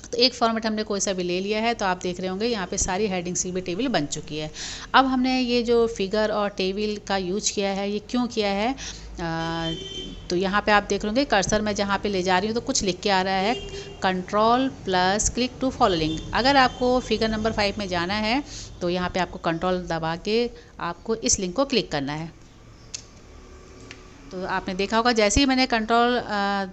A: तो एक फॉर्मेट हमने कोई सा भी ले लिया है, तो आप देख रहे होंगे यहाँ पे सारी हेडिंग्स की भी टेबल बन चुकी है। अब हमने ये जो फिगर और टेबल का यूज किया है, ये क्यों किया है, तो यहाँ पे आप देख रहे होंगे कर्सर मैं जहाँ पे ले जा रही हूँ तो कुछ लिख के आ रहा है control plus click to follow link. अगर आपको फिगर नंबर 5 में जाना है तो यहाँ पे आपको कंट्रोल दबा के आपको इस लिंक को क्लिक करना है। तो आपने देखा होगा जैसे ही मैंने कंट्रोल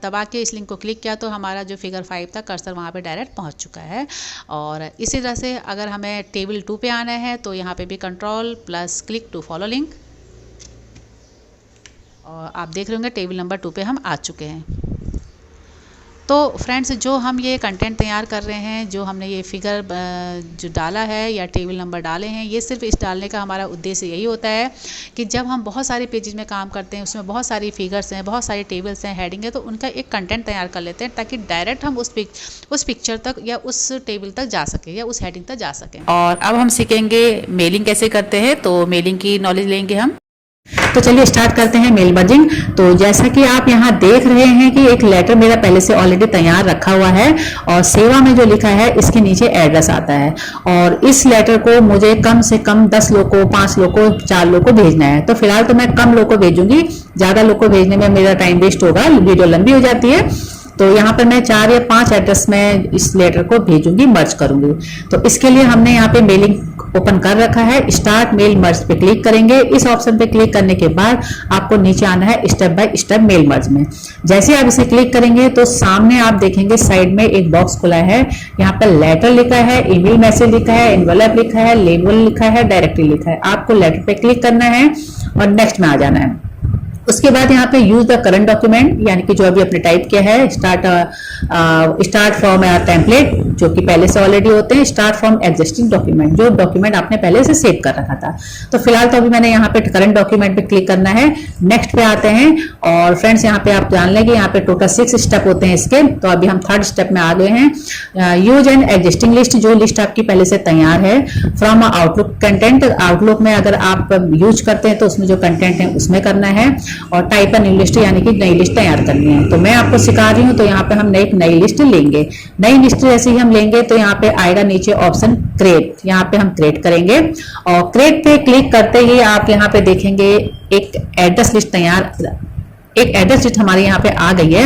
A: दबा के इस लिंक को क्लिक किया तो हमारा जो फिगर 5 था कर्सर वहाँ पे डायरेक्ट पहुँच चुका है। और इसी तरह से अगर हमें टेबल 2 पे आना है तो यहाँ पे भी control plus click to follow link, और आप देख रहे होंगे टेबल नंबर 2 पे हम आ चुके हैं। तो फ्रेंड्स, जो हम ये कंटेंट तैयार कर रहे हैं, जो हमने ये फिगर जो डाला है या टेबल नंबर डाले हैं, ये सिर्फ इस डालने का हमारा उद्देश्य यही होता है कि जब हम बहुत सारे पेजेस में काम करते हैं, उसमें बहुत सारी फिगर्स हैं, बहुत सारी टेबल्स हैं, हेडिंग है, तो उनका एक कंटेंट तैयार कर लेते हैं ताकि डायरेक्ट हम उस पिक्चर तक या उस टेबल तक जा सकें या उस हेडिंग तक जा सकें। और अब हम सीखेंगे मेलिंग कैसे करते हैं, तो मेलिंग की नॉलेज लेंगे हम। तो चलिए स्टार्ट करते हैं मेल मर्जिंग। तो जैसा कि आप यहाँ देख रहे हैं कि एक लेटर मेरा पहले से ऑलरेडी तैयार रखा हुआ है और सेवा में जो लिखा है इसके नीचे एड्रेस आता है, और इस लेटर को मुझे कम से कम 10 लोग को, 5 लोग को, 4 लोग को भेजना है। तो फिलहाल तो मैं कम लोग को भेजूंगी, ज्यादा लोग को भेजने में मेरा टाइम वेस्ट होगा, वीडियो लंबी हो जाती है। तो यहाँ पर मैं 4 या 5 एड्रेस में इस लेटर को भेजूंगी, मर्ज करूंगी। तो इसके लिए हमने यहाँ पे मेलिंग ओपन कर रखा है। स्टार्ट मेल मर्ज पे क्लिक करेंगे। इस ऑप्शन पे क्लिक करने के बाद आपको नीचे आना है step by step mail merge में। जैसे आप इसे क्लिक करेंगे तो सामने आप देखेंगे साइड में एक बॉक्स खुला है, यहाँ पर लेटर लिखा है, ईमेल मैसेज लिखा है, एनवेलप लिखा है, लेबल लिखा है, डायरेक्टरी लिखा है। आपको लेटर पे क्लिक करना है और नेक्स्ट में आ जाना है। उसके बाद यहाँ पे यूज द करंट डॉक्यूमेंट, यानी कि जो अभी आपने टाइप किया है, स्टार्ट फ्रॉम टेम्पलेट, जो कि पहले से ऑलरेडी होते हैं, स्टार्ट फ्रॉम एग्जिस्टिंग डॉक्यूमेंट, जो डॉक्यूमेंट आपने पहले से सेव कर रखा था। तो फिलहाल तो अभी मैंने यहाँ पे करंट डॉक्यूमेंट पे क्लिक करना है, नेक्स्ट पे आते हैं। और फ्रेंड्स, यहाँ पे आप जान लेंगे यहाँ पे टोटल 6 स्टेप होते हैं इसके, तो अभी हम 3rd स्टेप में आ गए हैं। यूज एन एग्जिस्टिंग लिस्ट, जो लिस्ट आपकी पहले से तैयार है। फ्रॉम आउटलुक कंटेंट, आउटलुक में अगर आप यूज करते हैं तो उसमें जो कंटेंट है उसमें करना है। और टाइप अ न्यू लिस्ट, यानी कि नई लिस्ट तैयार करनी है। तो मैं आपको सिखा रही हूँ, तो यहाँ पे हम एक नई लिस्ट लेंगे। नई लिस्ट जैसे ही हम लेंगे तो यहाँ पे आएगा नीचे ऑप्शन क्रिएट, यहाँ पे हम क्रिएट करेंगे और क्रिएट पे क्लिक करते ही आप यहाँ पे देखेंगे एक एड्रेस लिस्ट तैयार, एक एड्रेस लिस्ट हमारे यहाँ पे आ गई है।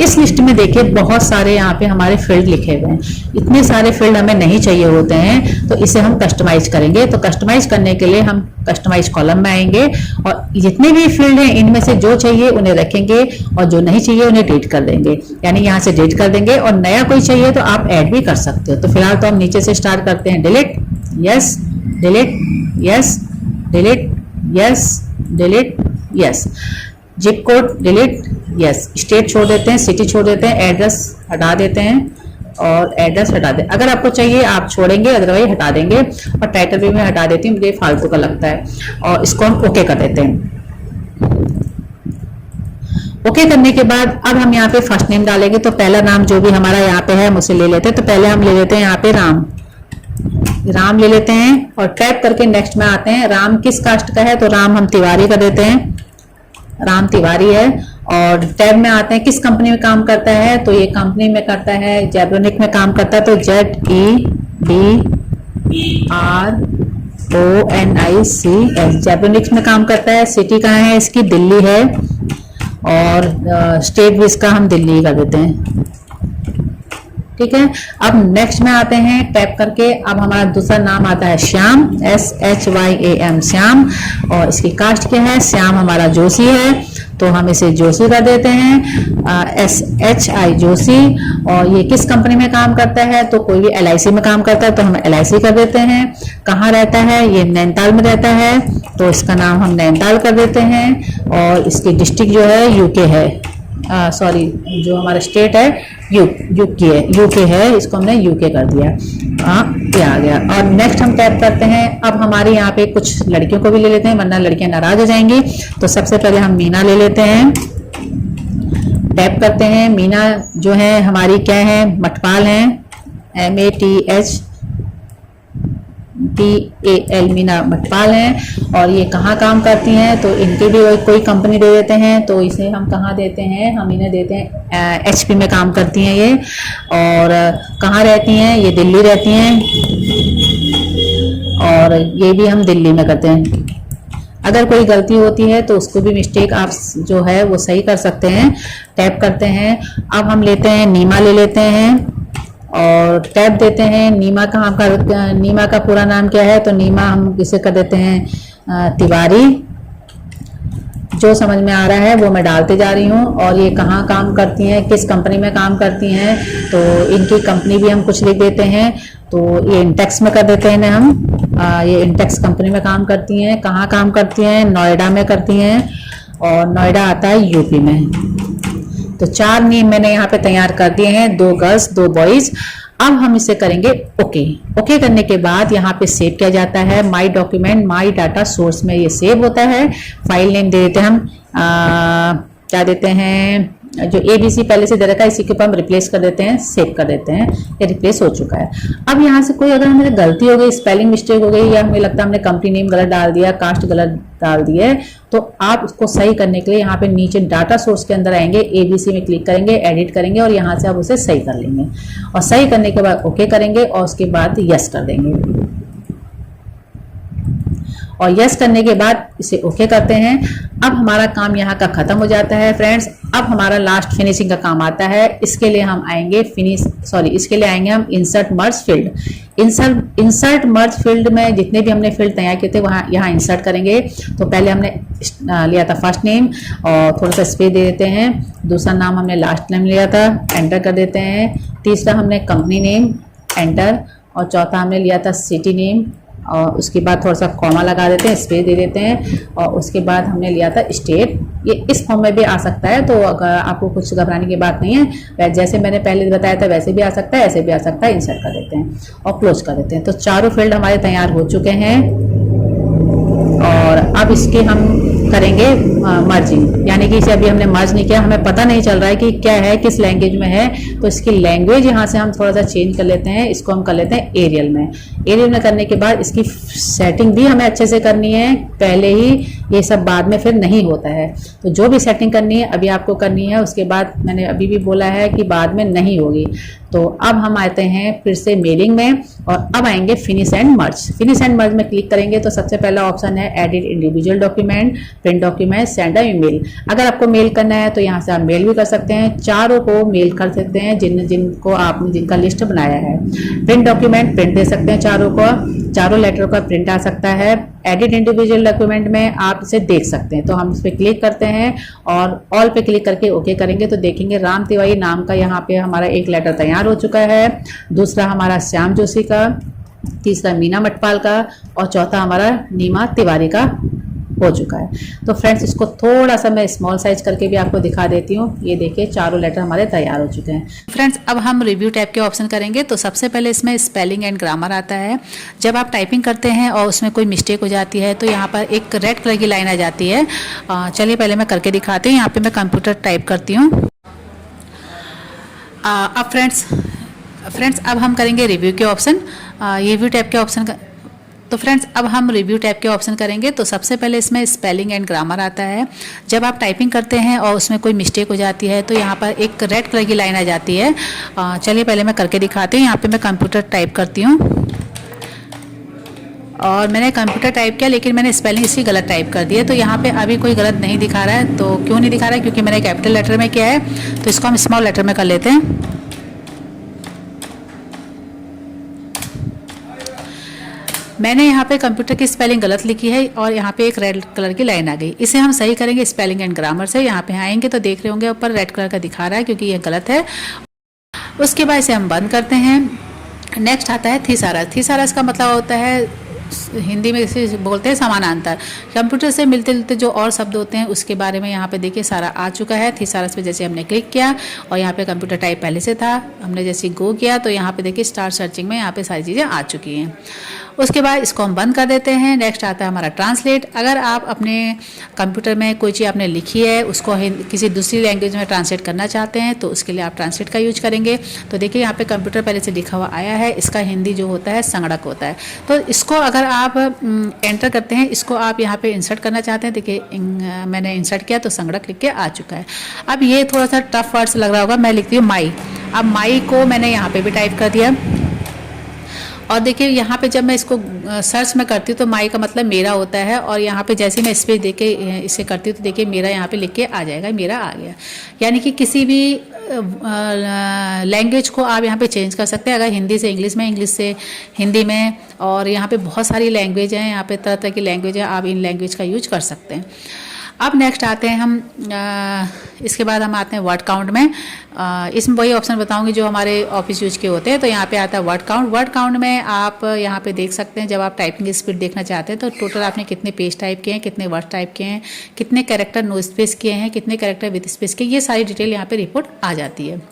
A: इस लिस्ट में देखिए बहुत सारे यहाँ पे हमारे फील्ड लिखे हुए हैं। इतने सारे फील्ड हमें नहीं चाहिए होते हैं, तो इसे हम कस्टमाइज करेंगे। तो कस्टमाइज करने के लिए हम कस्टमाइज कॉलम में आएंगे और जितने भी फील्ड हैं इनमें से जो चाहिए उन्हें रखेंगे और जो नहीं चाहिए उन्हें डिलीट कर देंगे, यानी यहाँ से डिलीट कर देंगे। और नया कोई चाहिए तो आप ऐड भी कर सकते हो। तो फिलहाल तो हम नीचे से स्टार्ट करते हैं। Delete, yes, delete, yes, delete, yes, delete, yes, zip code delete, yes, state छोड़ देते हैं, सिटी छोड़ देते हैं, एड्रेस हटा देते हैं और एड्रेस हटा दें। अगर आपको चाहिए आप छोड़ेंगे, अदरवाइज हटा देंगे। और टाइटल भी मैं हटा देती हूँ, मुझे फालतू का लगता है। और इसको हम ओके कर देते हैं। ओके करने के बाद अब हम यहाँ पे फर्स्ट नेम डालेंगे। तो पहला नाम जो भी हमारा यहाँ पे है हम उसे ले लेते हैं। तो पहले हम ले लेते हैं यहाँ पे राम, राम ले लेते हैं और टाइप करके नेक्स्ट में आते हैं। राम किस कास्ट का है, तो राम हम तिवारी कर देते हैं, राम तिवारी है। और टैब में आते हैं किस कंपनी में काम करता है, तो ये कंपनी में करता है, जेब्रोनिक में काम करता है। तो ZEBRONICS, जेब्रोनिक्स में काम करता है। सिटी कहाँ है इसकी, दिल्ली है। और स्टेट भी इसका हम दिल्ली कर देते हैं, ठीक है। अब नेक्स्ट में आते हैं टैप करके। अब हमारा दूसरा नाम आता है श्याम, SHYAM, श्याम। और इसकी कास्ट क्या है, श्याम हमारा जोशी है, तो हम इसे जोशी कर देते हैं, SHI जोशी। और ये किस कंपनी में काम करता है, तो कोई भी LIC में काम करता है, तो हम LIC कर देते हैं। कहाँ रहता है, ये नैनीताल में रहता है, तो इसका नाम हम नैनीताल कर देते हैं। और इसकी डिस्ट्रिक्ट जो है UK है, सॉरी, जो हमारा स्टेट है यूके है, इसको हमने यूके कर दिया। ये आ गया। और नेक्स्ट हम टैप करते हैं। अब हमारे यहाँ पे कुछ लड़कियों को भी ले लेते हैं, वरना लड़कियां नाराज हो जाएंगी। तो सबसे पहले हम मीना ले लेते हैं, टैप करते हैं। मीना जो है हमारी क्या है, मटपाल है, MATH MTAL मीना मटपाल हैं। और ये कहाँ काम करती हैं, तो इनके भी कोई कंपनी दे देते हैं, तो इसे हम कहाँ देते हैं, हम इन्हें देते हैं HP में काम करती हैं ये। और कहाँ रहती हैं, ये दिल्ली रहती हैं, और ये भी हम दिल्ली में करते हैं। अगर कोई गलती होती है तो उसको भी मिस्टेक आप जो है वो सही कर सकते हैं। टैप करते हैं। अब हम लेते हैं नीमा ले लेते हैं और टैप देते हैं। नीमा का पूरा नाम क्या है, तो नीमा हम इसे कर देते हैं तिवारी। जो समझ में आ रहा है वो मैं डालते जा रही हूँ। और ये कहाँ काम करती हैं, किस कंपनी में काम करती हैं, तो इनकी कंपनी भी हम कुछ लिख देते हैं। तो ये इंटेक्स में कर देते हैं हम। ये इंटेक्स कंपनी में काम करती हैं। कहाँ काम करती हैं, नोएडा में करती हैं, और नोएडा आता है यूपी में। तो 4 नेम मैंने यहाँ पे तैयार कर दिए हैं, 2 गर्ल्स 2 बॉयज। अब हम इसे करेंगे ओके। ओके करने के बाद यहाँ पे सेव किया जाता है। माई डॉक्यूमेंट माई डाटा सोर्स में ये सेव होता है। फाइल नेम दे देते हैं हम, क्या देते हैं, जो ABC पहले से दे रखा है इसी के ऊपर हम रिप्लेस कर देते हैं, सेव कर देते हैं। ये रिप्लेस हो चुका है। अब यहाँ से कोई अगर हमें गलती हो गई, स्पेलिंग मिस्टेक हो गई, या हमें लगता है हमने कंपनी नेम गलत डाल दिया, कास्ट गलत डाल दिया है, तो आप उसको सही करने के लिए यहाँ पे नीचे डाटा सोर्स के अंदर आएंगे, ABC में क्लिक करेंगे, एडिट करेंगे, और यहाँ से आप उसे सही कर लेंगे। और सही करने के बाद ओके करेंगे, और उसके बाद यस कर देंगे। और यस करने के बाद इसे ओके करते हैं। अब हमारा काम यहाँ का खत्म हो जाता है फ्रेंड्स। अब हमारा लास्ट फिनिशिंग का काम आता है। इसके लिए हम आएंगे इसके लिए आएंगे हम इंसर्ट मर्ज फील्ड। इंसर्ट मर्ज फील्ड में जितने भी हमने फील्ड तैयार किए थे वहाँ यहाँ इंसर्ट करेंगे। तो पहले हमने लिया था फर्स्ट नेम, और थोड़ा सा स्पेस दे देते हैं। दूसरा नाम हमने लास्ट नेम लिया था, एंटर कर देते हैं। तीसरा हमने कंपनी नेम, एंटर। और चौथा हमने लिया था सिटी नेम, और उसके बाद थोड़ा सा कॉमा लगा देते हैं, स्पेस दे देते हैं। और उसके बाद हमने लिया था स्टेट। ये इस फॉर्म में भी आ सकता है, तो अगर आपको कुछ घबराने की बात नहीं है, जैसे मैंने पहले बताया था वैसे भी आ सकता है, ऐसे भी आ सकता है। इंसर्ट कर देते हैं और क्लोज कर देते हैं। तो चारों फील्ड हमारे तैयार हो चुके हैं। और अब इसके हम करेंगे मर्जिंग, यानी कि इसे अभी हमने मर्ज नहीं किया, हमें पता नहीं चल रहा है कि क्या है, किस लैंग्वेज में है। तो इसकी लैंग्वेज यहाँ से हम थोड़ा सा चेंज कर लेते हैं। इसको हम कर लेते हैं एरियल में। एरियल में करने के बाद इसकी सेटिंग भी हमें अच्छे से करनी है, पहले ही, ये सब बाद में फिर नहीं होता है। तो जो भी सेटिंग करनी है अभी आपको करनी है, उसके बाद मैंने अभी भी बोला है कि बाद में नहीं होगी। तो अब हम आते हैं फिर से मेलिंग में, और अब आएंगे finish and merge. Finish and merge में क्लिक करेंगे तो सबसे पहला ऑप्शन है edit individual document, print document, send email. अगर आपको मेल करना है तो यहाँ से आप मेल भी कर सकते हैं, चारों को मेल कर सकते हैं जिनको आपने जिनका लिस्ट बनाया है। प्रिंट डॉक्यूमेंट प्रिंट दे सकते हैं, चारों लेटर का प्रिंट आ सकता है। एडिट इंडिविजुअल डॉक्यूमेंट में आप इसे देख सकते हैं। तो हम इस पर क्लिक करते हैं और ऑल पे क्लिक करके ओके करेंगे तो देखेंगे राम तिवारी नाम का यहाँ पे हमारा एक लेटर तैयार हो चुका है। दूसरा हमारा श्याम जोशी का, तीसरा मीना मटपाल का, और चौथा हमारा नीमा तिवारी का हो चुका है। तो फ्रेंड्स इसको थोड़ा सा मैं स्मॉल साइज करके भी आपको दिखा देती हूँ। ये देखिए चारों लेटर हमारे तैयार हो चुके हैं।
B: फ्रेंड्स अब हम रिव्यू टैब के ऑप्शन करेंगे। तो सबसे पहले इसमें स्पेलिंग एंड ग्रामर आता है। जब आप टाइपिंग करते हैं और उसमें कोई मिस्टेक हो जाती है तो यहाँ पर एक रेड कलर की लाइन आ जाती है। चलिए पहले मैं करके दिखाती हूँ। यहाँ पे मैं कंप्यूटर टाइप करती हूँ। अब फ्रेंड्स अब हम करेंगे रिव्यू के ऑप्शन, रिव्यू टैब के ऑप्शन का। तो फ्रेंड्स अब हम रिव्यू टैब के ऑप्शन करेंगे। तो सबसे पहले इसमें स्पेलिंग एंड ग्रामर आता है। जब आप टाइपिंग करते हैं और उसमें कोई मिस्टेक हो जाती है तो यहाँ पर एक रेड कलर की लाइन आ जाती है। चलिए पहले मैं करके दिखाती हूँ। यहाँ पे मैं कंप्यूटर टाइप करती हूँ और मैंने कंप्यूटर टाइप किया लेकिन मैंने स्पेलिंग इसकी गलत टाइप कर दी है। तो यहाँ पे अभी कोई गलत नहीं दिखा रहा है। तो क्यों नहीं दिखा रहा है? क्योंकि मैंने कैपिटल लेटर में किया है। तो इसको हम स्मॉल लेटर में कर लेते हैं। मैंने यहाँ पे कंप्यूटर की स्पेलिंग गलत लिखी है और यहाँ पे एक रेड कलर की लाइन आ गई। इसे हम सही करेंगे स्पेलिंग एंड ग्रामर से। यहाँ पे आएंगे तो देख रहे होंगे ऊपर रेड कलर का दिखा रहा है क्योंकि ये गलत है। उसके बाद इसे हम बंद करते हैं। नेक्स्ट आता है थीसारस। थीसारस का मतलब होता है हिंदी में इसे बोलते हैं समानांतर। कंप्यूटर से मिलते जुलते जो और शब्द होते हैं उसके बारे में यहाँ पे देखिए सारा आ चुका है। थीसारस पे जैसे हमने क्लिक किया और यहाँ पे कंप्यूटर टाइप पहले से था, हमने जैसे गो किया तो यहाँ पे देखिए स्टार्ट सर्चिंग में यहाँ पे सारी चीज़ें आ चुकी हैं।
A: उसके बाद इसको हम बंद कर देते हैं। नेक्स्ट आता है हमारा ट्रांसलेट। अगर आप अपने कंप्यूटर में कोई चीज़ आपने लिखी है उसको किसी दूसरी लैंग्वेज में ट्रांसलेट करना चाहते हैं तो उसके लिए आप ट्रांसलेट का यूज करेंगे। तो देखिए यहाँ पे कंप्यूटर पहले से लिखा हुआ आया है, इसका हिंदी जो होता है संगणक होता है। तो इसको अगर आप एंटर करते हैं, इसको आप यहाँ पे इंसर्ट करना चाहते हैं, देखिए मैंने इंसर्ट किया तो संगणक लिख के आ चुका है। अब ये थोड़ा सा टफ वर्ड्स लग रहा होगा, मैं लिखती हूँ माई। अब माई को मैंने यहाँ पे भी टाइप कर दिया और देखिए यहाँ पे जब मैं इसको सर्च में करती हूँ तो माई का मतलब मेरा होता है और यहाँ पे जैसे मैं स्पेस दे के इसे करती हूँ तो देखिए मेरा यहाँ पे लिख के आ जाएगा, मेरा आ गया। यानी कि किसी भी लैंग्वेज को आप यहाँ पे चेंज कर सकते हैं। अगर हिंदी से इंग्लिश में, इंग्लिश से हिंदी में, और यहाँ पे बहुत सारी लैंग्वेज हैं, यहाँ पे तरह तरह की लैंग्वेज है, आप इन लैंग्वेज का यूज कर सकते हैं। अब नेक्स्ट आते हैं हम इसके बाद हम आते हैं वर्ड काउंट में। इसमें वही ऑप्शन बताऊंगी जो हमारे ऑफिस यूज के होते हैं। तो यहाँ पे आता है वर्ड काउंट। वर्ड काउंट में आप यहाँ पे देख सकते हैं, जब आप टाइपिंग स्पीड देखना चाहते हैं तो टोटल आपने कितने पेज टाइप किए हैं, कितने वर्ड टाइप किए हैं, कितने कैरेक्टर नो स्पेस किए हैं, कितने कैरेक्टर विद स्पेस किए, ये सारी डिटेल यहाँ पे रिपोर्ट आ जाती है।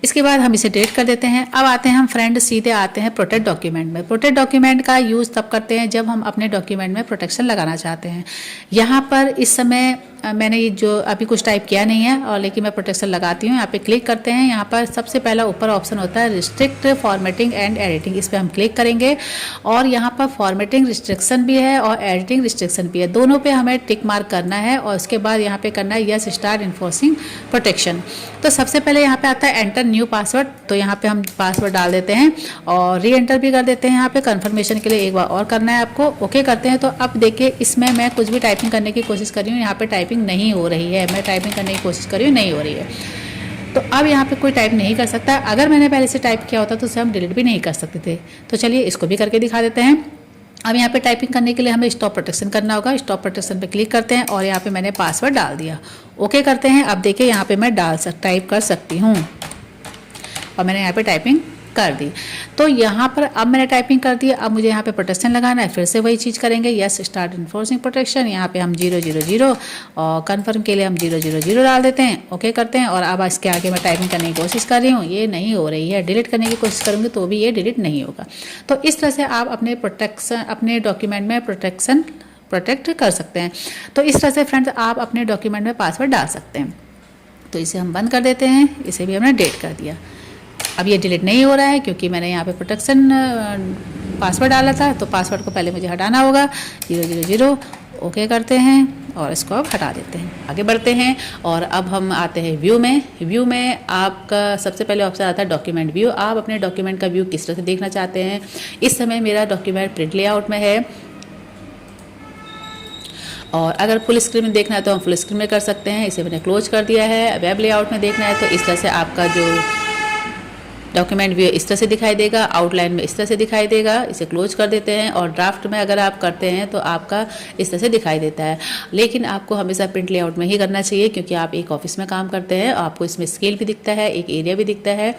A: इसके बाद हम इसे डिलीट कर देते हैं। अब आते हैं हम फ्रेंड सीधे आते हैं प्रोटेक्ट डॉक्यूमेंट में। प्रोटेक्ट डॉक्यूमेंट का यूज़ तब करते हैं जब हम अपने डॉक्यूमेंट में प्रोटेक्शन लगाना चाहते हैं। यहाँ पर इस समय मैंने ये जो अभी कुछ टाइप किया नहीं है और लेकिन मैं प्रोटेक्शन लगाती हूँ। यहाँ पे क्लिक करते हैं, यहाँ पर सबसे पहला ऊपर ऑप्शन होता है रिस्ट्रिक्ट फॉर्मेटिंग एंड एडिटिंग, इस पर हम क्लिक करेंगे और यहाँ पर फॉर्मेटिंग रिस्ट्रिक्शन भी है और एडिटिंग रिस्ट्रिक्शन भी है, दोनों पे हमें टिक मार्क करना है और उसके बाद यहाँ पे करना है यस स्टार्ट इन्फोर्सिंग प्रोटेक्शन। तो सबसे पहले यहाँ पे आता है एंटर न्यू पासवर्ड, तो यहाँ पे हम पासवर्ड डाल देते हैं और री एंटर भी कर देते हैं। यहाँ पे कंफर्मेशन के लिए एक बार और करना है आपको, ओके करते हैं। तो अब देखिए इसमें मैं कुछ भी टाइपिंग करने की कोशिश कर रही हूँ, यहाँ पे टाइपिंग नहीं हो रही है, मैं टाइपिंग करने की कोशिश कर रही हूँ, नहीं हो रही है। तो अब यहाँ पे कोई टाइप नहीं कर सकता। अगर मैंने पहले से टाइप किया होता तो उसे हम डिलीट भी नहीं कर सकते थे। तो चलिए इसको भी करके दिखा देते हैं। अब यहाँ पे टाइपिंग करने के लिए हमें स्टॉप प्रोटेक्शन करना होगा। स्टॉप प्रोटेक्शन पे क्लिक करते हैं और यहाँ पे मैंने पासवर्ड डाल दिया, ओके करते हैं। अब देखिए यहाँ पे मैं टाइप कर सकती हूँ और मैंने यहाँ पे टाइपिंग कर दी। तो यहाँ पर अब मैंने टाइपिंग कर दी, अब मुझे यहाँ पे प्रोटेक्शन लगाना है, फिर से वही चीज़ करेंगे, यस स्टार्ट इन्फोर्सिंग प्रोटेक्शन। यहाँ पे हम 000 और कन्फर्म के लिए हम 000 डाल देते हैं, ओके करते हैं। और अब इसके आगे मैं टाइपिंग करने की कोशिश कर रही हूँ, ये नहीं हो रही है। डिलीट करने की कोशिश करूँगी तो भी ये डिलीट नहीं होगा। तो इस तरह से आप अपने डॉक्यूमेंट में प्रोटेक्ट कर सकते हैं। तो इस तरह से फ्रेंड्स आप अपने डॉक्यूमेंट में पासवर्ड डाल सकते हैं। तो इसे हम बंद कर देते हैं, इसे भी हमने डिलीट कर दिया। अब ये डिलीट नहीं हो रहा है क्योंकि मैंने यहाँ पे प्रोटेक्शन पासवर्ड डाला था, तो पासवर्ड को पहले मुझे हटाना होगा। 000 ओके करते हैं और इसको अब हटा देते हैं। आगे बढ़ते हैं और अब हम आते हैं व्यू में। व्यू में आपका सबसे पहले ऑप्शन आता है डॉक्यूमेंट व्यू। आप अपने डॉक्यूमेंट का व्यू किस तरह से देखना चाहते हैं। इस समय मेरा डॉक्यूमेंट प्रिंट लेआउट में है और अगर फुल स्क्रीन में देखना है तो हम फुल स्क्रीन में कर सकते हैं, इसे मैंने क्लोज कर दिया है। वेब लेआउट में देखना है तो इस तरह से आपका जो डॉक्यूमेंट व्यू इस तरह से दिखाई देगा, आउटलाइन में इस तरह से दिखाई देगा, इसे क्लोज कर देते हैं। और ड्राफ्ट में अगर आप करते हैं तो आपका इस तरह से दिखाई देता है। लेकिन आपको हमेशा प्रिंट लेआउट में ही करना चाहिए क्योंकि आप एक ऑफिस में काम करते हैं, आपको इसमें स्केल भी दिखता है, एक एरिया भी दिखता है।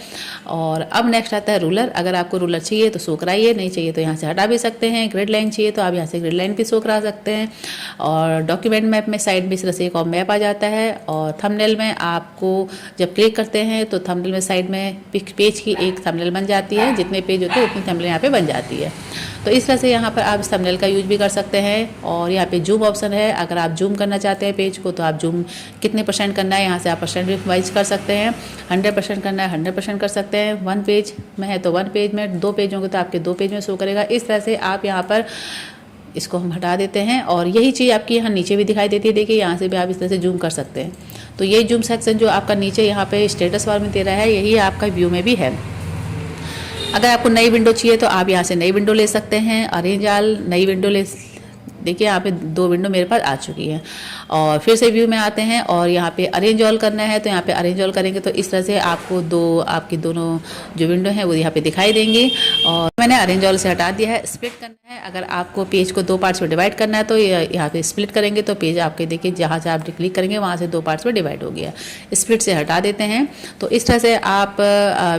A: और अब नेक्स्ट आता है रूलर। अगर आपको रूलर चाहिए तो शो कराइए, नहीं चाहिए तो यहाँ से हटा भी सकते हैं। ग्रिड लाइन चाहिए तो आप यहाँ से ग्रिड लाइन भी शो करा सकते हैं। और डॉक्यूमेंट मैप में साइड में इस तरह से एक और मैप आ जाता है। और थंबनेल में आपको जब क्लिक करते हैं तो थंबनेल में साइड में पेज की एक थंबनेल बन जाती है, जितने पेज होते हैं उतनी थंबनेल यहाँ पे बन जाती है। तो इस तरह से यहाँ पर आप इस थंबनेल का यूज भी कर सकते हैं। और यहाँ पे जूम ऑप्शन है, अगर आप जूम करना चाहते हैं पेज को तो आप जूम कितने % करना है यहाँ से आप % वाइज कर सकते हैं। 100% करना है 100% कर सकते हैं। 1 पेज में है तो 1 पेज में, 2 पेज होंगे तो आपके 2 पेज में शो करेगा। इस तरह से आप यहाँ पर इसको हम हटा देते हैं और यही चीज़ आपकी यहाँ नीचे भी दिखाई देती है। देखिए यहाँ से भी आप इस तरह से जूम कर सकते हैं। तो ये जूम सेक्शन जो आपका नीचे यहाँ पे स्टेटस बार में दे रहा है, यही आपका व्यू में भी है। अगर आपको नई विंडो चाहिए तो आप यहाँ से नई विंडो ले सकते हैं। अरेंज ऑल नई विंडो ले, देखिए यहाँ पे 2 विंडो मेरे पास आ चुकी है। और फिर से व्यू में आते हैं और यहाँ पे अरेंज ऑल करना है तो यहाँ पे अरेंज ऑल करेंगे तो इस तरह से आपको आपकी दोनों जो विंडो हैं वो यहाँ पे दिखाई देंगी। और मैंने अरेंज ऑल से हटा दिया है। स्प्लिट करना है, अगर आपको पेज को 2 पार्ट्स में डिवाइड करना है तो यहाँ पे स्प्लिट करेंगे तो पेज आपके देखिए जहाँ से आप क्लिक करेंगे वहाँ से 2 पार्ट्स में डिवाइड हो गया। स्प्लिट से हटा देते हैं। तो इस तरह से आप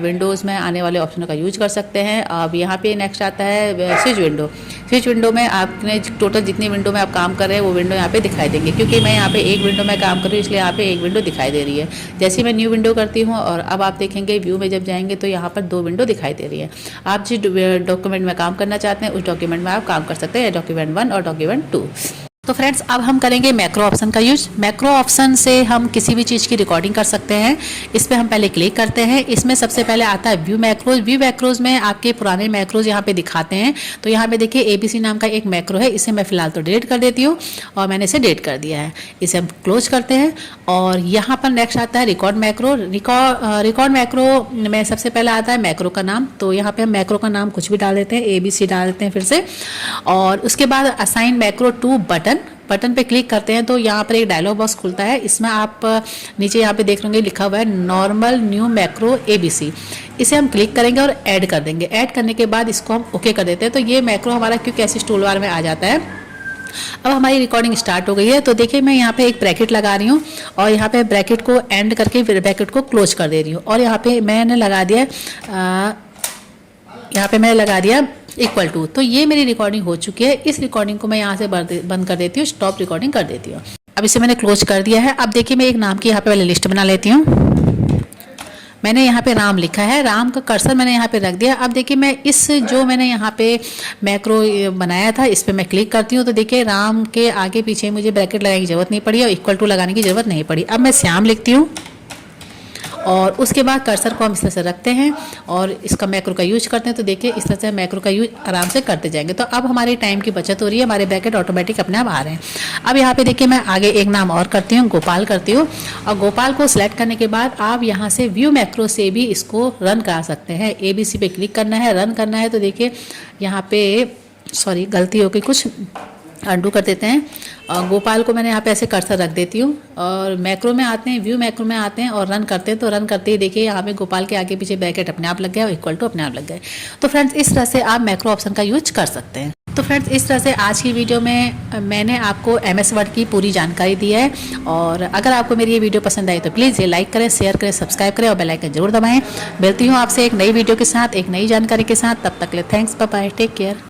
A: विंडोज़ में आने वाले ऑप्शनों का यूज कर सकते हैं। अब यहाँ पे नेक्स्ट आता है स्विच विंडो। स्विच विंडो में आपने टोटल जितनी विंडो में आप काम कर रहे हैं वो विंडो यहाँ पे दिखाई देंगे। क्योंकि मैं यहाँ पे एक विंडो में काम कर रही हूँ इसलिए यहाँ पे एक विंडो दिखाई दे रही है। जैसे मैं न्यू विंडो करती हूँ और अब आप देखेंगे व्यू में जब जाएंगे तो यहाँ पर 2 विंडो दिखाई दे रही है। आप जिस डॉक्यूमेंट में काम करना चाहते हैं उस डॉक्यूमेंट में आप काम कर सकते हैं, डॉक्यूमेंट 1 और डॉक्यूमेंट 2। तो फ्रेंड्स अब हम करेंगे मैक्रो ऑप्शन का यूज। मैक्रो ऑप्शन से हम किसी भी चीज़ की रिकॉर्डिंग कर सकते हैं। इस पर हम पहले क्लिक करते हैं। इसमें सबसे पहले आता है व्यू मैक्रोज। व्यू मैक्रोज में आपके पुराने मैक्रोज यहाँ पे दिखाते हैं। तो यहाँ पे देखिए ABC नाम का एक मैक्रो है, इसे मैं फिलहाल तो डिलीट कर देती हूँ और मैंने इसे डिलीट कर दिया है। इसे हम क्लोज करते हैं और यहाँ पर नेक्स्ट आता है रिकॉर्ड मैक्रो। रिकॉर्ड मैक्रो में सबसे पहले आता है मैक्रो का नाम। तो यहाँ पे हम मैक्रो का नाम कुछ भी डाल देते हैं, ABC डाल देते हैं फिर से। और उसके बाद असाइन मैक्रो टू बटन पे क्लिक करते हैं तो यहाँ पर एक डायलॉग बॉक्स खुलता है। इसमें आप नीचे यहाँ पे देख रहे होंगे लिखा हुआ है नॉर्मल न्यू मैक्रो ABC। इसे हम क्लिक करेंगे और ऐड कर देंगे। ऐड करने के बाद इसको हम ओके कर देते हैं। तो ये मैक्रो हमारा क्योंकि ऐसे टूल बार में आ जाता है। अब हमारी रिकॉर्डिंग स्टार्ट हो गई है। तो देखिए मैं यहाँ पे एक ब्रैकेट लगा रही हूँ और यहाँ पे ब्रैकेट को एंड करके फिर ब्रैकेट को क्लोज कर दे रही हूँ। और यहाँ पे मैंने लगा दिया इक्वल टू। तो ये मेरी रिकॉर्डिंग हो चुकी है। इस रिकॉर्डिंग को मैं यहाँ से बंद कर देती हूँ, स्टॉप रिकॉर्डिंग कर देती हूँ। अब इसे मैंने क्लोज कर दिया है। अब देखिए मैं एक नाम की यहाँ पे पहले लिस्ट बना लेती हूँ। मैंने यहाँ पे राम लिखा है, राम का कर्सर मैंने यहाँ पे रख दिया। अब देखिए मैं इस जो मैंने यहाँ पे मैक्रो बनाया था इस पर मैं क्लिक करती हूँ। तो देखिए राम के आगे पीछे मुझे ब्रैकेट लगाने की जरूरत नहीं पड़ी और इक्वल टू लगाने की जरूरत नहीं पड़ी। अब मैं श्याम लिखती हूँ और उसके बाद कर्सर को हम इस तरह से रखते हैं और इसका मैक्रो का यूज करते हैं। तो देखिए इस तरह से मैक्रो का यूज आराम से करते जाएंगे। तो अब हमारे टाइम की बचत हो रही है, हमारे ब्रैकेट ऑटोमेटिक अपने आप आ रहे हैं। अब यहाँ पे देखिए मैं आगे एक नाम और करती हूँ, गोपाल करती हूँ। और गोपाल को सिलेक्ट करने के बाद आप यहाँ से व्यू मैक्रो से भी इसको रन करा सकते हैं। ABC पे क्लिक करना है, रन करना है। तो देखिए यहाँ पे सॉरी गलती हो गई, कुछ अंडू कर देते हैं। और गोपाल को मैंने यहाँ पे ऐसे कर्सर रख देती हूँ और मैक्रो में आते हैं, व्यू मैक्रो में आते हैं और रन करते हैं। तो रन करते ही देखिए यहाँ पे गोपाल के आगे पीछे ब्रैकेट अपने आप लग गया और इक्वल टू अपने आप लग गए। तो फ्रेंड्स इस तरह से आप मैक्रो ऑप्शन का यूज कर सकते हैं। तो फ्रेंड्स इस तरह से आज की वीडियो में मैंने आपको MS वर्ड की पूरी जानकारी दी है। और अगर आपको मेरी ये वीडियो पसंद आई तो प्लीज़ ये लाइक करें, शेयर करें, सब्सक्राइब करें और बेल आइकन जरूर दबाएं। मिलती हूँ आपसे एक नई वीडियो के साथ, एक नई जानकारी के साथ। तब तक के लिए thanks, bye bye, take care.